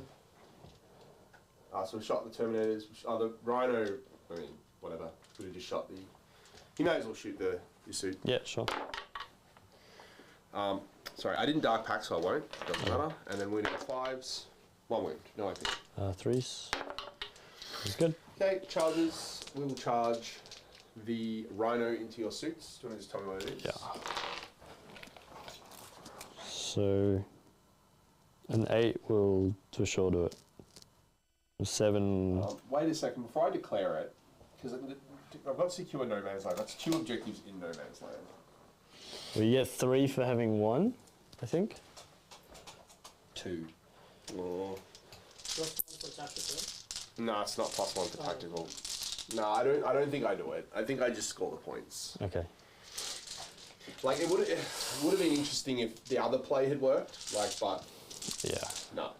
So we shot the Terminators. The Rhino. I mean, whatever. Could have just shot the. He may as well shoot your suit. Yeah, sure. Sorry, I didn't Dark Pack, so I won't. Doesn't matter. And then wounding 5s. 1 wound. No AP. 3s. That's good. Okay, charges. We will charge the Rhino into your suits. Do you want to just tell me what it is? Yeah. So an 8 will for sure do it. 7. Wait a second, before I declare it, because I've got secure no man's land. That's 2 objectives in no man's land. Well, you get 3 for having 1, I think. 2. Oh. +1 for tactical. No, it's not +1 for tactical. No, I don't think I do it. I think I just score the points. Okay. Like it would have been interesting if the other play had worked. Like, but Yeah. no.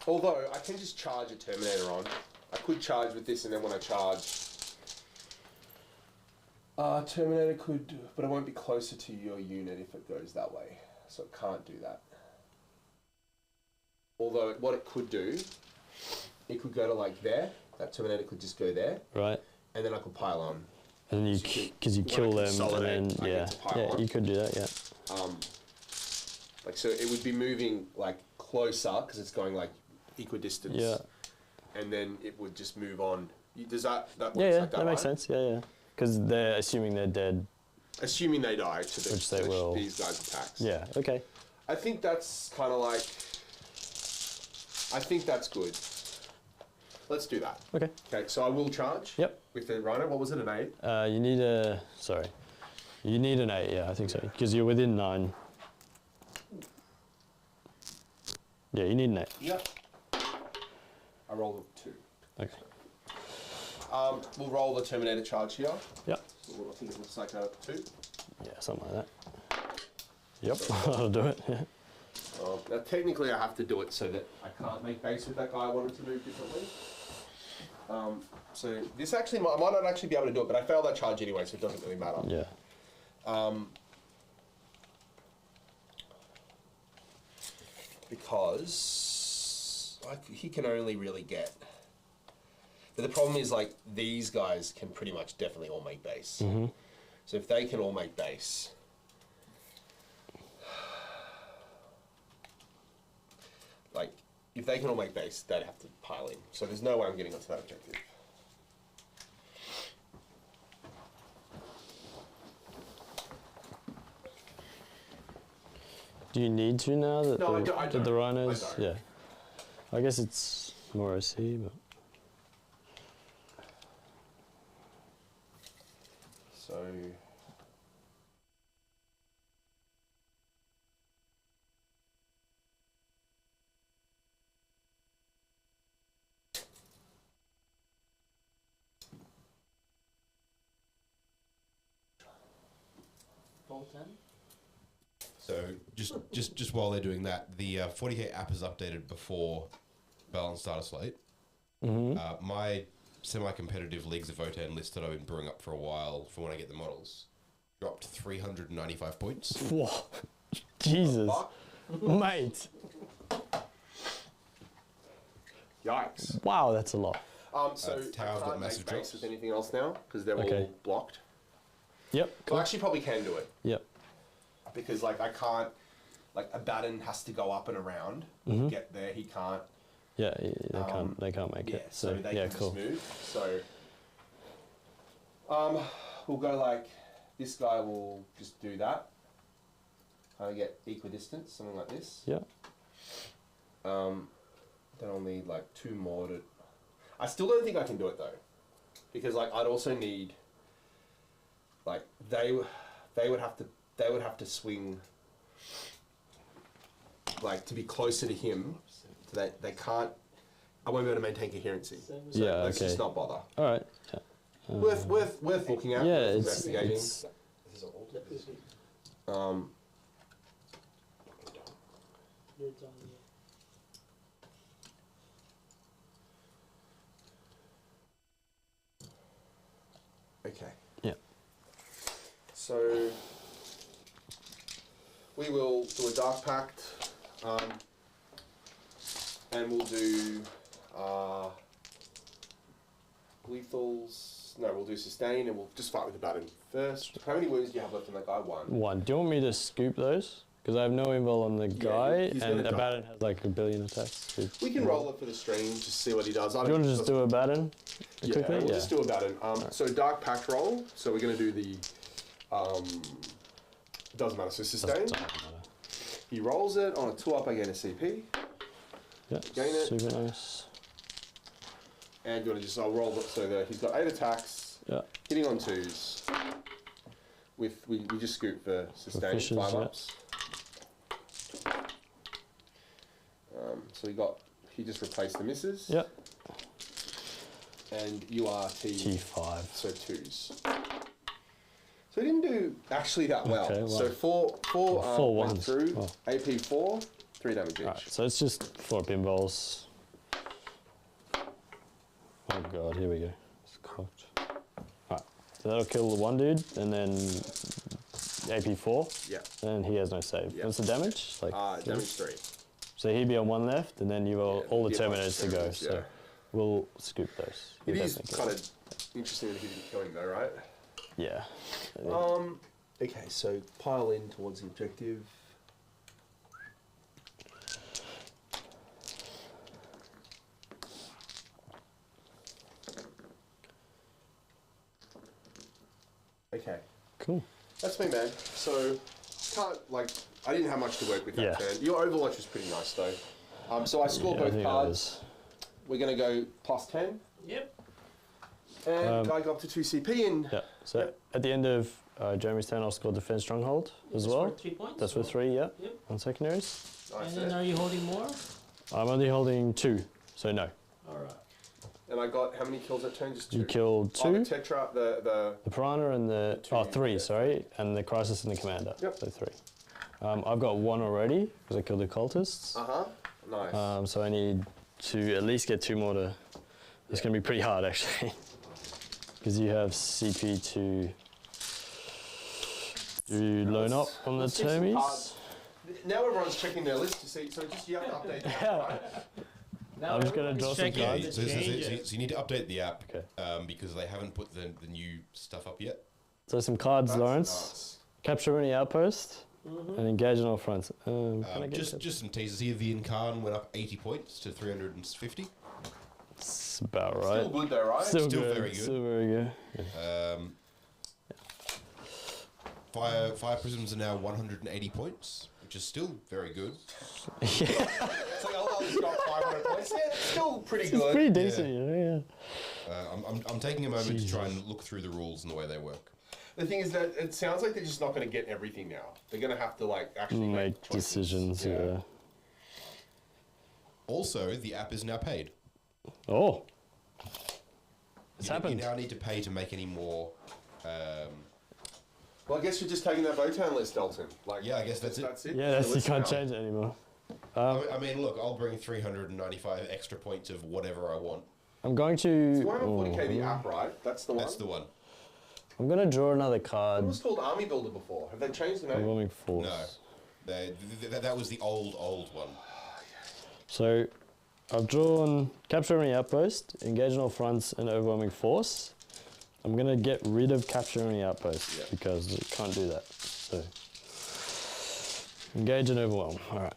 Although I can just charge a Terminator on. I could charge with this, and then when I charge, Terminator could, but it won't be closer to your unit if it goes that way. So it can't do that. Although what it could do, it could go to like there. That Terminator could just go there, Right. and then I could pile on. And then So you because you when I kill them, consolidate, and I then get to pile on. you could do that. Yeah. Like, so it would be moving like closer because it's going like equidistance. Yeah. And then it would just move on. Does that works Yeah, like that makes sense. Yeah. Because they're assuming they're dead. Assuming they die to the, Which they will. These guys' attacks. Yeah. Okay. I think that's kind of like. I think that's good. Let's do that. Okay. Okay, so I will charge. Yep. With the Rhino. What was it, an 8? You need a. Sorry. You need an 8. Yeah, I think so. Because you're within 9. Yeah, you need an 8. Yep. I rolled a 2. Okay. We'll roll the Terminator charge here. Yep. So I think it looks like a 2. Yeah, something like that. Yep, I'll do it. Yeah. Now, technically, I have to do it so that I can't make base with that guy I wanted to move differently. So this actually, I might not actually be able to do it, but I failed that charge anyway, so it doesn't really matter. Yeah. Because he can only really get. But the problem is, like, these guys can pretty much definitely all make base. Mm-hmm. So if they can all make base, like, if they can all make base, they'd have to pile in. So there's no way I'm getting onto that objective. Do you need to now that No, the, I that the don't. rhinos? I don't. Yeah. I guess it's more OC, but So Full 10? So just while they're doing that, the 40K app is updated before Balance Starter Slate. My semi-competitive Leagues of Votan list that I've been brewing up for a while for when I get the models dropped 395 points. whoa, Jesus, mate! yikes. Wow, that's a lot. So Tower's I got can't massive make base drops. with anything else now because they're Okay. all blocked. Yep. Well, I actually probably can do it Yep. because like I can't. Like a baton has to go up and around to get there. He can't. Yeah, they can't make Yeah, it. so they yeah, can cool. just move. So, we'll go like this guy will just do that. Kind of get equidistance, something like this. Yeah. Then I'll need like 2 more to. I still don't think I can do it though, because like I'd also need. Like they would have to swing. Like to be closer to him, so that they can't. I won't be able to maintain coherency. So Yeah, let's okay. just not bother. All right. Yeah. Worth looking at. Yeah, worth it's, investigating. it's Okay. yeah. So we will do a Dark Pact, and we'll do lethals. No, we'll do sustain, and we'll just fight with the baton first. How many wounds do you have left on that guy? 1. 1. Do you want me to scoop those? Because I have no invul on the guy, he's and gonna a die. baton has like a billion attacks. We can roll it for the stream, just see what he does. Do you want to just do a baton Yeah, quickly? we'll just do a baton. So Dark Pact roll. So we're going to do the. Doesn't matter. So sustain. Doesn't matter. He rolls it on a 2-up. I gain a CP. Yeah, Gain it. super nice. And you want to just I'll roll it so that he's got 8 attacks, Yeah. hitting on 2s. With we just scoop for sustain fishes, 5 yeah. ups. So he just replaced the misses. Yep. And you are T5. so 2s. So he didn't do actually that well. Okay, well. So four Four went ones. through. Oh. AP 4, 3 damage each. Alright, so it's just 4 pinballs. Oh god, here we go. It's cocked. Alright, so that'll kill the one dude, and then AP 4, Yeah. and he has no save. Yeah. What's the damage? Like Damage 3. So he'd be on 1 left, and then you will Yeah, all the be a bunch of Terminators to go. Terminators, So yeah. we'll scoop those. It We'll is definitely kind kill of interesting that he didn't kill him though, right? them. Yeah. Okay, so pile in towards the objective. Okay. Cool. That's me, man. So, I didn't have much to work with that turn. Your Overwatch was pretty nice, though. So I scored Yeah, I both think cards. We're going to go plus 10. Yep. And I got up to 2 CP and... Yeah. So at the end of Jeremy's turn, I'll score Defense Stronghold as That's well. for 3 points. That's with 3, yeah. Yep. On secondaries. Nice, And then are you holding more? I'm only holding 2, so no. Alright. And I got how many kills that turn? Just 2. You killed 2. Oh, the Tetra, the... The Piranha and the... two, Oh, 3, yeah. sorry. And the Crisis and the Commander. Yep. So 3. I've got 1 already, because I killed the Cultists. Uh-huh. Nice. So I need to at least get 2 more to... It's going to be pretty hard, actually. Because you have CP to do loan up on the Let's see some termies. cards. Now everyone's checking their list to see, so just you have to update that, right? Now I'm just gonna everybody's draw some checking cards. the So changes. you need to update the app Okay. because they haven't put the new stuff up yet. So some cards, That's Lawrence. nuts. Capture any outpost and engage on all fronts. Can I get Just some teasers here. The Incarn went up 80 points to 350. It's about right. Still good though, right? Still very good. Still very good. Fire Prisms are now 180 points, which is still very good. It's like, oh, it's got 500 points. Yeah, it's still pretty It's good. pretty decent, you know, I'm taking a moment to try and look through the rules and the way they work. The thing is that it sounds like they're just not going to get everything now. They're going to have to like actually Make choices. decisions, yeah. Also, the app is now paid. Oh. It's You happened. now need to pay to make any more. Well, I guess you're just taking that Votan list, Dalton. Like, Yeah, I guess that's it. That's it. Yeah, It's the you list can't now. change it anymore. I mean, look, I'll bring 395 extra points of whatever I want. I'm going It's to... Warhammer 40K, the app, right? That's the one. That's the one. I'm going to draw another It card. was called Army Builder before. Have they changed the name? Overwhelming Force. No, that was the old one. So I've drawn Capture Any Outpost, Engage on all fronts, and Overwhelming Force. I'm going to get rid of Capture Any Outpost because it can't do that. So Engage and Overwhelm. All right.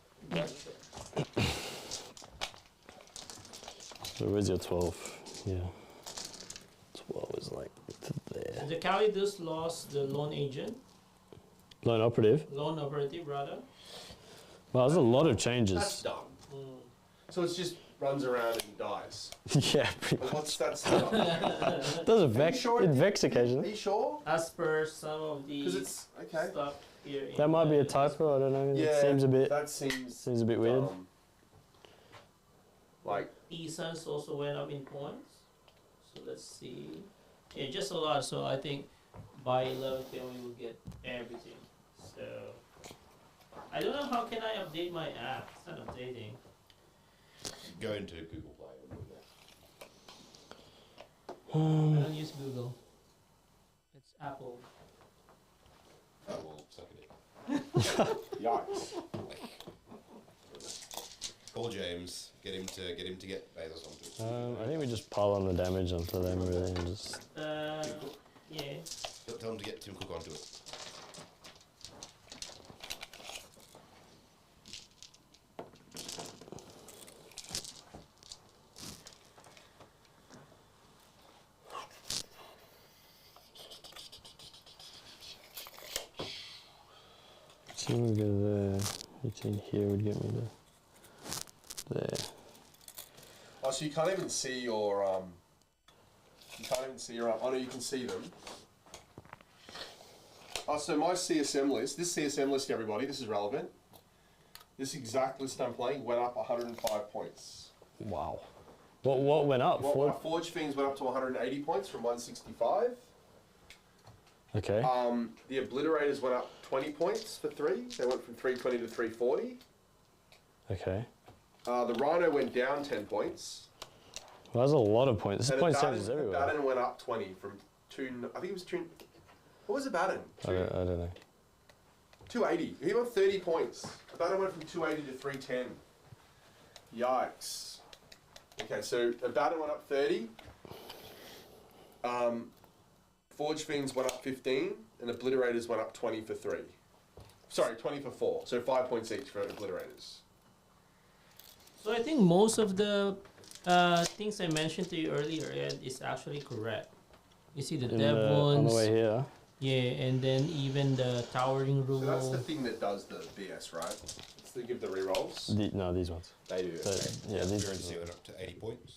So where's your 12? Yeah. 12 is like to there. The Calidus lost the loan agent, Lone Operative. loan operative rather. Well, there's a lot of That's changes. dumb. So it's just runs around and dies. Yeah, pretty But much. what's that stuff? It does a vex. sure It it- vex Are occasionally. you sure? As per some of the Because it's okay. stuff here. in That might be a the- typo. I don't know. Yeah, It seems a bit. That seems Seems a bit weird. dumb. Like, Essence also went up in points. So let's see. Yeah, just a lot. So I think by 11 we will get everything. So I don't know how can I update my app. It's not updating. Go into Google Play and do that. I don't use Google. It's Apple. Oh, well, suck it yikes. Call James. Get him to get Bezos onto it. I think we just pile on the damage onto them really and just. Yeah. Tell him to get Tim Cook onto it. See, we go there. 18 here would get me to there. Oh, so you can't even see your you can't even see your oh no, you can see them. Oh, so my CSM list, this CSM list, everybody, this is relevant. This exact list I'm playing went up 105 points. Wow. What went up? Well, my Forge Fiends went up to 180 points from 165. Okay. The Obliterators went up 20 points for 3. They went from 320 to 340. Okay. The Rhino went down 10 points. Well, that's a lot of points. This And point Abaddon, changes everywhere. Abaddon went up 20 from 2. I think it was 2. What was Abaddon? I don't know. 280. He went 30 points. Abaddon went from 280 to 310. Yikes. Okay, so Abaddon went up 30. Forge Fiends went up 15, and Obliterators went up 20 for 3. Sorry, 20 for 4. So 5 points each for Obliterators. So I think most of the things I mentioned to you earlier, Ed, is actually correct. You see the On dev the wounds, way here. Yeah, and then even the towering rule. So that's the thing that does the BS, right? It's to give the rerolls. No, these ones. They do. So, Okay. yeah, these You're ones. see it up to 80 points.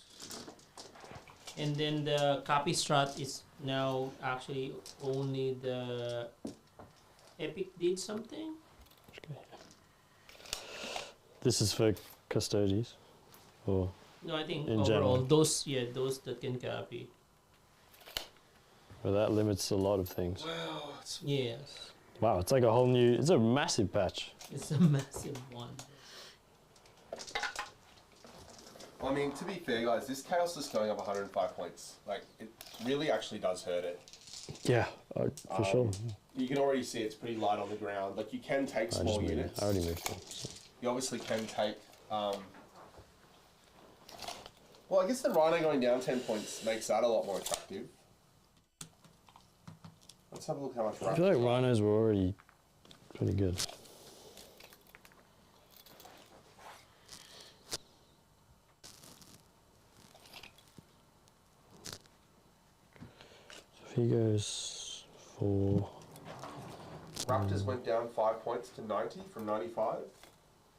And then the copy strat is now actually only the Epic did something. This is for custodies, or No, I think In overall general. those that can copy. well, that limits a lot of things. Well, it's Yes, Wow, it's like a whole new. It's a massive patch. it's a massive one. I mean, to be fair, guys, this chaos is going up 105 points. Like, it really actually does hurt it. Yeah, for sure. You can already see it's pretty light on the ground. Like, you can take small units. I already moved them. So. You obviously can take. Well, I guess the Rhino going down 10 points makes that a lot more attractive. Let's have a look how much I feel like Rhino. rhinos were already pretty good. So if he goes for Raptors went down 5 points to 90 from 95.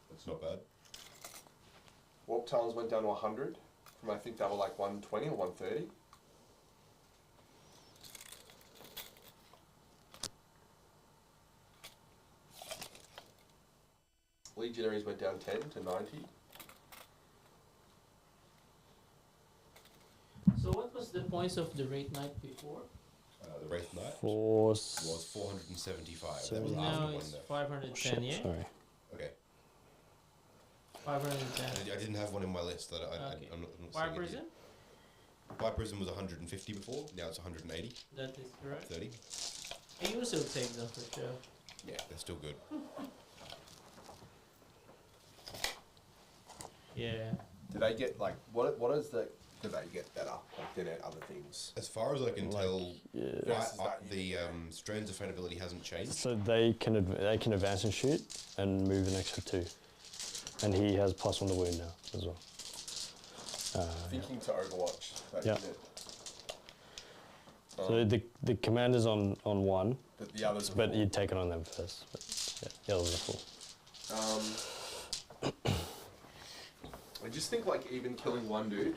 That's not bad. Warp Talons went down to 100 from, I think they were like 120 or 130. Legionaries went down 10 to 90. So what was the points of the Wraith Knight before? The Wraith Knight four. was 475. That was So after Now one it's there. 510, yeah? Sorry. Okay. 510. I didn't have one in my list. That Okay. I'm not Fire seeing it Prison? here. Fire Prison was 150 before. Now it's 180. That is correct. 30. I usually take them for sure. Yeah, they're still good. Yeah. Did they get like what is the? Did they get better like than other things? As far as I can Like, tell, Yeah. Versus that the unit, yeah. Strands of Fate ability hasn't changed. So they can advance and shoot and move an extra 2, and he has +1 to wound now as well. Thinking to Overwatch. That Yeah. unit. So the commander's on 1, But the others. but you'd take it on them first. But yeah, the others are full. I just think like even killing one dude.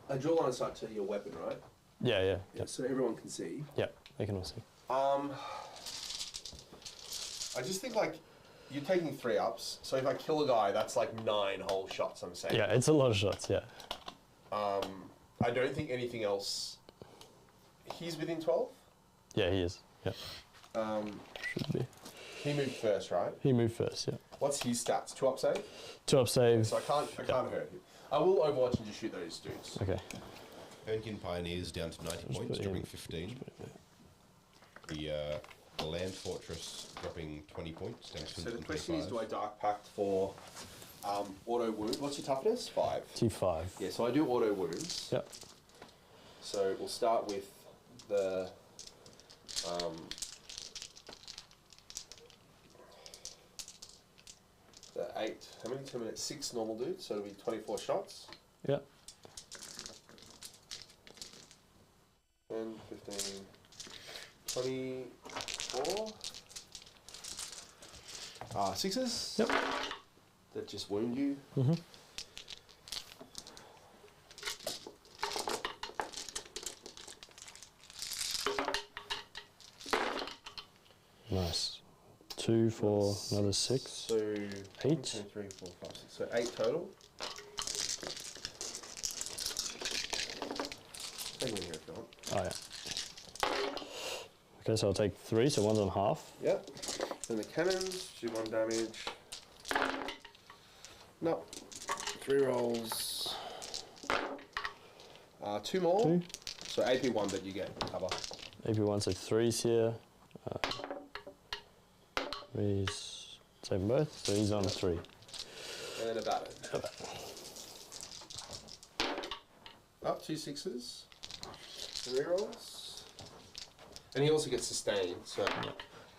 I draw line of sight to your weapon, right? Yeah, yeah, Yeah. So everyone can see. yeah. They can all see. I just think like you're taking 3 ups. So if I kill a guy, that's like 9 whole shots. I'm saying. Yeah, it's a lot of shots. Yeah. I don't think anything else. He's within 12. Yeah, he is. Yeah, should be. He moved first, right? He moved first. Yeah. What's his stats? 2 up save. 2 up save. So I can't hurt him. I will Overwatch and just shoot those dudes. Okay. Fernkin Pioneers down to 90 Just points, put dropping in- 15. The Land Fortress dropping 20 points, down to So the question is, 125. do I Dark Pact for auto wound? What's your toughness? 5. T5. Yeah, so I do auto wounds. Yep. So we'll start with the the 8. How many 2 minutes? 6 normal dudes. So it'll be 24 shots. Yep. 10, 15, 24. 6s. Yep. That just wound you. Mm-hmm. Nice. 2 for another 6. So 8. 2, 3, 4, 5, 6. So 8 total. Take one here if you want. Oh yeah. Okay, so I'll take 3. So one's on half. Yep. Then the cannons, shoot 1 damage. No. 3 rolls. 2 more. 2. So AP1 that you get cover. AP1, so 3's here. 3's save them both. So he's on 3. And then a baton. Up 2 6s. 3 rolls. And he also gets sustained, so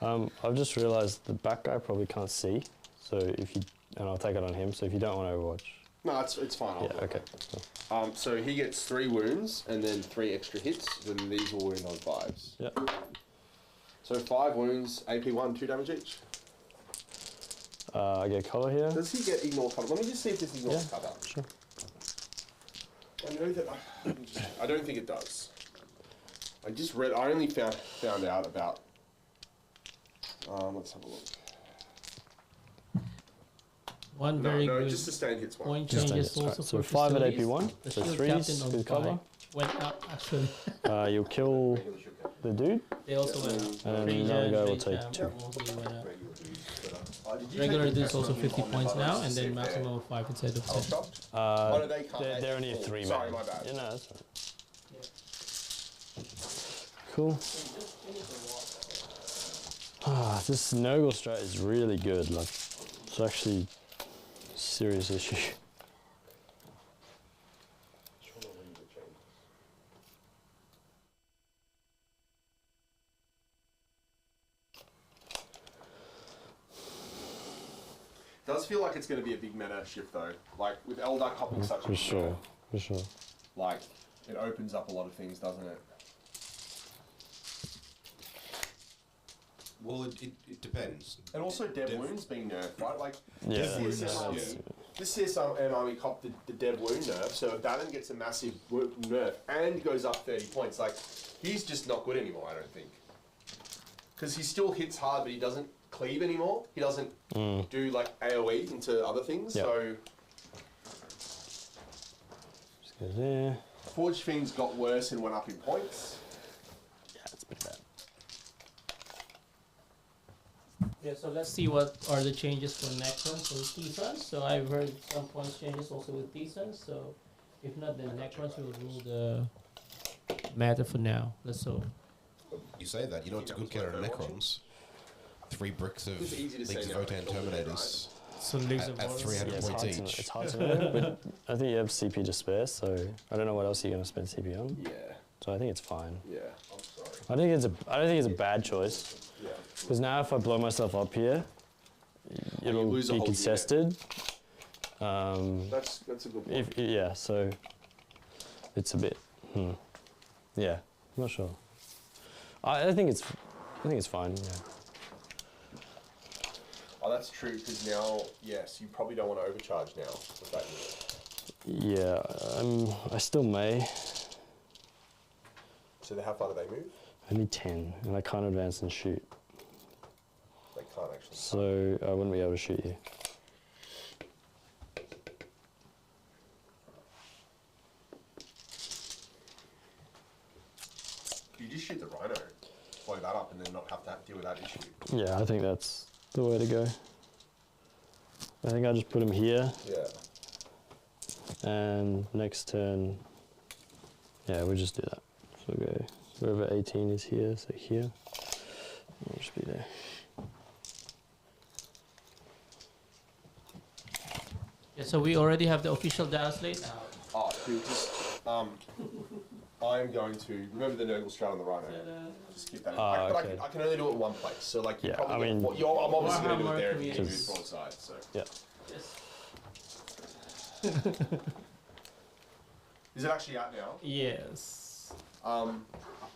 I've just realised the back guy probably can't see. So if you, and I'll take it on him. So if you don't want Overwatch, No, it's fine. I'll Yeah, do it. okay. So he gets 3 wounds and then 3 extra hits. Then these will wound on 5s. Yeah. So 5 wounds, AP 1, 2 damage each. I get color here. Does he get ignore cover? Let me just see if this ignores cover. Sure. I know that. I don't think it does. I just read. I only found out about. Let's have a look. One No, very good just sustained hits one. point Just changes take it. also So for 5 at facilities. AP1, The so shield 3s captain on with cover. 5 went up actually. You'll kill the dude. They also went up. And Free another jam, guy will free take jam, 2. mostly went up. Did you Regular take the dude's also test 50 on points the now, others and to see then if they're- maximum of 5 instead of I was 10. shocked. Oh, no, they can't. They're only a 3 Sorry, man. my bad. Yeah, no, that's right. Cool. This Nurgle strat is really good. Like, it's actually a serious issue. Does feel like it's going to be a big meta shift though. Like with Eldar copying such a For big sure, meta, for sure. like it opens up a lot of things, doesn't it? Well, it depends. And also dev wounds being nerfed, right? Like Yeah, this that's- CSM army, yeah. this CSM army copped the dev wound nerf, so if Dallin gets a massive nerf and goes up 30 points, like he's just not good anymore, I don't think. Because he still hits hard, but he doesn't cleave anymore. He doesn't do like AoE into other things. Yeah. So Just go there. Forge Fiends got worse and went up in points. Yeah, it's pretty bad. Yeah, so let's see what are the changes for Necrons or T-Suns. So I've heard some points changes also with T-Suns. So if not, then Necrons will rule the matter for now. Let's hope. You say that, you know what's a good killer on Necrons? 3 bricks of It's easy to say Leagues of no, Votan but don't, Terminators So Leagues of at Warhammer. 300 Yeah, it's points hard, to, each. it's hard to know, but I think you have CP to spare, so I don't know what else you're going to spend CP on. Yeah, So I think it's fine. yeah. I'm sorry. I don't think it's a bad choice. Yeah. Because now if I blow myself up here, it'll lose a be whole unit. contested. That's a good point. Yeah, so it's a bit. Yeah, I'm not sure. I think it's fine. Yeah. Oh, that's true, because now, yes, you probably don't want to overcharge now with that unit. Yeah, I still may. So how far do they move? Only 10, and I can't advance and shoot, They can't actually. so I wouldn't be able to shoot you. You just shoot the Rhino, blow that up, and then not have to deal with that issue. Yeah, I think that's the way to go. I think I just put him here, Yeah. and next turn, yeah, we'll just do that. So we'll go wherever 18 is here, so here. We'll just be there. Yeah, so we already have the official data slate. Oh, dude, just I'm going to remember the Nurgle strat on the Rhino. Just keep that in. But okay. I can only do it in one place. So like, you Yeah, probably I mean- I'm obviously going to do it there if you Warhammer can do community. it broadside. So Yeah. is it actually out now? Yes. Update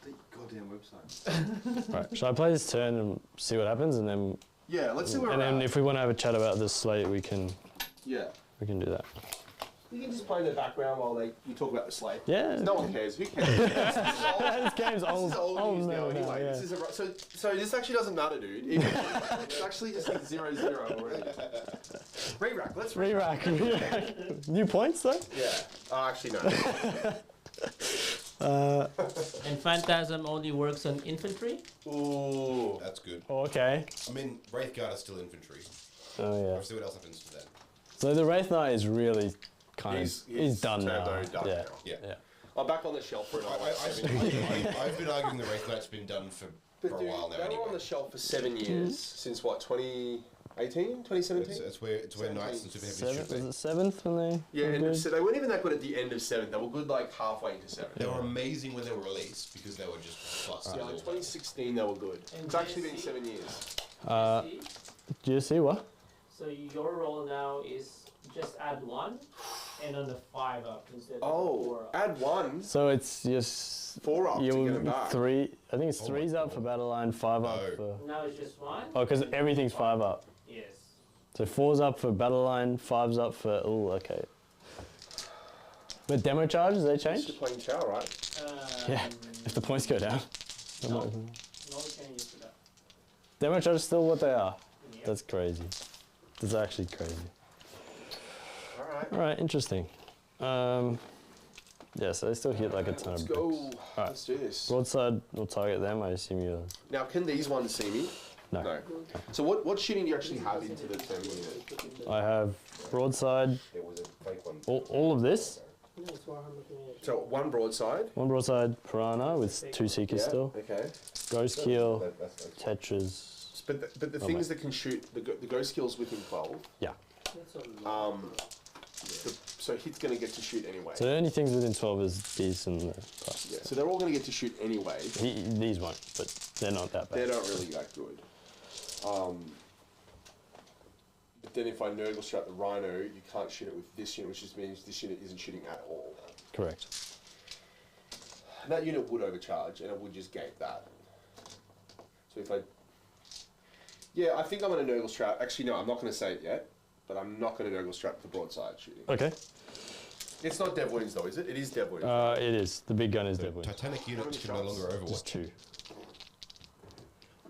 your goddamn website. Right, shall I play this turn and see what happens, and then Let's see where and we're then at. if we want to have a chat about this slate, we can Yeah. do that. You can just play in the background while you talk about the slate. Yeah. No one cares. Who cares? This game's This old. is old news now anyway. yeah. This is so this actually doesn't matter, dude. It's actually just like 0-0 already. Re-rack. Let's Re-rack. New points though. Yeah. Actually no. And Phantasm only works on infantry. Ooh. That's good. Oh, okay. I mean, Wraithguard is still infantry. Oh yeah. We'll see what else happens to them. So the Wraith Knight is really kind He's of he's done now. done Yeah. now. Yeah. Yeah. I'm back on the shelf for another 7 years. I've been arguing the Wraith Knight's been done for But a dude, while now they were anyway. on the shelf for 7 years. Since what, 2018? 2017? It's where Knights and Super Heavies should Seventh, be. was it seventh when they? Yeah, were and good? so they weren't even that good at the end of 7. They were good like halfway into 7. They were amazing when they were released because they were just busted. Yeah, like 2016 they were good. And It's actually been GSC? 7 years. Do you see what? So your role now is just add 1 and on the 5 up instead of 4 Oh, up. add 1, So it's just 4 up to get them back. 3. I think it's Oh my 3's up for battle line, 5 up No. for. Now it's just 1? Oh, because everything's 5 up. Yes. So 4's up for battle line, 5's up for. Oh, okay. But demo charges, they It's change? just playing chow, right? Yeah. If the points go down. No, no changes to that. Demo charges still what they are. Yep. That's crazy. That's actually crazy. Alright. All right, interesting. Yeah, so they still hit like a ton Let's of go. bricks. Alright. Let's do this. Broadside will target them. I assume you're. Now, can these ones see me? No. So what shooting do you actually have into the terminal unit? I have broadside. There was a fake one. All of this. No, it's Warhammer community. So one broadside. One broadside piranha with 2 seekers Yeah. still. Okay. Ghost keel, That's tetras. But the things that can shoot the ghost kills within 12. Yeah. That's a lot. So hit's going to get to shoot anyway. So the only things within 12 is these and the plus. Yeah. So they're all going to get to shoot anyway. These won't, but they're not that bad. They're not really that good. But then if I Nurgle strap the Rhino, you can't shoot it with this unit, which just means this unit isn't shooting at all. Correct. And that unit would overcharge, and it would just gate that. So if I... Yeah, I think I'm going to Nurgle strap... Actually, no, I'm not going to say it yet, but I'm not going to Nurgle strap the broadside shooting. Okay. It's not Dev Wounds, though, is it? It is Dev Wounds. It is. The big gun is So Dead Wind. Titanic units can no longer Just overwatch.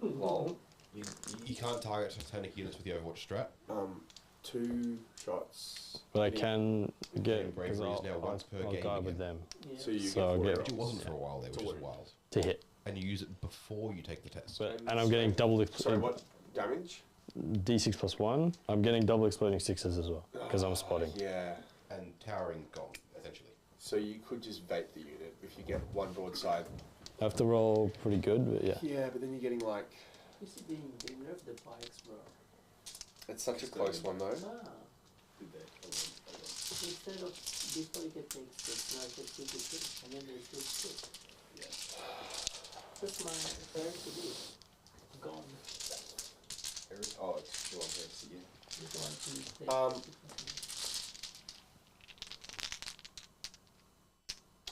2. Lol. You can't target Titanic units with the Overwatch strat. 2 shots. But I can get. Game Bravery 'cause is now once per I'll game guide again. with them Yeah. So you So get I'll 4 get- Which it rolls. wasn't for a while there, which is wild. to hit. And you use it before you take the test. But, and I'm getting double Sorry, what damage? D6 plus 1. I'm getting double exploding 6s as well because I'm spotting. Yeah. And towering gone, essentially. So you could just bait the unit if you get one broadside. I have to roll pretty good, but yeah. Yeah, but then you're getting like... You see, they nerfed the bikes, bro. It's such a close one though. Ah. Instead of before you get things, just now get 2 and then they still 6. That's my priority to do. Gone. Oh, it's still on here. See, yeah. Just want to take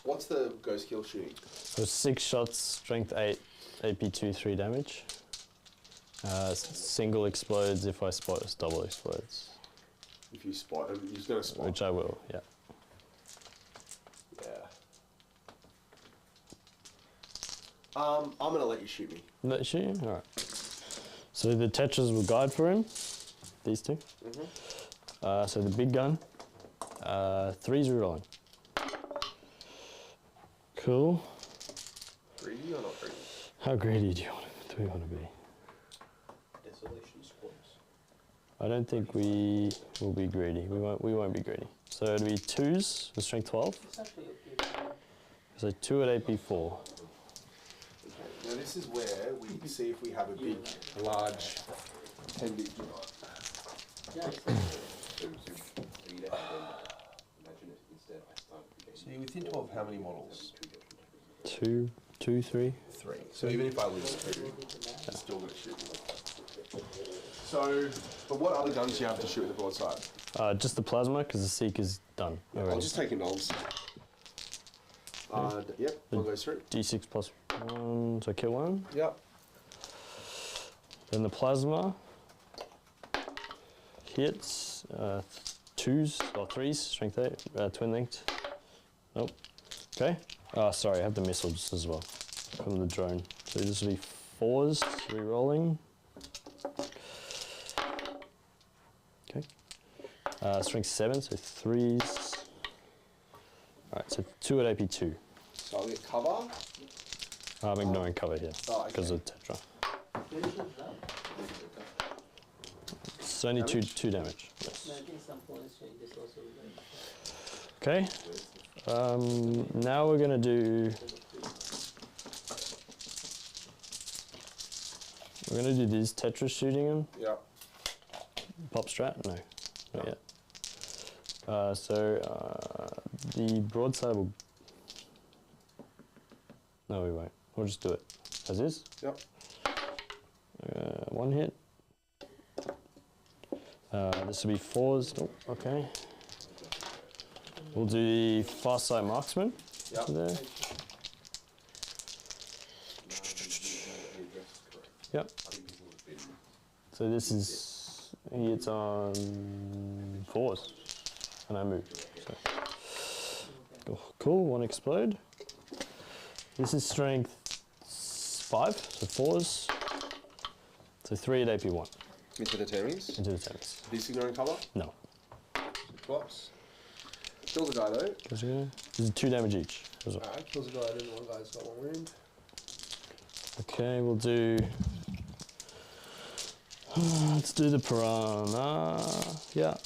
What's the ghost kill shooting? So 6 shots, strength 8, AP 2, 3 damage. Single explodes if I spot, double explodes. If you spot him, he's going to spot. Which I will, yeah. Yeah. I'm going to let you shoot me. Let you shoot you? Alright. So the tetras will guide for him. These 2. So the big gun. 3's rerolling. Cool. Greedy or not greedy? How greedy do we want to be? Desolation squads. I don't think we will be greedy. We won't be greedy. So it'll be 2s with strength 12. It's actually okay. So 2 at AP 4. Now this is where we see if we have a big, large 10 big. Yeah, it's So you'd have to imagine it instead. I started the game. So you're within 12, how many models? 2, 3. 3. So even if I lose 2, it's still going to shoot me. So, but what other guns do you have to shoot with the broadside? Just the plasma, because the seek is done. I'll already. just take Knowles. Yep, one goes through. D6 plus 1, so kill 1. Yep. Then the plasma hits 2s or 3s, strength 8, twin linked. Nope. Okay. Oh, sorry, I have the missiles as well from the drone. So this will be 4s, re-rolling. Okay. Strength 7, so 3s. Alright, so 2 at AP 2. So I'll get cover. I'm ignoring cover here Oh, because okay. of Tetra. very good now. It's only two damage. I Yes. think some points change this also. Okay. Now we're gonna do. We're gonna do these Tetris shooting him. Yep. Pop strat? No, not yet. The broadside will. No, we won't. We'll just do it as is. Yep. 1 hit. This will be 4s. Oh, okay. We'll do the far side marksman. Yep. There. Yep. So this is, it's on 4s, and I move. So. Cool, 1 explode. This is strength 5, so 4s. So 3 at AP 1. Into the termies. Into the termies. This ignoring cover? No. Twice. Kills a guy though. This is 2 damage each. As well. Alright, kills a guy, then one guy's got 1 wound. Okay, we'll do. Let's do the piranha. Yeah.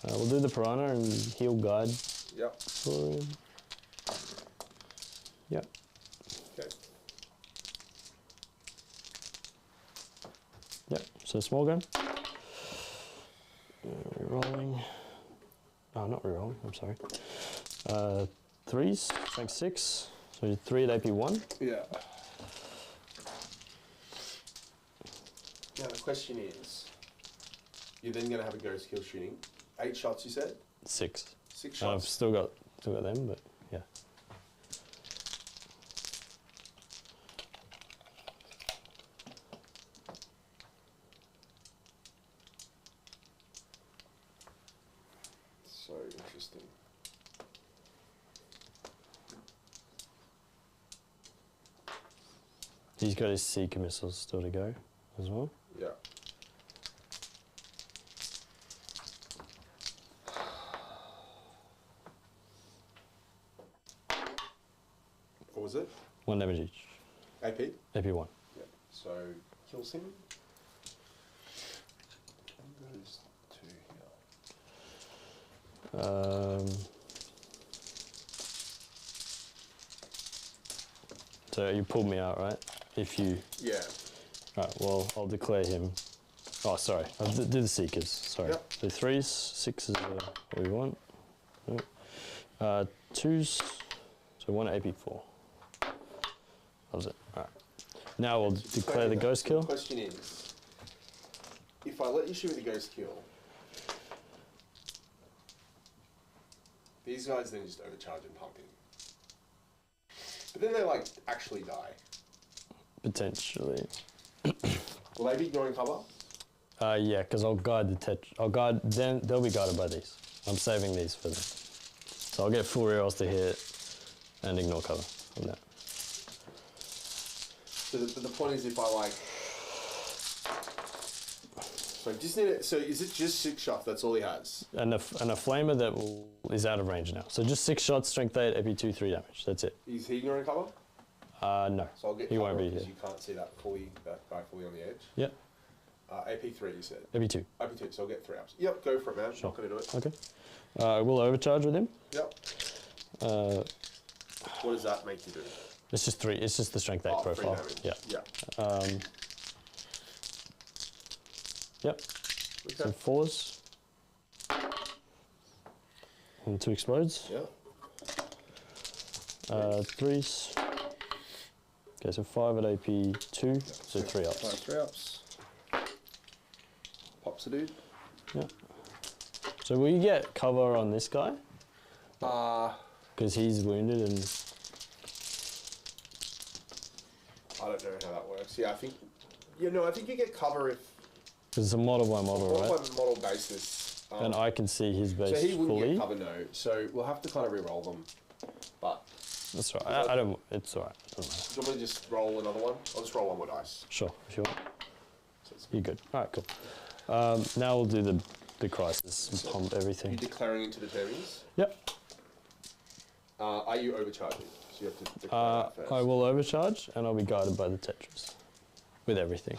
We'll do the piranha and heal guide Yep. for him. Yep. Okay. Yep. So small gun. Rerolling. Oh, not rerolling. I'm sorry. 3s, strength 6. So 3 at AP 1. Yeah. Now the question is, you're then going to have a ghost kill shooting. 8 shots, you said? 6. 6 And I've shots. still got them, but yeah. So interesting. He's got his Seeker missiles still to go as well. Yeah. What was it? 1 damage each. AP? AP 1. Yeah. So kills him. Goes to here. So you pulled me out, right? If you. Yeah. Right, well, I'll declare him. Oh, sorry. I'll do the Seekers. Sorry. Yep. The 3s, 6s are what we want. Yep. 2s, so 1 AP4. That was it. Alright. Now we'll declare the ghost kill. The question is, if I let you shoot with the ghost kill, these guys then just overcharge and pump in. But then they like actually die. Potentially. Will they be ignoring cover? Yeah, because I'll guide the then they'll be guided by these. I'm saving these for them. So I'll get full rerolls to hit and ignore cover from that. So the point is, if I like, so just need it. So is it just 6 shots? That's all he has. And a flamer that is out of range now. So just 6 shots, strength 8, AP 2, 3 damage. That's it. Is he ignoring cover? No. So I'll get He cover won't be because here. you can't see that guy fully on the edge. Yep. AP3, you said. AP 2. AP2, so I'll get 3 ups. Yep, go for it, man. Sure. Not gonna do it. Okay. We'll overcharge with him. Yep. What does that make you do? It's just 3. It's just the strength 8 profile. 3 damage. Yeah. Yeah. Yep. Okay. So 4s. And 2 explodes. Yeah. 3s. Okay, so 5 at AP 2, so 3 ups. 3 ups. Pops a dude. Yeah. So will you get cover on this guy? Because he's wounded and. I don't know how that works. Yeah, I think. Yeah, no, I think you get cover if. Because it's a model by model, right? On a model basis. And I can see his base So he wouldn't fully. get cover, no. So we'll have to kind of re-roll them. But That's all right. I don't. It's all right. Doesn't matter. do you want me to just roll another one? I'll just roll 1 more dice. Sure, if you want. So it's You're good. All right, cool. Now we'll do the crisis and pump you everything. declaring into the termies. Yep. Are you overcharging? So you have to declare that first. I will overcharge and I'll be guided by the Tetris with everything.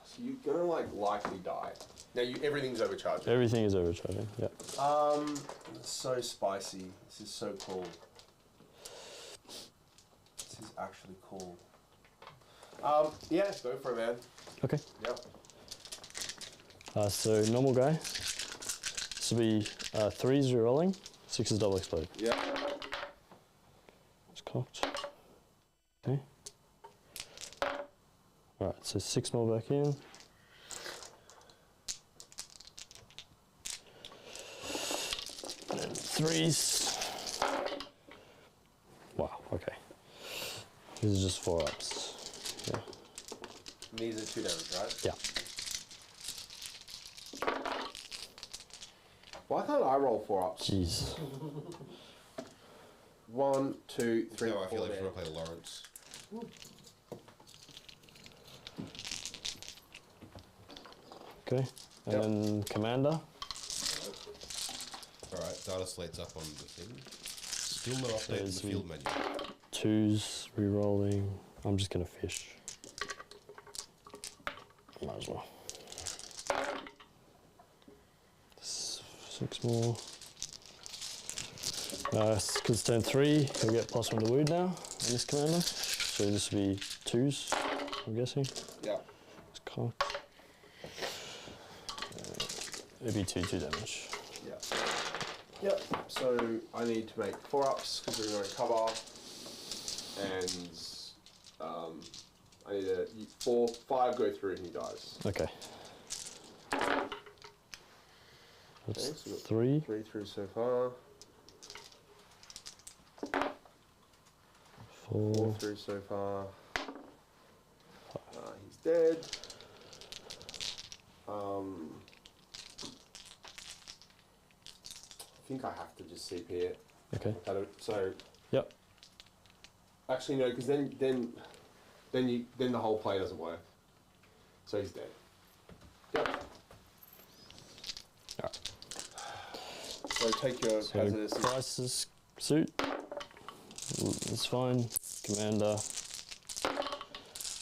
So you're gonna likely die. Now everything's overcharging. Everything is overcharging. Yeah. It's so spicy. This is so cool. This is actually cool. Yeah, go for it, man. Okay. Yep. So normal guy. This will be 3s rerolling, 6 is double explode. Yep. It's cocked. Okay. Alright, so 6 more back in. 3s. Wow, okay. This is just 4-ups. Yeah. These are 2 damage, right? Yeah. Why can't I roll 4-ups? Jeez. 1, 2, 3, That's how I feel 4 like if I damage. play Lawrence. Okay. And Yep. then commander. Alright, data slate's up on the thing. Still no update in the There's field menu. 2s, re-rolling. I'm just gonna fish. Might as well. 6 more. Because it's turn 3, he'll get +1 to wound now in this commander. So this will be 2s, I'm guessing. Yeah. It's cocked. It'd be 2 damage. Yeah. Yep. So I need to make 4-ups because we're going to cover, and I need a 5 go through and he dies. Okay. That's Okay, so we've got 3. 3 through so far. 4 4. through so far. He's dead. I think I have to just CP it. Okay. So Yep. actually no, because then the whole play doesn't work. So he's dead. Yep. Alright. So take your So hazardous. crisis suit. It's fine. Commander.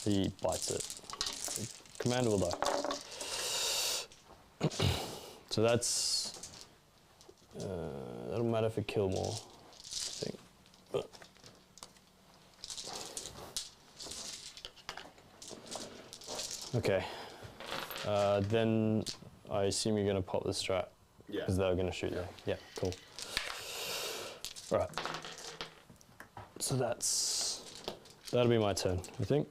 He bites it. Commander will die. So that's. That'll matter for kill more, I think. But. Okay. Then I assume you're going to pop the strat. Yeah. Because they were going to shoot there. Yeah, cool. Right. So that'll be my turn, I think.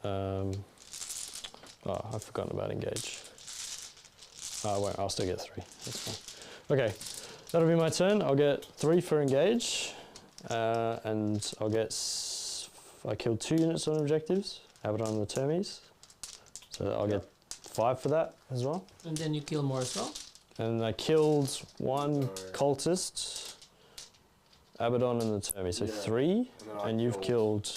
I've forgotten about engage. I won't, I'll still get 3, that's fine. Okay, that'll be my turn. I'll get 3 for engage, and I'll get, I killed 2 units on objectives, have it on the termies. So I'll get 5 for that as well. And then you kill more as well? And I killed 1 cultist, Abaddon and the Termi, so Yeah. 3, And then I and you've killed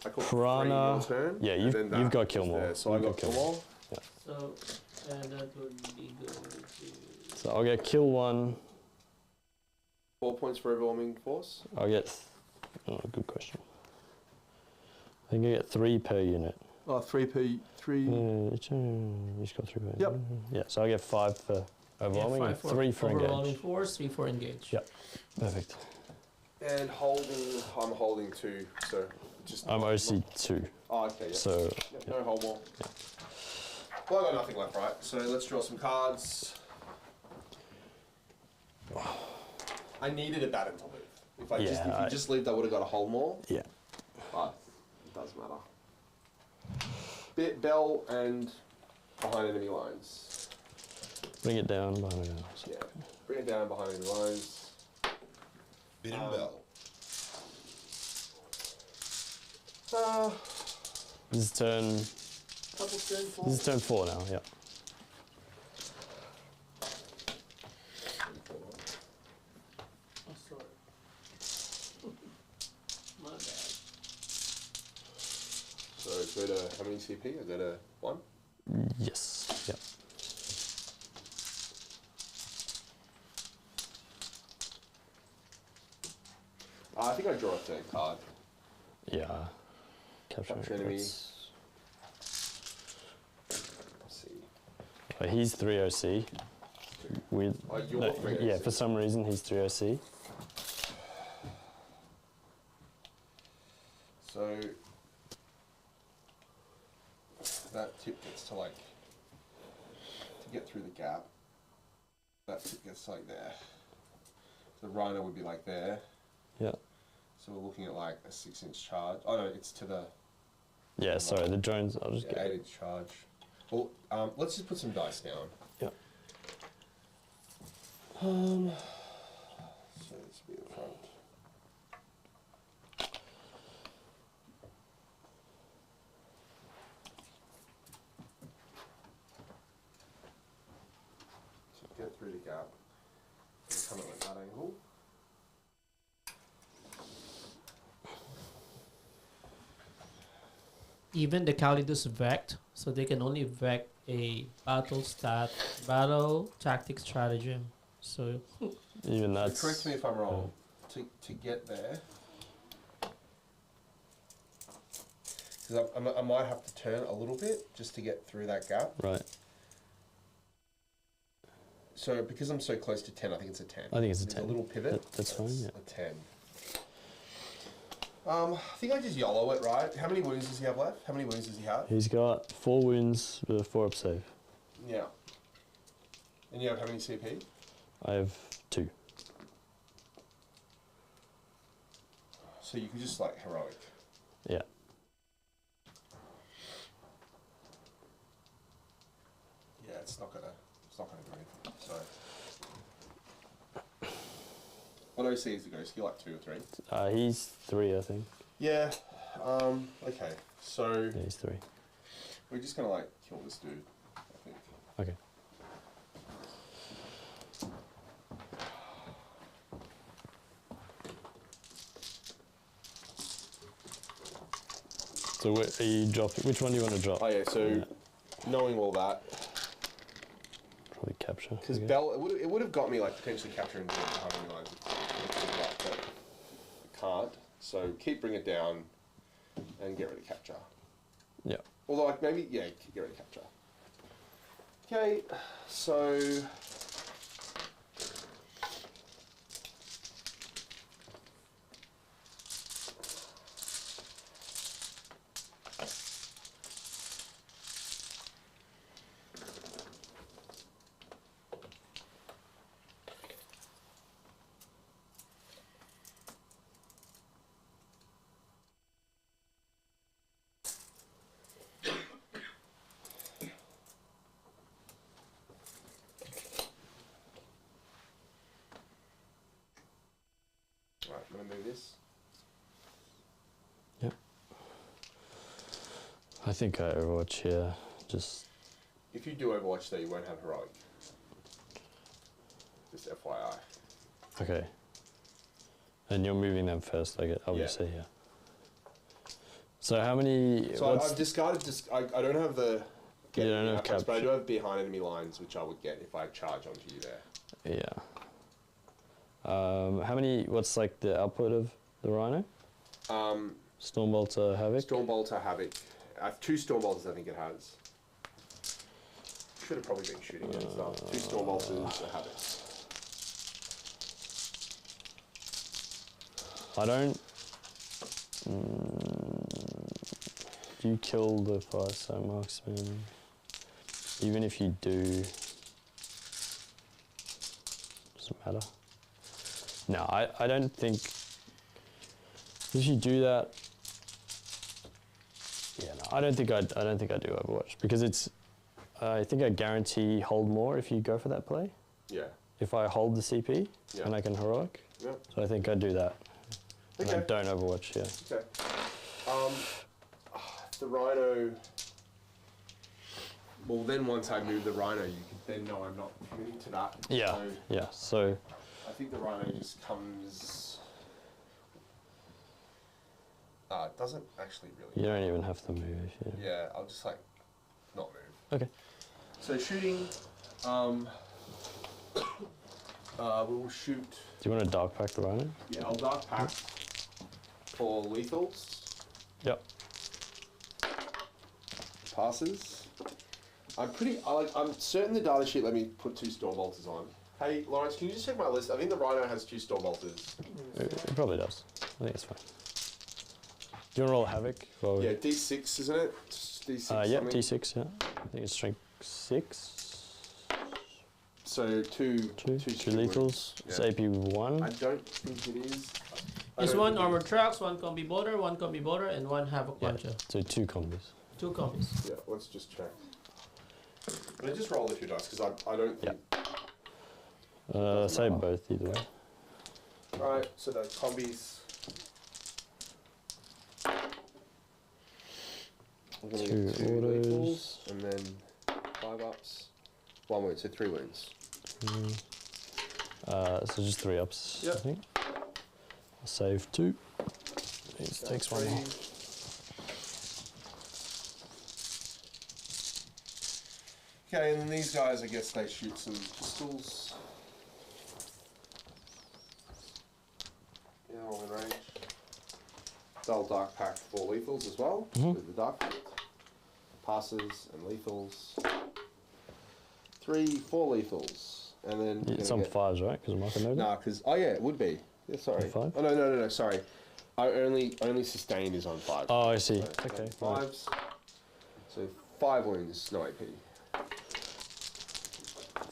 I called Piranha. 3 your turn. Yeah, and you've then got that kill was more. there. So I You've got kill more. So, that would be good to... So I'll get kill 1, 4 points for overwhelming force. I'll get, good question. I think I get 3 per unit. Oh, 3 per 3. He's got 3 per Yep. Yeah, so I get 5 for overwhelming and 3 for overwhelming engage. force, 3 for engage. Yep, perfect. And holding, I'm holding 2. So just. I'm OC 2, Oh, okay. Yeah. so Yep, no hold more. Well, I got nothing left, right? So let's draw some cards. I needed a baton to leave. If you just lived, I would have got a hold more. yeah. But it doesn't matter. Bell and behind enemy lines. Bring it down behind it. Yeah. Bring it down behind enemy lines. Bid and bell. This is turn, Couple turn 4. this is turn 4 now, yeah. Oh, sorry. My bad. So go to how many CP? I go to 1. Yes, yeah. I think I draw a 3rd card. Yeah. Capture enemy. that's- Let's see. He's 3 OC. With, Oh, you're 3 yeah, OC. for some reason he's 3 OC. So that tip gets to like to get through the gap. That tip gets like there. The rhino would be like there. Yeah. So we're looking at like a 6-inch charge. Oh no, it's to the Yeah, sorry, the drones, I'll just get 8-inch charge. Well, let's just put some dice down. Yeah. even the Calidus Vect, so they can only Vect a battle tactic stratagem. So Even that's... Correct me if I'm wrong. To get there, because I might have to turn a little bit just to get through that gap. Right. So because I'm so close to 10, I think it's a 10. I think it's a There's 10. a little pivot. That's fine, yeah. A 10. I think I just YOLO it, right? How many wounds does he have left? How many wounds does he have? He's got 4 wounds with a 4-up save. Yeah. And you have how many CP? I have 2. So you could just like heroic. Yeah. Yeah, it's not gonna do anything. So what OC is the ghost? You like 2 or 3? He's 3, I think. Yeah. Okay. So Yeah, he's 3. we're just gonna like kill this dude, I think. Okay. So where are you dropping? Which one do you want to drop? Oh yeah. So Yeah. knowing all that, Probably capture. because okay. Bell, it would have got me like potentially capturing the harmony lines, but I can't. So bring it down, and get rid of capture. Yeah. Although like maybe get rid of capture. Okay, so right, I'm gonna move this. Yep. I think I Overwatch here. Just If you do Overwatch though, you won't have heroic. Just FYI. okay. And you're moving them first, like obviously, yeah. So how many? So I've discarded. I don't have the. You don't have attacks, but I capture. do have behind enemy lines, which I would get if I charge onto you there. Yeah. How many? What's like the output of the Rhino? Stormbolter, Havoc. Stormbolter, Havoc. I have 2 Stormbolters. I think it has. Should have probably been shooting it and stuff. 2 Stormbolters, a Havoc. I don't. Do you kill the Fireside Marksman? Even if you do, doesn't matter. No, I don't think. If you do that, yeah, no, I don't think I do Overwatch because it's. I think I guarantee hold more if you go for that play. Yeah. If I hold the CP Yeah. and I can heroic, Yeah. so I think I do that. And I Okay. don't Overwatch, yeah. Okay. The Rhino. Well, then once I move the Rhino, you can then know I'm not committing to that. Yeah, So yeah. So I think the Rhino just comes. It doesn't actually really. you don't even have to move. Yeah. Yeah, I'll just like not move. Okay. So shooting. We'll shoot. Do you want to dark pack the Rhino? Yeah, I'll dark pack for lethals. Yep. Passes. I'm certain the data sheet let me put 2 Stormbolters on. Hey, Lawrence, can you just check my list? I think the Rhino has 2 Stormbolters. It probably does. I think it's fine. Do you want to roll Havoc? Or Yeah, D6, isn't it? D6. Yep, something? D6, yeah. I think it's strength 6. So two lethals. It's Yeah. AP 1. I don't think it is. I There's don't 1 think it armor is. tracks, 1 combi border, 1 combi border, and 1 Havoc Yeah. puncher. So 2 combos. 2 combis. Yeah, let's just check. Let's just roll the 2 dice because I don't think. Say both either way. Right, so the combis. I'm gonna Two get 2 autos. lethals and then 5 ups. 1 wound, so 3 wounds. So just 3 ups, I Yep. think. I'll save 2. It takes 1 more. Okay, and then these guys, I guess they shoot some pistols. Yeah, all in range. They'll dark pack 4 lethals as well, with the dark pack. Passes and lethals. 3, 4 lethals. And then It's on 5s, right? Because Marco noted. Nah, because oh yeah, it would be. Yeah, sorry. 5? Oh no, sorry. I only sustained is on 5. Oh, I see. So, Okay. 5s. So 5 wounds, no AP.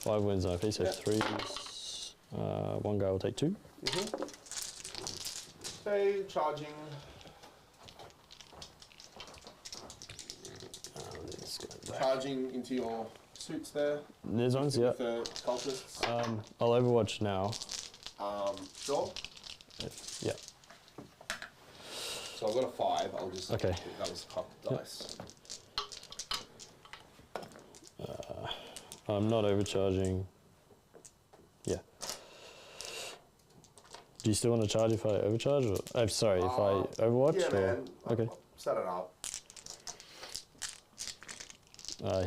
5 wins IP, so Yep. 3s. One guy will take 2. Okay, charging. Let's go back. Charging into your suits there. These ones, yeah. With the cultists. I'll Overwatch now. Sure. Yeah. So I've got a 5. I'll just. Okay. That was cocked dice. I'm not overcharging. Yeah. Do you still want to charge if I overcharge? Or, I'm sorry, if I Overwatch? Yeah, or? man. Okay. I'll set it up.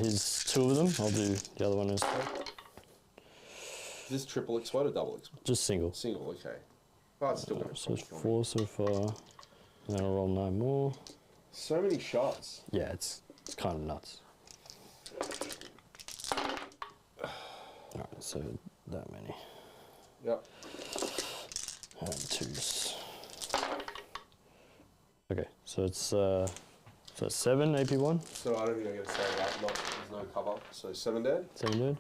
Here's 2 of them. I'll do the other one instead. Is this triple explode or double explode? Just single. Single, okay. Well, it's still gonna So it's kill me. 4 so far. And then I'll roll 9 more. So many shots. Yeah, it's kind of nuts. Alright, so that many. Yep. And 2s. Okay, so it's 7 AP1. So I don't think I'm going to say that. There's no cover. So 7 dead. 7 dead.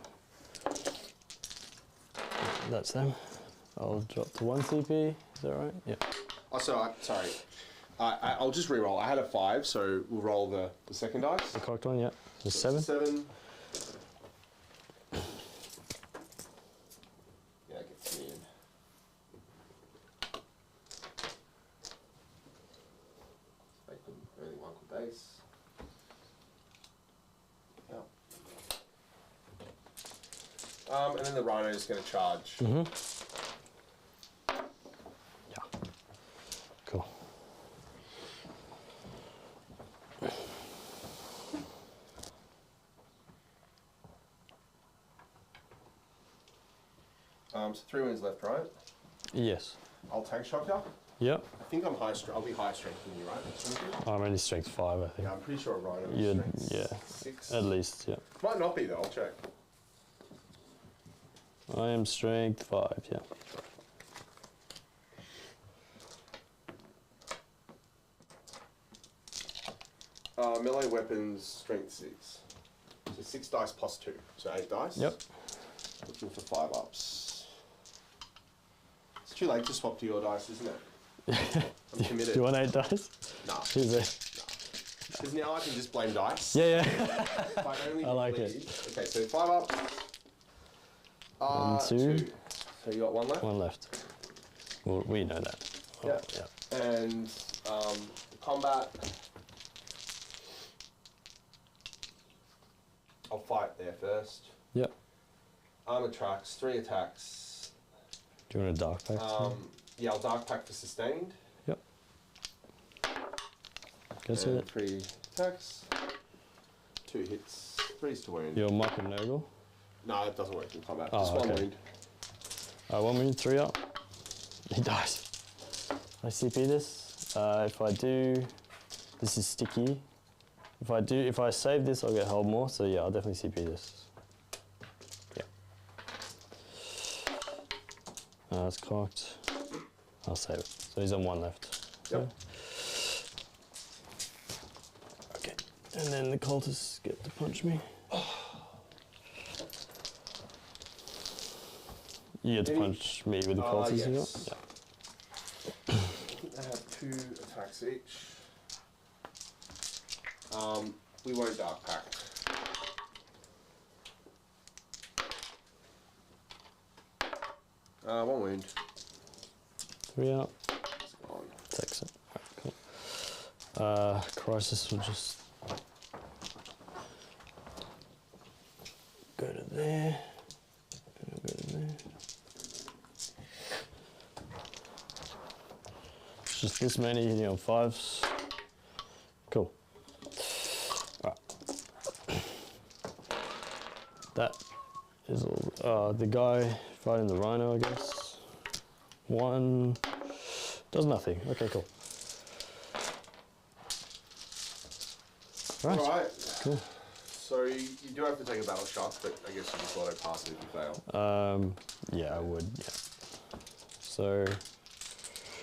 That's them. I'll drop to 1 CP. Is that right? Yeah. Oh, so sorry. I'll just re-roll. I had a 5, so we'll roll the second dice. The cocked one, yeah. So 7. 7. Yeah, it gets me in. Make them only 1 good base. Yeah. And then the rhino is going to charge. Yeah. Cool. So 3 wins left, right? Yes. I'll tank shock you. Yep. I think I'm high strength. I'll be higher strength than you, right? I'm only strength 5, I think. Yeah, I'm pretty sure a rhino is You'd, strength yeah. 6. At least, yeah. Might not be though. I'll check. I am strength 5, yeah. Melee weapons, strength 6. So 6 dice plus 2. So 8 dice. Yep. Looking for 5 ups. It's too late to swap to your dice, isn't it? I'm committed. Do you want 8 dice? Nah. Here's it. Because now I can just blame dice. Yeah, yeah. If I only I like bleed. it. Okay, so 5 ups. 1, 2. So you got 1 left? 1 left. Well, we know that. Oh, Yeah. yeah. And combat. I'll fight there first. Yep. Armor tracks, 3 attacks. Do you want a dark pack? Yeah, I'll dark pack for sustained. Yep. Guess And it. 3 attacks. 2 hits. 3s to wound. Your Mike and Noggle. No, it doesn't work in combat. Oh, Just 1 okay. wound. 1 wound, 3 up. He dies. I CP this. If I do, this is sticky. If I save this, I'll get hold more. So yeah, I'll definitely CP this. Yeah. It's cocked. I'll save it. So he's on 1 left. Yep. Okay. And then the cultists get to punch me. You get to punch me with the cultists you yes. got? I think they have 2 attacks each. We won't dark pack. One wound. 3 out. It's gone. Takes it. Alright, cool. Crisis will just go to there. Go to there. It's just this many hitting on 5s. Cool. Alright. That is all. The guy fighting the rhino, I guess. 1 does nothing. Okay, cool. Right. Right. Cool. So you do have to take a battle shock, but I guess you just auto pass it if you fail. Yeah, I would. Yeah. So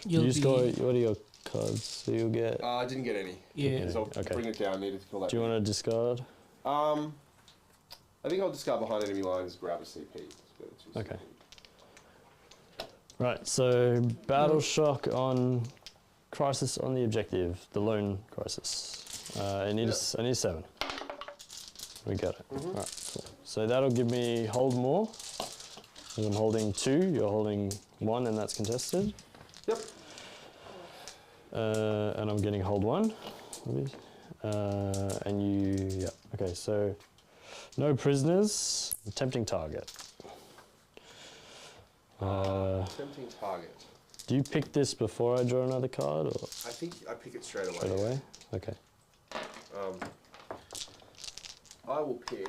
You'll you just be- got. What are your cards? So you'll get. I didn't get any. Yeah. So Okay. bring it down. Needed to call that. Do you want to discard? I think I'll discard behind enemy lines. Grab a CP. Okay. Right. So battle shock on crisis on the objective. The lone crisis. I need 7. We got it. Mm-hmm. All right. Cool. So that'll give me hold more. And I'm holding 2. You're holding 1, and that's contested. Yep. And I'm getting hold 1. And you, yeah. Okay, so no prisoners. Tempting target. Tempting target. Do you pick this before I draw another card, or I think I pick it straight away. straight away? Okay. I will pick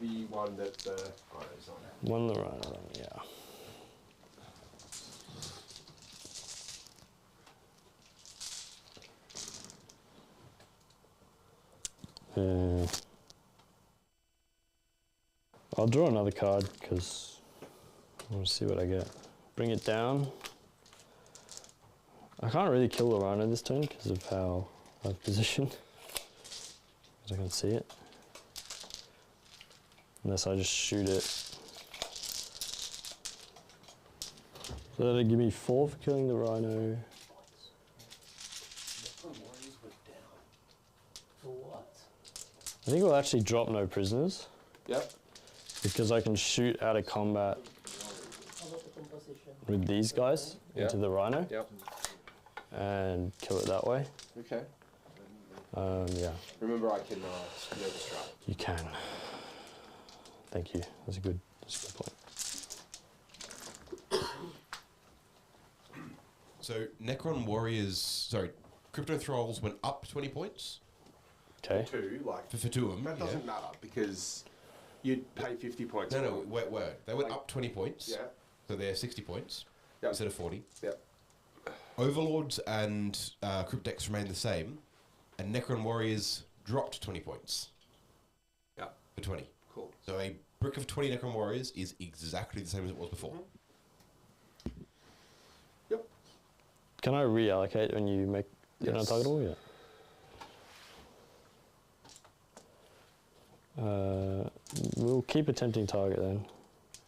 the one that the rhino's on. One the rhino, yeah. I'll draw another card because I want to see what I get. Bring it down. I can't really kill the rhino this turn because of how I've positioned. Because I can see it. Unless I just shoot it. So that'll give me 4 for killing the rhino. For what? I think we'll actually drop no prisoners Yep. because I can shoot out of combat How about the composition? with these guys into the rhino Yep. and kill it that way. Okay. Yeah, Remember, I can nerve strike. you can. Thank you. That's a good point. So Necron Warriors, sorry, Crypto Thralls went up 20 points Okay. 2, like for 2 of them. that yeah. doesn't matter because you'd pay 50 points. No, wait. They went Like- up 20 points. Yeah. So they're 60 points Yep. instead of 40. Yep. Overlords and Cryptex remained the same, and Necron Warriors dropped 20 points. Yeah. For 20. Cool. So a brick of 20 Necron Warriors is exactly the same as it was before. Yep. Can I reallocate when you make it Yes. untargetable? Yeah. We'll keep a tempting target then,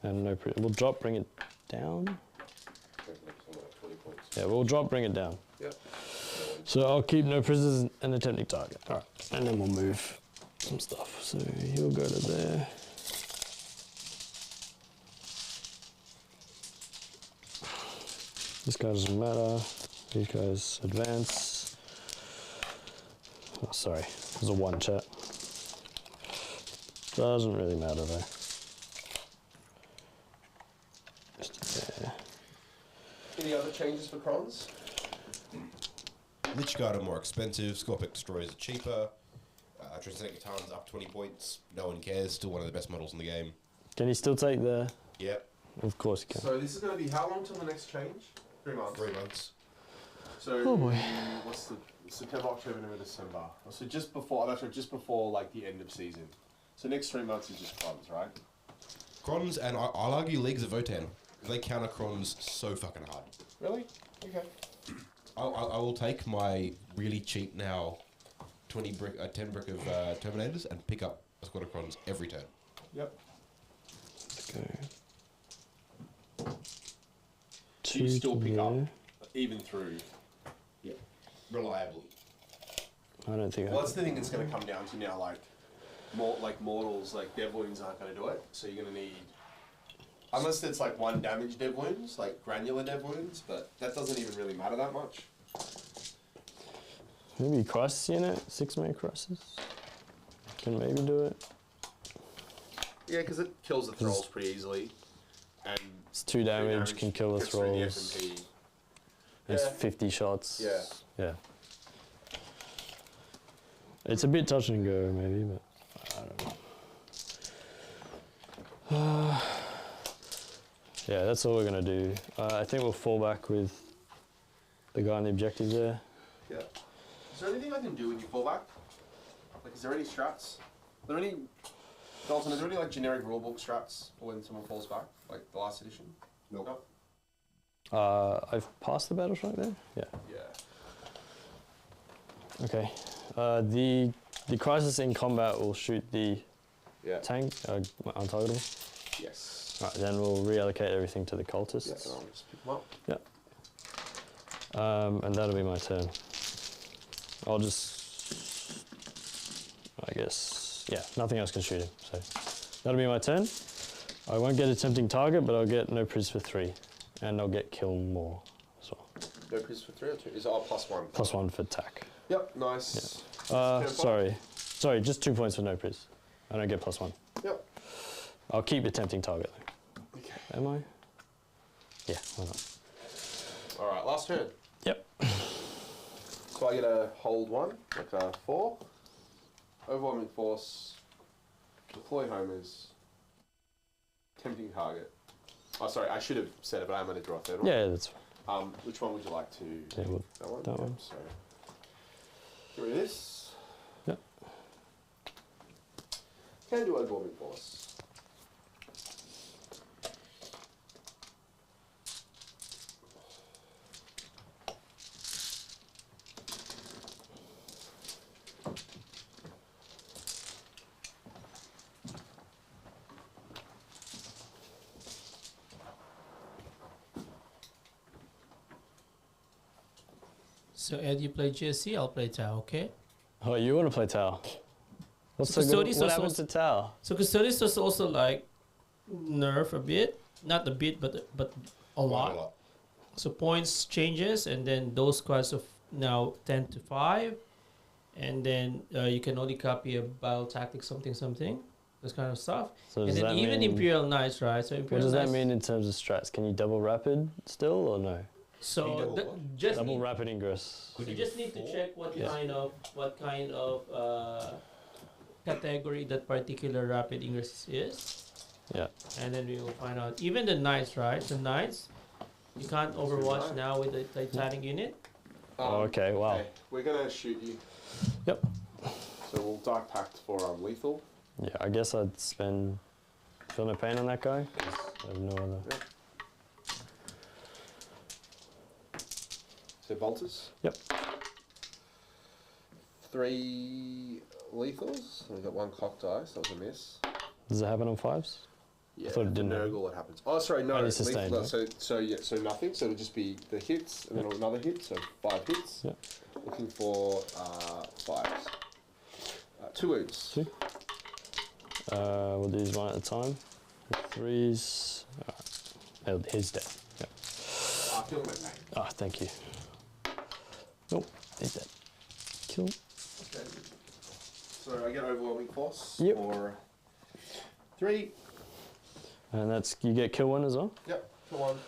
and no. We'll drop, bring it down. Yeah, we'll drop, bring it down. Yep. So I'll keep no prisoners and a tempting target. All right, and then we'll move some stuff. So he'll go to there. This guy doesn't matter. These guys advance. Oh, sorry, there's a 1 chat. Doesn't really matter though. Just there. Any other changes for Crons? Lich Guard are more expensive, Scorpic Destroyers are cheaper, Transcendent Catan up 20 points, no one cares, still one of the best models in the game. Can you still take the? Yep, Of course you can. So this is going to be how long till the next change? 3 months. 3 months. So Oh boy. what's the September, October, November, December? So just before that's right, just before like the end of season. So next 3 months is just Crons, right? Crons, and I'll argue Leagues of Votan, because they counter Crons so fucking hard. Really? Okay. I will take my really cheap now 10 brick of Terminators and pick up a squad of Crons every turn. Yep. Okay. Do you still pick up there. even through? Yeah. Reliably. I don't think Well, I that's the thing that's going to come down to now. Like mortals, like dev wounds aren't going to do it. So you're going to need, unless it's like 1 damage dev wounds, like granular dev wounds, but that doesn't even really matter that much. maybe crisis unit, 6-man crisis. Can maybe do it. Yeah, because it kills the thralls pretty easily, and It's 2 damage, can kill the gets through the thralls. FMP. It's Yeah. 50 shots. Yeah. Yeah. It's a bit touch and go maybe, but I don't know. Yeah, that's all we're gonna do. I think we'll fall back with the guy on the objective there. Yeah. Is there anything I can do when you fall back? Like, is there any strats? Are there any, Dalton, is there any like generic rulebook strats for when someone falls back, like the last edition? Nope. No? I've passed the battle shock there. Yeah. Yeah. Okay. The crisis in combat will shoot the Yeah. tank untargetable. Yes. Right, then we'll reallocate everything to the cultists. Yeah, so I'll just pick them up. And that'll be my turn. I'll just, I guess, yeah, nothing else can shoot him. So that'll be my turn. I won't get a tempting target, but I'll get no priz for 3, and I'll get kill more as well. No priz for 3 or 2? Is it +1? +1 for attack. Yep, nice. Sorry, just 2 points for no priz. I don't get +1. Yep. I'll keep the tempting target though. Okay. Am I? Yeah, why not? Alright, last turn. Yep. So I get a hold 1, like a 4. Overwhelming force. Deploy homers. Tempting target. Oh, sorry, I should have said it, but I'm going to draw a third one. Yeah, that's Which one would you like to? yeah, well, That one? that Yep, one. So, get rid of this. Yep. Can do overwhelming force. So Ed, you play GSC, I'll play Tau, okay? Oh, you want to play Tau? What's So so good? Custodies What was happened to Tau? So Custodies was also like nerf a bit, not a bit, but a lot. So points changes, and then those squads of now 10 to 5, and then you can only copy a battle tactic something, this kind of stuff. So And does then that even mean, Imperial Knights, right? So what Imperial does that Knights, mean in terms of strats? Can you double rapid still or no? Can you So double th- what? just Double need, rapid ingress. you just need to check what Yeah. kind of category that particular rapid ingress is. Yeah. And then we will find out. Even the Knights, right? The Knights, you can't overwatch Right. now with the Titanic unit. Oh, okay, wow. Okay, we're going to shoot you. Yep. So we'll Dark Pact for lethal. Yeah, I guess I'd spend feel no pain on that guy. 'Cause I have no other. Yep. So bolters. Yep. 3 lethals. We've got 1 cock dice. That was a miss. Does it happen on 5s? Yeah, thought it the didn't. Nurgle, what happens? Oh, sorry, no. Only sustained, lethal, so nothing. So it'll just be the hits and then another hit. So 5 hits. Yep. Looking for 5s. 2 wounds. 2. We'll do these one at a time. 3s. Oh, he's dead. Yep. I feel my pain. Ah, thank you. Nope, he's dead. Kill. Okay. So I get overwhelming force Yep. for 3. And that's, you get kill 1 as well? Yep, kill 1.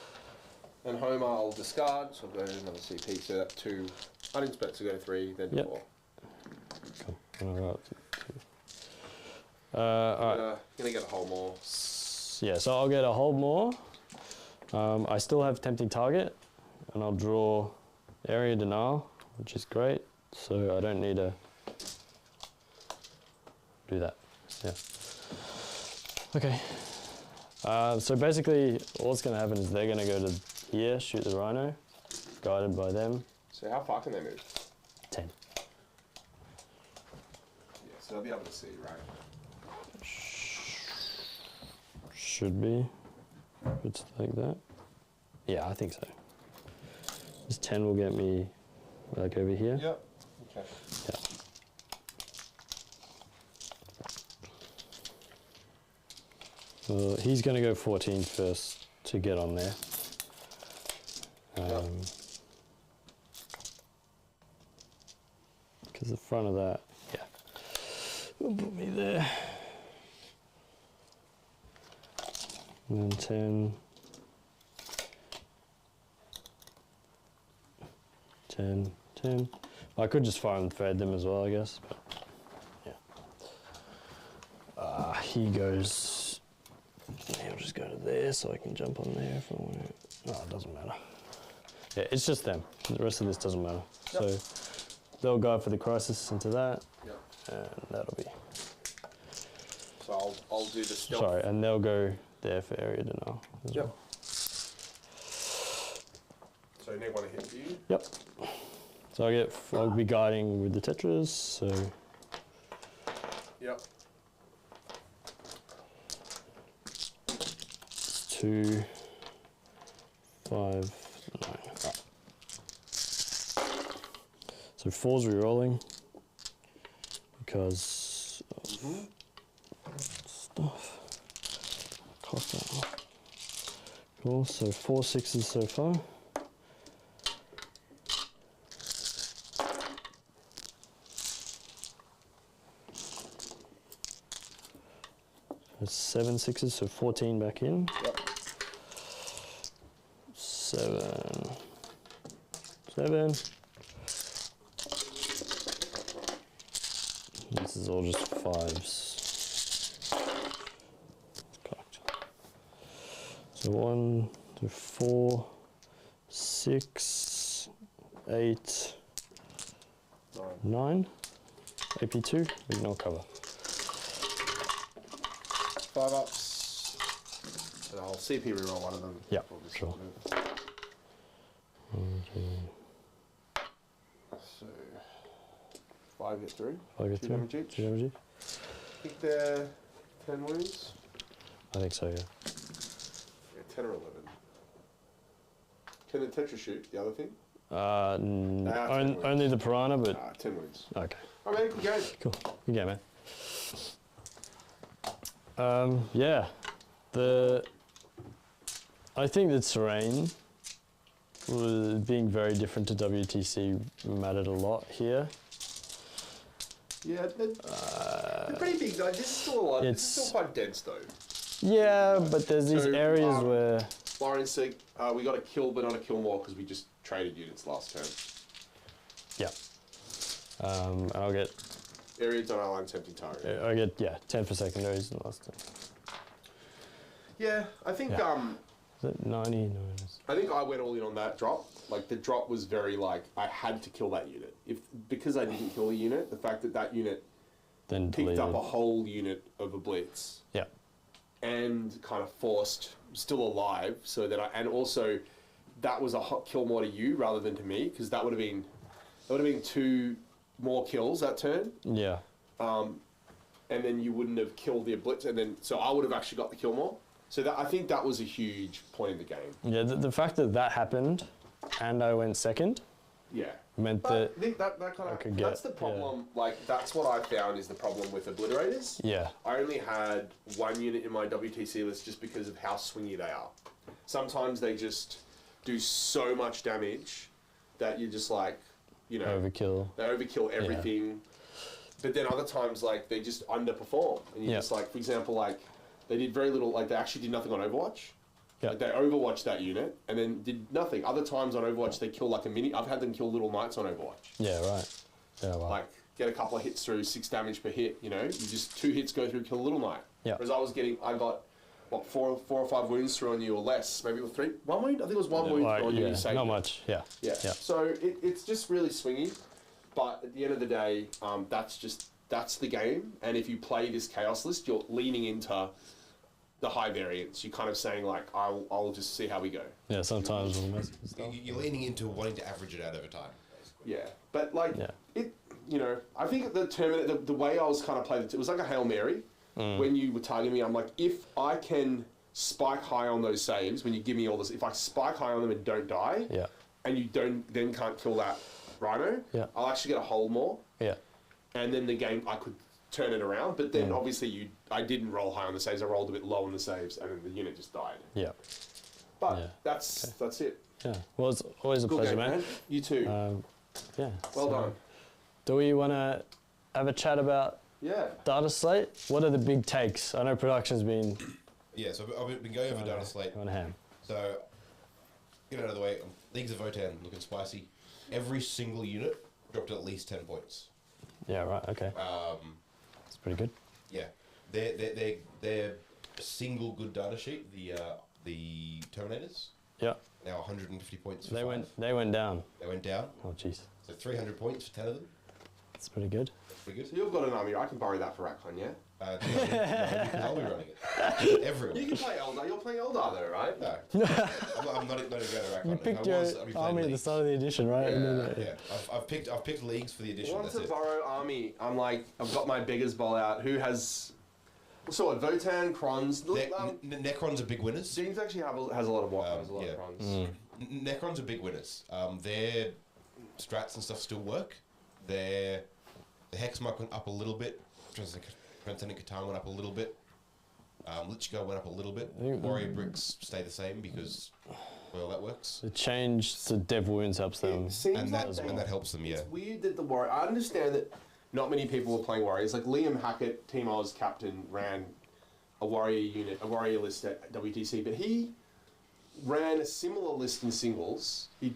And Homer I'll discard, so I'll go to another CP, so that's 2. Uninspect, so go to 3, then Yep. 4. Cool. And I'll go up to 2. Alright. Gonna get a whole more. Yeah, so I'll get a hold more. I still have tempting target, and I'll draw area denial, which is great. So I don't need to do that. Yeah. Okay. So basically, what's going to happen is they're going to go to here, shoot the rhino, guided by them. So how far can they move? 10. Yeah, so they'll be able to see, right? Should be. If it's like that. Yeah, I think so. This 10 will get me like over here. Yep. Okay. Yeah. Well, he's going to go 14 first to get on there. Because the front of that, yeah, will put me there. And then 10. 10, 10. I could just fire and thread them as well, I guess. But yeah. He goes there so I can jump on there if I want to. Oh, it doesn't matter. Yeah, it's just them. The rest of this doesn't matter. Yep. So they'll go for the crisis into that, Yep. and that'll be. So I'll do the stealth. Sorry, and they'll go there for area denial. As Yep. well. So Nick want to hit for you? Yep. So I'll be guiding with the tetras. So Yep. 2, 5, 9. So 4's re-rolling because of stuff. Cost that one. Cool. So 4 6s so far. That's 7 6s, so 14 back in. Yep. 7, 7. This is all just 5s. Cocked. So 1, 2, 4, 6, 8, 9. AP2, ignore cover. 5 ups. And I'll CP reroll one of them. Yeah, We'll just sure. move. 1, 2, So 5 get through. 5 get 2 through. damage each. 2 damage each. I think they're 10 wounds. I think so, yeah. Yeah, 10 or 11. Can the Tetra shoot the other thing? Only the piranha, but 10 wounds. okay. Alright, man, good game. Cool. Good game, man. Yeah, I think the terrain being very different to WTC mattered a lot here. Yeah, they're pretty big though. This is still a lot. This is still quite dense though. Yeah, but there's these So, areas where Lauren said we got a kill, but not a kill more because we just traded units last turn. and I'll get Areas on our line tempting target. 10 for secondaries in the last turn. Yeah, I think Yeah. Is it 90? No, I think I went all in on that drop. Like the drop was very like I had to kill that unit. Because I didn't kill the unit, the fact that unit then picked up deleted. a whole unit of a blitz Yeah, and kind of forced still alive, so that and also that was a hot kill more to you rather than to me because that would have been 2 more kills that turn, yeah, and then you wouldn't have killed the blitz, and then so I would have actually got the kill more. So that I think that was a huge point in the game. yeah. The fact that happened, and I went second, Yeah. meant But that I think that kind I of could that's get- the problem. Like that's what I found is the problem with obliterators. yeah, I only had 1 unit in my WTC list just because of how swingy they are. Sometimes they just do so much damage that you're just like, you know, overkill. they overkill everything. But then other times, like they just underperform, and you're Yeah. just like, for example, like they did very little. Like they actually did nothing on Overwatch. Yeah. Like they overwatched that unit and then did nothing. Other times on Overwatch they kill like a mini. I've had them kill little knights on Overwatch. Yeah, right. Yeah, wow. Like get a couple of hits through, 6 damage per hit. You know, you just 2 hits go through, kill a little knight. Yeah. Whereas I got what 4 or 5 wounds through on you or less. Maybe it was 3. 1 wound. I think it was 1 wound Like, through on you. yeah, You saved not it. much. Yeah, Yeah. yeah. So it's just really swingy. But at the end of the day, that's the game. And if you play this chaos list, you're leaning into the high variance. You're kind of saying like, I'll just see how we go. Yeah, sometimes we'll mess with stuff. You're leaning into wanting to average it out over time. Basically. Yeah, but like Yeah. it, you know, I think the Terminator, the way I was kind of playing it was like a Hail Mary. When you were targeting me, I'm like, if I can spike high on those saves, when you give me all this, if I spike high on them and don't die, Yeah, and you then can't kill that Rhino, Yeah. I'll actually get a hold more, yeah, and then the game I could turn it around. But then obviously I didn't roll high on the saves. I rolled a bit low on the saves, and then the unit just died. yeah, But Yeah. that's it. yeah. Well, it's always a Good pleasure, game, man. You too. Yeah. well done. Do we want to have a chat about Yeah. Data Slate? What are the big takes? I know production's been Yeah, so I've been going over Data Slate. on ham. So, get it out of the way. Leagues of Votan looking spicy. Every single unit dropped at least 10 points. Yeah, right. Okay. That's pretty good. Yeah, they're single good data sheet, the Terminators, Yeah. now 150 points for They 5. they went down. They went down. Oh jeez. So 300 points for 10 of them. That's pretty good. That's pretty So good. you've got an army. I can borrow that for Rackon, yeah? No, because I'll be running it. Everyone. You can play Eldar. You're playing Eldar though, right? No. I'm not going to go to You picked your army at the start of the edition, right? Yeah. I've picked leagues for the I edition. want That's to it. borrow army. I'm like, I've got my beggars bowl out. Who has... So what, Votan, Krons... Necrons are big winners. James actually has a lot of Warhammers, a lot yeah. of Krons. Necrons are big winners. Their strats and stuff still work. The Hexmark went up a little bit. Transcendent Catan went up a little bit. Lichguard went up a little bit. Warrior Bricks stay the same because, well, that works. The change to Dev Wounds helps them. It seems And like that helps them, yeah. It's weird that the Warrior... I understand that not many people were playing Warriors. Like Liam Hackett, Team Oz captain, ran a Warrior unit, a Warrior list at WTC, but he ran a similar list in singles. He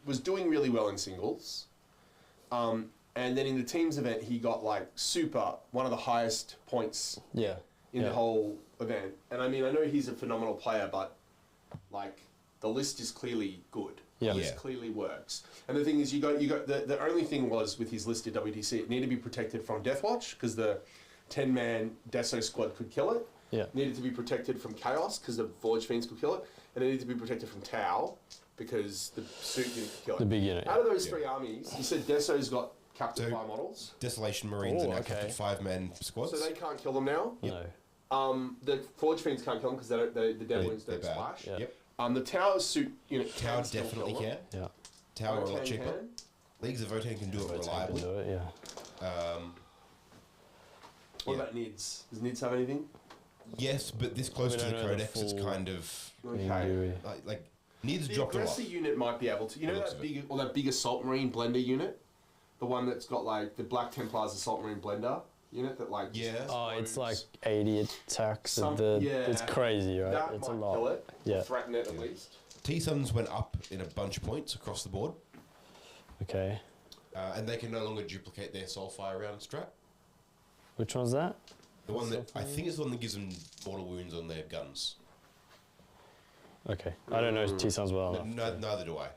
was doing really well in singles. And then in the teams event, he got like one of the highest points Yeah. in the whole event. And I mean, I know he's a phenomenal player, but like the list is clearly good. Yeah. The list Yeah. clearly works. And the thing is, you got the only thing was with his list at WTC, it needed to be protected from Deathwatch because the 10-man Deso squad could kill it. Yeah. It needed to be protected from Chaos because the Forge Fiends could kill it, and it needed to be protected from Tau because the suit unit could kill it. The big unit. Out of those three armies, you said Deso's got captive So- fire models, Desolation Marines are now okay. 5-man squads. so they can't kill them now. No. The Forge Fiends can't kill them because the Dead Winds They're don't bad. splash. Yeah. Yep. The Tower suit unit Tower can still definitely kill them. can. Yeah. Tower are a lot Votan cheaper. can. Leagues of Votan can do it Can reliably. do it, yeah. What Yeah. about Nids? Does Nids have anything? Yes, but this close We to the don't know the Codex, it's full- kind of Okay. like needs The dropped a lot. aggressor unit might be able to. You know Looks that of it. that big assault marine blender unit, the one that's got like the Black Templars assault marine blender unit that like. just Yeah. Oh, it's like explodes. 80 attacks. Some- It's yeah. crazy, right? That It's a might lot. kill it. Yeah. Threaten it at least. T-Suns went up in a bunch of points across the board, Okay. and they can no longer duplicate their Soulfire round strat. Which one's that? The one that I think is the one that gives them mortal wounds on their guns. Okay. I don't know T-Suns well enough. Neither do I.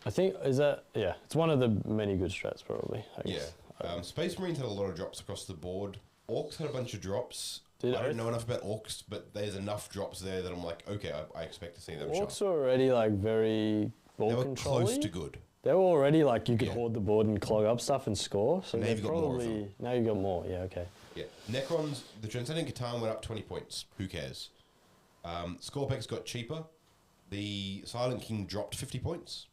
I think, is that, yeah, it's one of the many good strats probably. I Yeah. guess. Space Marines had a lot of drops across the board. Orcs had a bunch of drops. Did I don't Oath- know enough about Orcs, but there's enough drops there that I'm like, okay, I expect to see them show. Orcs were already like very ball They were control. close to good. They were already like you could Yeah. hoard the board and clog up stuff and score. So Now they're you've got more of probably them. now you got more. Yeah. Okay. Yeah. Necrons, the Transcendent Catan went up 20 points. Who cares? Scorpex got cheaper. The Silent King dropped 50 points.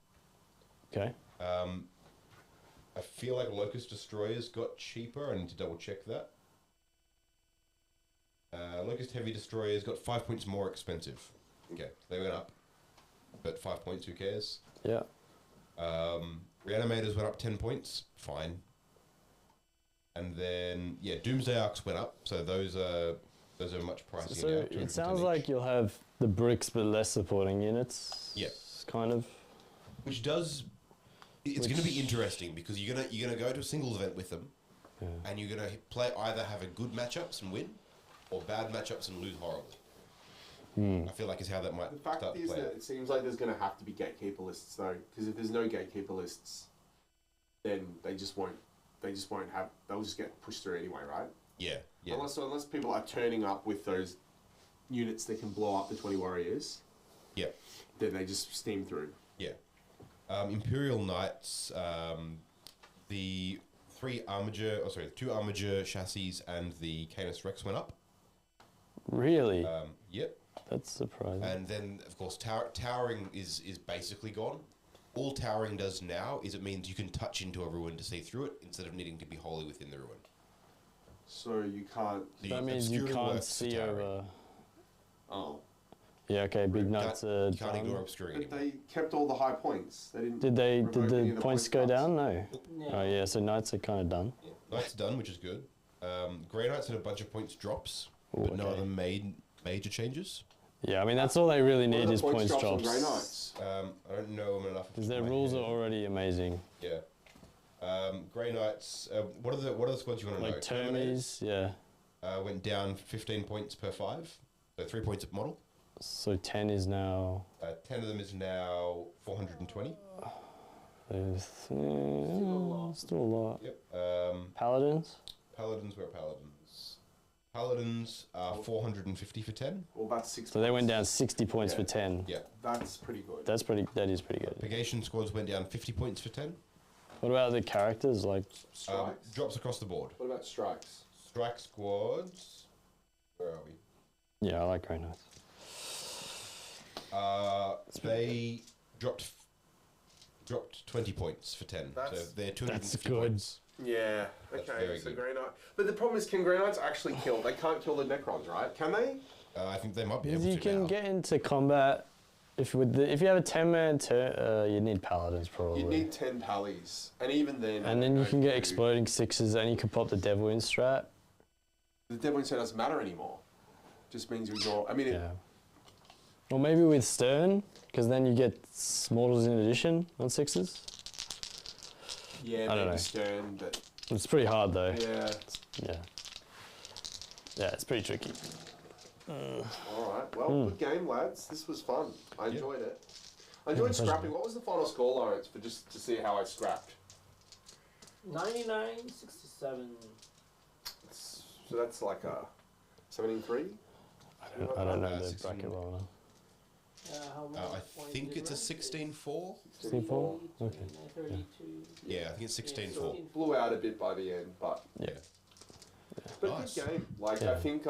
Okay. I feel like Locust Destroyers got cheaper. I need to double check that. Locust Heavy Destroyers got 5 points more expensive. Okay, they went up. But 5 points, who cares? Yeah. Reanimators went up 10 points. Fine. And then, yeah, Doomsday Arcs went up. So those are much pricier So now. it 210 sounds each. like you'll have the bricks but less supporting units. Yeah. Kind of. Which does... It's going to be interesting because you're gonna go to a singles event with them, Yeah. and you're gonna play either have a good matchups and win, or bad matchups and lose horribly. I feel like is how that might The fact start to is play that out. it seems like there's going to have to be gatekeeper lists though, because if there's no gatekeeper lists, then they just won't have. They'll just get pushed through anyway, right? Yeah, yeah. Unless people are turning up with those units that can blow up the 20 warriors, Yeah, then they just steam through. yeah. Imperial Knights, the two Armiger chassis and the Canis Rex went up. Really? Yep. That's surprising. And then, of course, towering is basically gone. All towering does now is it means you can touch into a ruin to see through it instead of needing to be wholly within the ruin. So you can't. The that means you obscuring can't works for see towering. over. Oh, Yeah. Okay. Big You nuts can't, are you can't ignore done. obscuring but anymore. they kept all the high points. They didn't. Did revoke any the of points go cuts. down? No. No. Oh yeah. So knights are kind of done. Yeah. Knights done, which is good. Grey Knights had a bunch of points drops, Ooh, but no okay. other major changes. Yeah. I mean that's all they really What are need the is points on drops. Grey Knights? I don't know them enough. Because their rules are already amazing. Yeah. Grey Knights. What are the squads you want to know? Like Termies. Yeah. Went down 15 points per 5. So 3 points per model. So 10 is now. 10 of them is now 420. Still a lot. Yep. Paladins? Paladins, where are Paladins? Paladins are 450 for 10. Well, that's 6 So they went down 60 points Yeah. for 10. Yeah. That's pretty good. That is pretty good. Purgation squads went down 50 points for 10. What about the characters? Like, Strikes. Drops across the board. What about strikes? Strike squads. Where are we? yeah, I like Grey Knights. They dropped 20 points for 10. So That's- they're 250 good. points. Yeah. That's Okay. very So good. Grey Knight. But the problem is, can Grey Knights actually kill? They can't kill the Necrons, right? Can they? I think they might be able You to can now. get into combat if you have a 10-man turn. You need paladins probably. You'd need 10 pallies, and even then. and then you can get do- exploding sixes, and you can pop the Devil in strat. The Devil Insight doesn't matter anymore. Just means you ignore. I mean, Yeah. Or maybe with Stern, because then you get models in addition on sixes. yeah, I don't maybe know. Stern, but It's pretty hard though. yeah. Yeah. Yeah, it's pretty tricky. All right. Well, good game, lads. This was fun. I enjoyed it. I enjoyed pleasure. scrapping. What was the final score, Lawrence, for just to see how I scrapped? 99.67. So that's like a 73. I don't know the 16. bracket well enough. How many I points think did it's a it 16-4. 64? Okay. 32. Yeah, I think it's 16-4. Blew out a bit by the end, but Yeah. but Nice. good game. Like Yeah. I think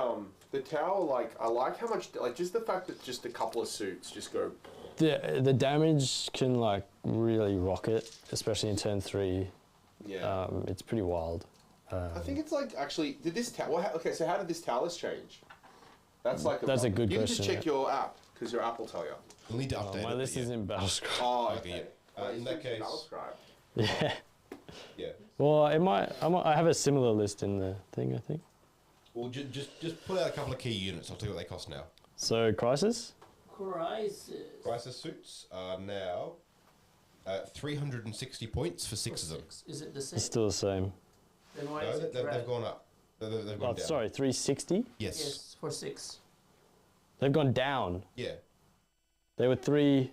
the tower, like I like how much, like just the fact that just a couple of suits just go. The damage can like really rocket, especially in turn 3. Yeah. It's pretty wild. I think it's like actually did this tower? Okay, so how did this Talus change? That's like That's a good you question, You can just check your app because your app will tell you. We'll need to update My it. list but is yeah. in Battlescribe. Oh, Okay, okay. in that case- Battlescribe. Yeah. Yeah. Well, I have a similar list in the thing, I think. Well, just pull out a couple of key units. I'll tell you what they cost now. So, Crisis? Crisis. Crisis suits are now 360 points for 6 of them. Is it the same? It's still the same. Then why No, is it red? they've gone up. They've gone Oh, down. sorry, 360? Yes. Yes, for 6. They've gone down. Yeah. They were 3.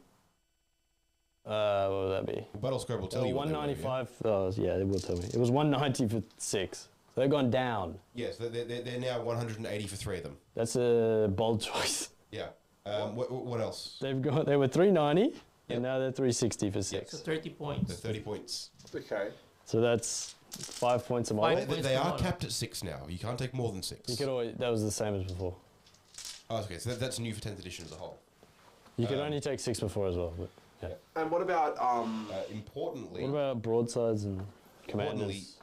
What would that be? Battlescribe will tell you what they were, 195. Oh, yeah, it will tell me. It was 190 for 6. So they've gone down. Yes, they're now 180 for 3 of them. That's a bold choice. Yeah. What else? They were 390, Yep. and now they're 360 for 6. So 30 They're points. 30 points. Okay. So that's 5 points a model. Five points. They per are model. capped at 6 now. You can't take more than 6. You could always, that was the same as before. Oh, okay. So that's new for 10th edition as a whole. You could only take 6 before as well. But, yeah. And what about Importantly, What about broadsides and importantly, commanders?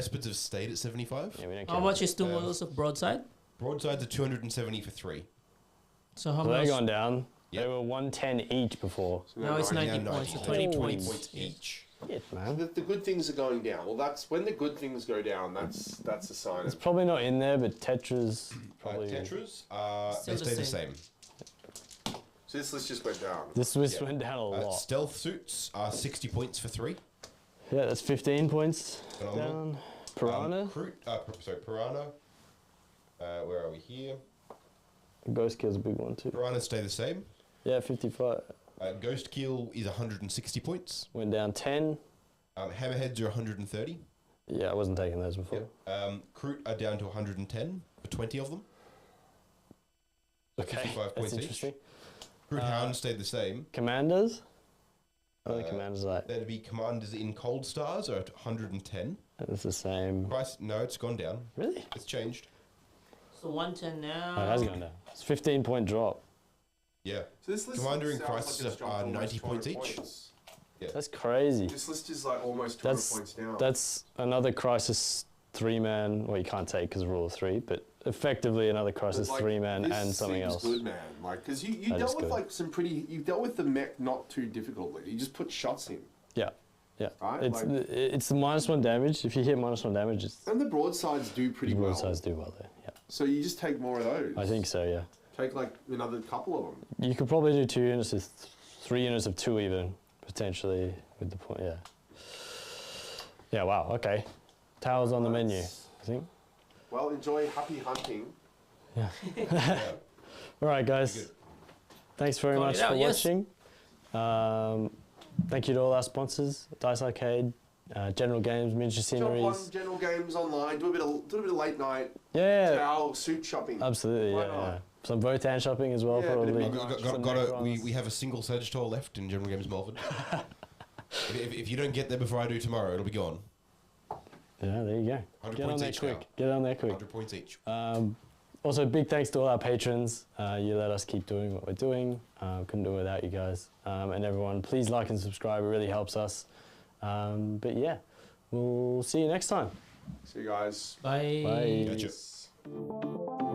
Vespids have stayed at 75. Yeah, we don't How care. much is 2 models of broadside? Broadsides are 270 for 3. So how So much? they've gone down. Yep. They were 110 each before. Now it's Now 90 points, so 90, 20 20 points. points each. Shit, man. the good things are going down? Well, that's when the good things go down. That's a sign It's of. probably not in there, but Tetra's probably. Tetras, Still they the stay the same. same. So this list just went down. This list Yeah. went down a lot. Stealth suits are 60 points for 3. Yeah, that's 15 points Phenomenal. down. Piranha. Piranha. Where are we here? Ghost Kill's a big one too. Piranhas stay the same. Yeah, 55. Ghost Kill is 160 points. Went down 10. Hammerheads are 130. Yeah, I wasn't taking those before. Kroot are down to 110 for 20 of them. So Okay, 55 that's points each. interesting. Kroot Hound stayed the same. Commanders. What are the commanders like? That'd be Commanders in Cold Stars are at 110. It's the same. Price, no, it's gone down. Really? It's changed. So 110 now. Oh, it has gone down. It's a 15-point drop. Yeah. So this list Commander in sounds Crisis like it's are dropped almost 90 points 200 each. points. That's crazy. This list is like almost 200 That's points down. that's another Crisis 3-man. Well, you can't take because of rule of 3, but effectively another Crisis But, like, 3-man this and something seems else. good, man. Like, because you That is dealt with good. like some pretty. You dealt with the mech not too difficultly. You just put shots in. Yeah, yeah. Right, It's like- it's the -1 damage. If you hit -1 damage, it's And the broadsides do pretty the well. broadsides do well there. Yeah, So you just take more of those. I think so. Yeah, Take like another couple of them. you could probably do 2 units of 3 units of 2 even potentially with the point. Yeah. Yeah. Wow. Okay. Towers on the menu. I think. Well, enjoy happy hunting. Yeah. Yeah. All right, guys. Good. Thanks very Got much it out, for yes. watching. Thank you to all our sponsors, Dice Arcade, General Games, Miniature Jump on Sceneries. General Games online. Do a bit of late night Yeah, towel suit shopping. absolutely. Why Yeah, not? yeah. Some Votan shopping as well, Yeah, a bit of probably. mid-range. We have a single surge tour left in General Games Melbourne. if you don't get there before I do tomorrow, it'll be gone. Yeah, there you go. 100 Get on points there each quick. now. Get on there quick. 100 points each. Also, big thanks to all our patrons. You let us keep doing what we're doing. Couldn't do it without you guys. And everyone, please like and subscribe. It really helps us. But yeah, we'll see you next time. See you guys. Bye. Bye. Gotcha.